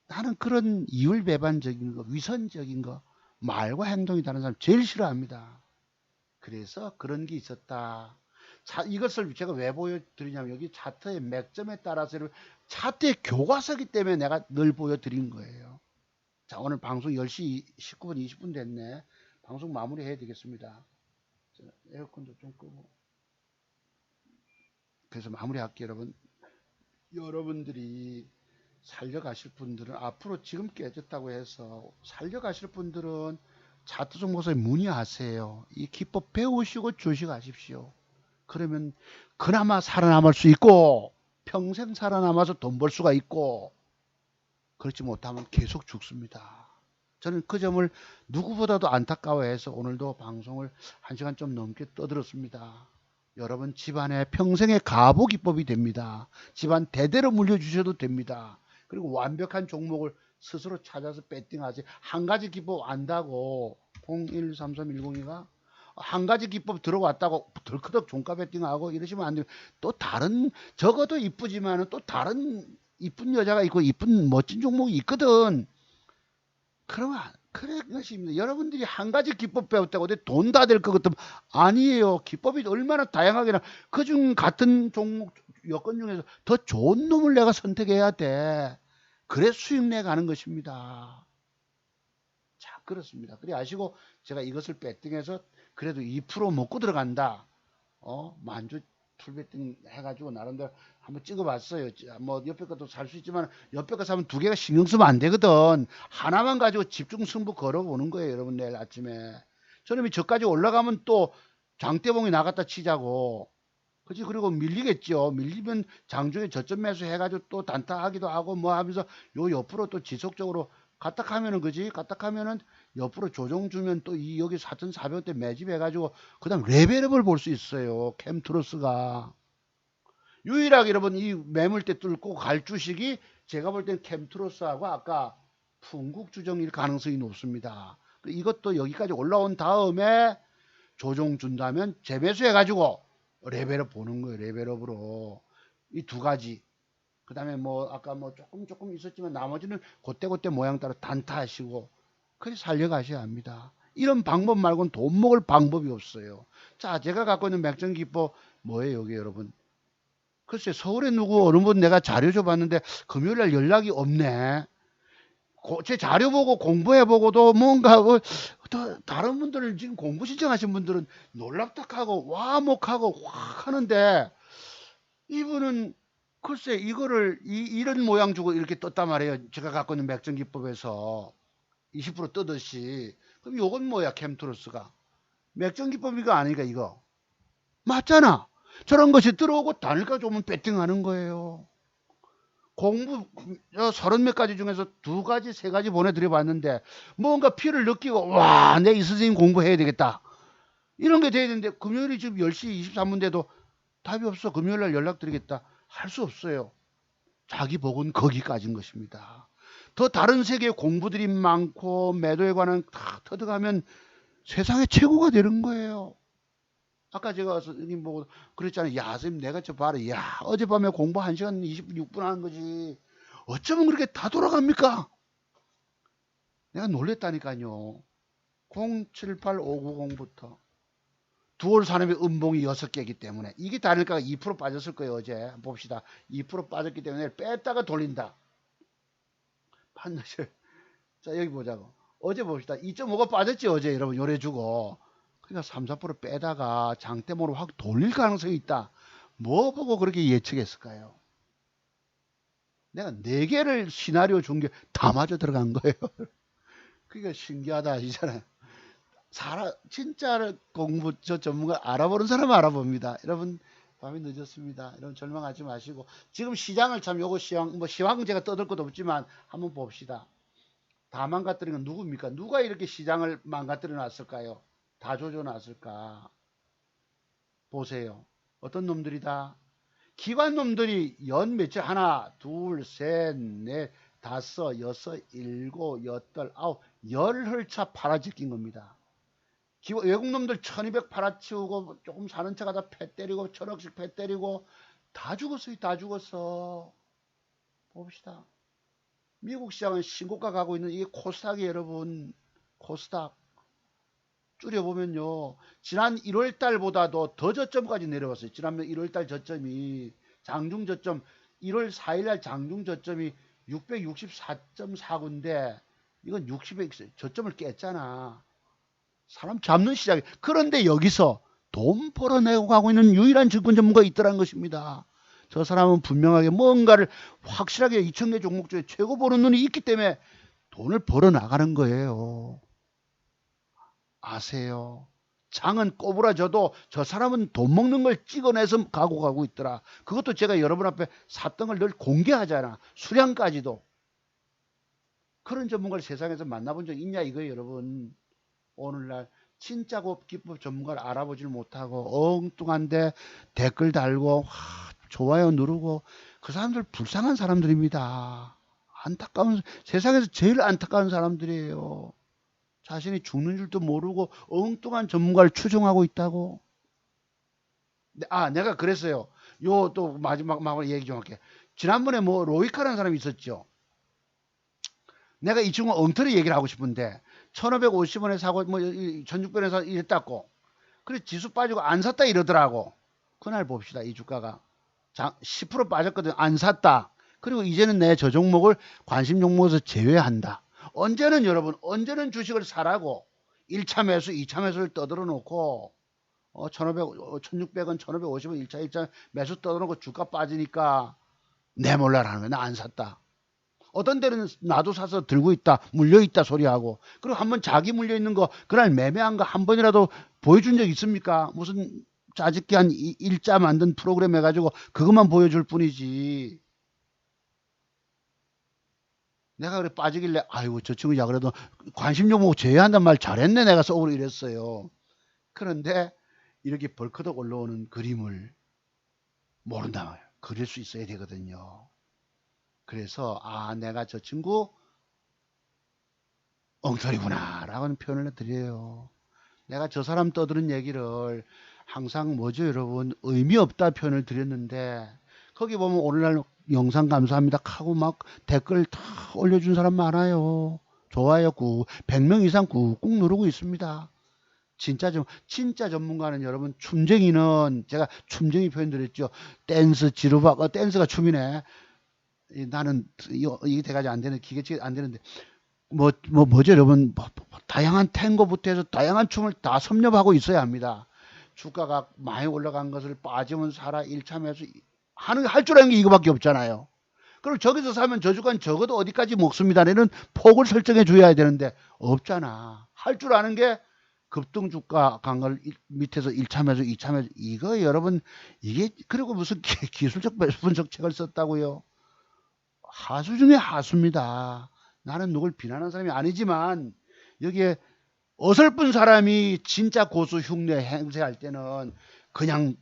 나는 그런 이율배반적인 거, 위선적인 거, 말과 행동이 다른 사람 제일 싫어합니다. 그래서 그런 게 있었다. 이것을 제가 왜 보여드리냐면 여기 차트의 맥점에 따라서 차트의 교과서기 때문에 내가 늘 보여드린 거예요. 자, 오늘 방송 10시 19분 20분 됐네. 방송 마무리 해야 되겠습니다. 에어컨도 좀 끄고. 그래서 마무리 할게요, 여러분. 여러분들이 살려가실 분들은 앞으로 지금 깨졌다고 해서 살려가실 분들은 차트 정보서에 문의하세요. 이 기법 배우시고 주식하십시오. 그러면 그나마 살아남을 수 있고 평생 살아남아서 돈 벌 수가 있고 그렇지 못하면 계속 죽습니다. 저는 그 점을 누구보다도 안타까워해서 오늘도 방송을 1시간 좀 넘게 떠들었습니다. 여러분 집안에 평생의 가보 기법이 됩니다. 집안 대대로 물려주셔도 됩니다. 그리고 완벽한 종목을 스스로 찾아서 배팅하지. 한 가지 기법 안다고 013310이가 한 가지 기법 들어왔다고 덜커덕 종가 배팅하고 이러시면 안 돼요. 또 다른 적어도 이쁘지만은 또 다른 이쁜 여자가 있고 이쁜 멋진 종목이 있거든. 그러면 그래 것입니다. 여러분들이 한 가지 기법 배웠다고 돈 다 될 것 같으면 아니에요. 기법이 얼마나 다양하게나 그중 같은 종목 여건 중에서 더 좋은 놈을 내가 선택해야 돼. 그래 수익 내 가는 것입니다. 자 그렇습니다. 그래 아시고 제가 이것을 배팅해서 그래도 2% 먹고 들어간다. 만주 풀베팅 해가지고 나름대로 한번 찍어봤어요. 뭐 옆에 것도 살 수 있지만 옆에 거 사면 두 개가 신경 쓰면 안 되거든. 하나만 가지고 집중 승부 걸어보는 거예요, 여러분. 내일 아침에 저놈이 저까지 올라가면 또 장대봉이 나갔다 치자고. 그치? 그리고 밀리겠죠. 밀리면 장중에 저점 매수 해가지고 또 단타하기도 하고 뭐 하면서 요 옆으로 또 지속적으로 가딱하면은, 그지? 가딱하면은 옆으로 조정 주면 또 이 여기 4,400원대 매집해가지고 그다음 레벨업을 볼 수 있어요. 캠트로스가 유일하게 여러분 이 매물대 뚫고 갈 주식이 제가 볼 땐 캠트로스하고 아까 풍국주정일 가능성이 높습니다. 이것도 여기까지 올라온 다음에 조정 준다면 재매수 해가지고 레벨업 보는 거예요. 레벨업으로 이 두 가지. 그 다음에 뭐 아까 뭐 조금 있었지만 나머지는 그때그때 모양 따라 단타하시고 그렇게 살려가셔야 합니다. 이런 방법 말고는 돈 먹을 방법이 없어요. 자, 제가 갖고 있는 맥정기법 뭐예요, 여기 여러분? 글쎄, 서울에 누구 어느 분 내가 자료 줘봤는데 금요일날 연락이 없네. 제 자료 보고 공부해보고도 뭔가 다른 분들은 지금 공부 신청하신 분들은 놀랍닥하고 와목하고 확 하는데 이분은 글쎄 이거를 이런 모양 주고 이렇게 떴단 말이에요. 제가 갖고 있는 맥정기법에서 20% 뜨듯이. 그럼 요건 뭐야, 캠트로스가? 맥정기법 이거 아니까 이거. 맞잖아. 저런 것이 들어오고 단일가 좋으면 배팅하는 거예요. 공부 30몇 가지 중에서 2가지 3가지 보내드려 봤는데 뭔가 피를 느끼고 와, 내 이 선생님 공부해야 되겠다 이런 게 돼야 되는데 금요일이 지금 10시 23분인데도 답이 없어. 금요일날 연락드리겠다 할 수 없어요. 자기 복은 거기까지인 것입니다. 더 다른 세계의 공부들이 많고 매도에 관한 다 터득하면 세상의 최고가 되는 거예요. 아까 제가 선생님 보고 그랬잖아요. 야, 선생님 내가 저 봐라. 야, 어젯밤에 공부 1시간 26분 하는 거지. 어쩌면 그렇게 다 돌아갑니까? 내가 놀랬다니까요. 078590부터 두월 산업의 음봉이 6개이기 때문에 이게 단일가가 2% 빠졌을 거예요. 어제 봅시다. 2% 빠졌기 때문에 뺐다가 돌린다. 반드시. 자, 여기 보자고. 어제 봅시다. 2.5가 빠졌지 어제 여러분. 요래주고. 그러니까 3, 4% 빼다가 장대모로 확 돌릴 가능성이 있다. 뭐 보고 그렇게 예측했을까요? 내가 4개를 시나리오 준 게 다 맞아 들어간 거예요. 그러니까 신기하다 하시잖아요. 진짜 공부 저 전문가 알아보는 사람은 알아봅니다. 여러분 밤이 늦었습니다. 여러분 절망하지 마시고 지금 시장을 참 요거 시황 제가 떠들 것도 없지만 한번 봅시다. 다 망가뜨린 건 누굽니까? 누가 이렇게 시장을 망가뜨려 놨을까요? 다 조져 놨을까? 보세요. 어떤 놈들이다? 기관 놈들이 연 며칠 하나, 둘, 셋, 넷, 다섯, 여섯, 일곱, 여덟, 아홉, 열흘차 팔아제낀 겁니다. 외국 놈들 1200 팔아치우고 조금 사는 척 하다 패 때리고 1000억씩 패 때리고 다 죽었어요. 다 죽었어. 봅시다. 미국 시장은 신고가 가고 있는 이게 코스닥이 여러분. 코스닥. 줄여보면요. 지난 1월 달보다도 더 저점까지 내려왔어요. 지난번 1월 달 저점이 장중 저점 1월 4일 날 장중 저점이 664.49인데 이건 60에 저점을 깼잖아. 사람 잡는 시장이. 그런데 여기서 돈 벌어내고 가고 있는 유일한 증권 전문가가 있더라는 것입니다. 저 사람은 분명하게 뭔가를 확실하게 2,000개 종목 중에 최고 보는 눈이 있기 때문에 돈을 벌어 나가는 거예요. 아세요? 장은 꼬부라져도 저 사람은 돈 먹는 걸 찍어내서 가고 있더라. 그것도 제가 여러분 앞에 샀던 걸 늘 공개하잖아. 수량까지도. 그런 전문가를 세상에서 만나본 적 있냐 이거예요, 여러분. 오늘날 진짜 기법 전문가를 알아보질 못하고 엉뚱한데 댓글 달고 좋아요 누르고 그 사람들 불쌍한 사람들입니다. 안타까운, 세상에서 제일 안타까운 사람들이에요. 자신이 죽는 줄도 모르고 엉뚱한 전문가를 추종하고 있다고. 내가 그랬어요. 요 또 마지막으로 얘기 좀 할게. 지난번에 뭐 로이카라는 사람이 있었죠. 내가 이 친구 엉터리 얘기를 하고 싶은데 1550원에 사고 뭐 1600원에 이랬다고. 그래 지수 빠지고 안 샀다 이러더라고. 그날 봅시다. 이 주가가 10% 빠졌거든. 안 샀다. 그리고 이제는 내 저 종목을 관심 종목에서 제외한다. 언제는 여러분, 언제는 주식을 사라고 1차 매수 2차 매수를 떠들어 놓고 1500, 1600원, 1550원 1차 매수 떠놓고 주가 빠지니까 내 몰라라는 거야. 나 안 샀다. 어떤 데는 나도 사서 들고 있다, 물려 있다 소리하고. 그리고 한번 자기 물려 있는 거 그날 매매한 거 한 번이라도 보여준 적 있습니까? 무슨 짜집기 일자 만든 프로그램 해가지고 그것만 보여줄 뿐이지. 내가 그래 빠지길래 아이고 저 친구 야 그래도 관심 종목 제외한단 말 잘했네 내가 속으로 이랬어요. 그런데 이렇게 벌크덕 올라오는 그림을 모른단 말이에요. 그릴 수 있어야 되거든요. 그래서 아 내가 저 친구 엉터리구나 라는 표현을 드려요. 내가 저 사람 떠드는 얘기를 항상 뭐죠 여러분 의미 없다 표현을 드렸는데 거기 보면 오늘날 영상 감사합니다 하고 막 댓글 다 올려준 사람 많아요. 좋아요 100명 이상 꾹꾹 누르고 있습니다. 진짜 전문가는 여러분 춤쟁이는 제가 춤쟁이 표현 드렸죠. 댄스 지루박 댄스가 춤이네. 나는 이게 대가지 안 되는 기계치기 안 되는데 뭐죠 여러분 다양한 탱고부터 해서 다양한 춤을 다 섭렵하고 있어야 합니다. 주가가 많이 올라간 것을 빠지면 사라 1차 매수 할 줄 아는 게 이거밖에 없잖아요. 그럼 저기서 사면 저 주간 적어도 어디까지 먹습니다라는 폭을 설정해 줘야 되는데 없잖아. 할 줄 아는 게 급등 주가 간 걸 밑에서 1차 매수 2차 매수 이거 여러분 이게 그리고 무슨 기술적 분석책을 썼다고요. 하수 중에 하수입니다. 나는 누굴 비난하는 사람이 아니지만 여기에 어설픈 사람이 진짜 고수 흉내 행세할 때는 그냥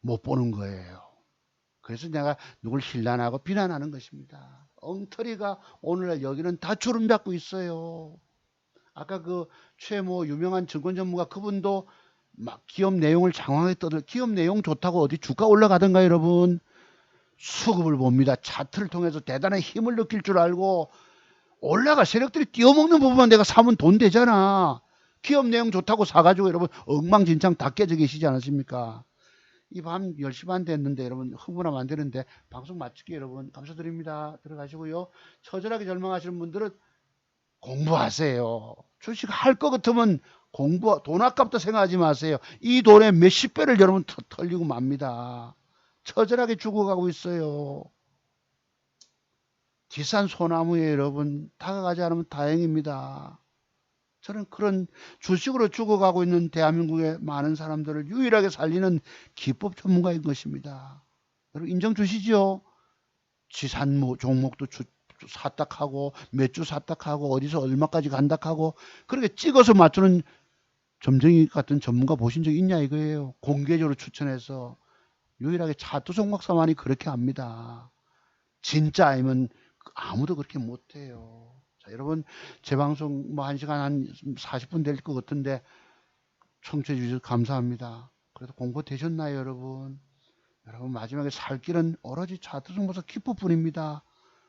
못 보는 거예요. 그래서 내가 누굴 힐난하고 비난하는 것입니다. 엉터리가 오늘날 여기는 다 주름 잡고 있어요. 아까 그 최모 유명한 증권 전문가 그분도 막 기업 내용을 장황하게 떠들 기업 내용 좋다고 어디 주가 올라가던가 여러분 수급을 봅니다. 차트를 통해서 대단한 힘을 느낄 줄 알고 올라가 세력들이 뛰어먹는 부분만 내가 사면 돈 되잖아. 기업 내용 좋다고 사가지고 여러분 엉망진창 다 깨져 계시지 않으십니까? 이 밤 10시 반 됐는데 여러분 흥분하면 안 되는데 방송 마칠게요 여러분. 감사드립니다. 들어가시고요. 처절하게 절망하시는 분들은 공부하세요. 주식 할 것 같으면 돈 아깝다 생각하지 마세요. 이 돈의 몇십 배를 여러분 털리고 맙니다. 처절하게 죽어가고 있어요. 뒷산 소나무에 여러분 다가가지 않으면 다행입니다. 저는 그런 주식으로 죽어가고 있는 대한민국의 많은 사람들을 유일하게 살리는 기법 전문가인 것입니다. 여러분 인정 주시죠? 지산 종목도 사딱하고 몇 주 사딱하고 어디서 얼마까지 간다하고 그렇게 찍어서 맞추는 점쟁이 같은 전문가 보신 적 있냐 이거예요. 공개적으로 추천해서 유일하게 차트송 박사만이 그렇게 합니다. 진짜 아니면 아무도 그렇게 못해요. 자, 여러분 제 방송 뭐 1시간 한 40분 될 것 같은데 청취해 주셔서 감사합니다. 그래도 공부 되셨나요 여러분? 여러분 마지막에 살 길은 오로지 차트송 박사 기법뿐입니다.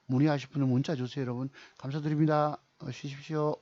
문의하실 분은 문자 주세요 여러분. 감사드립니다. 쉬십시오.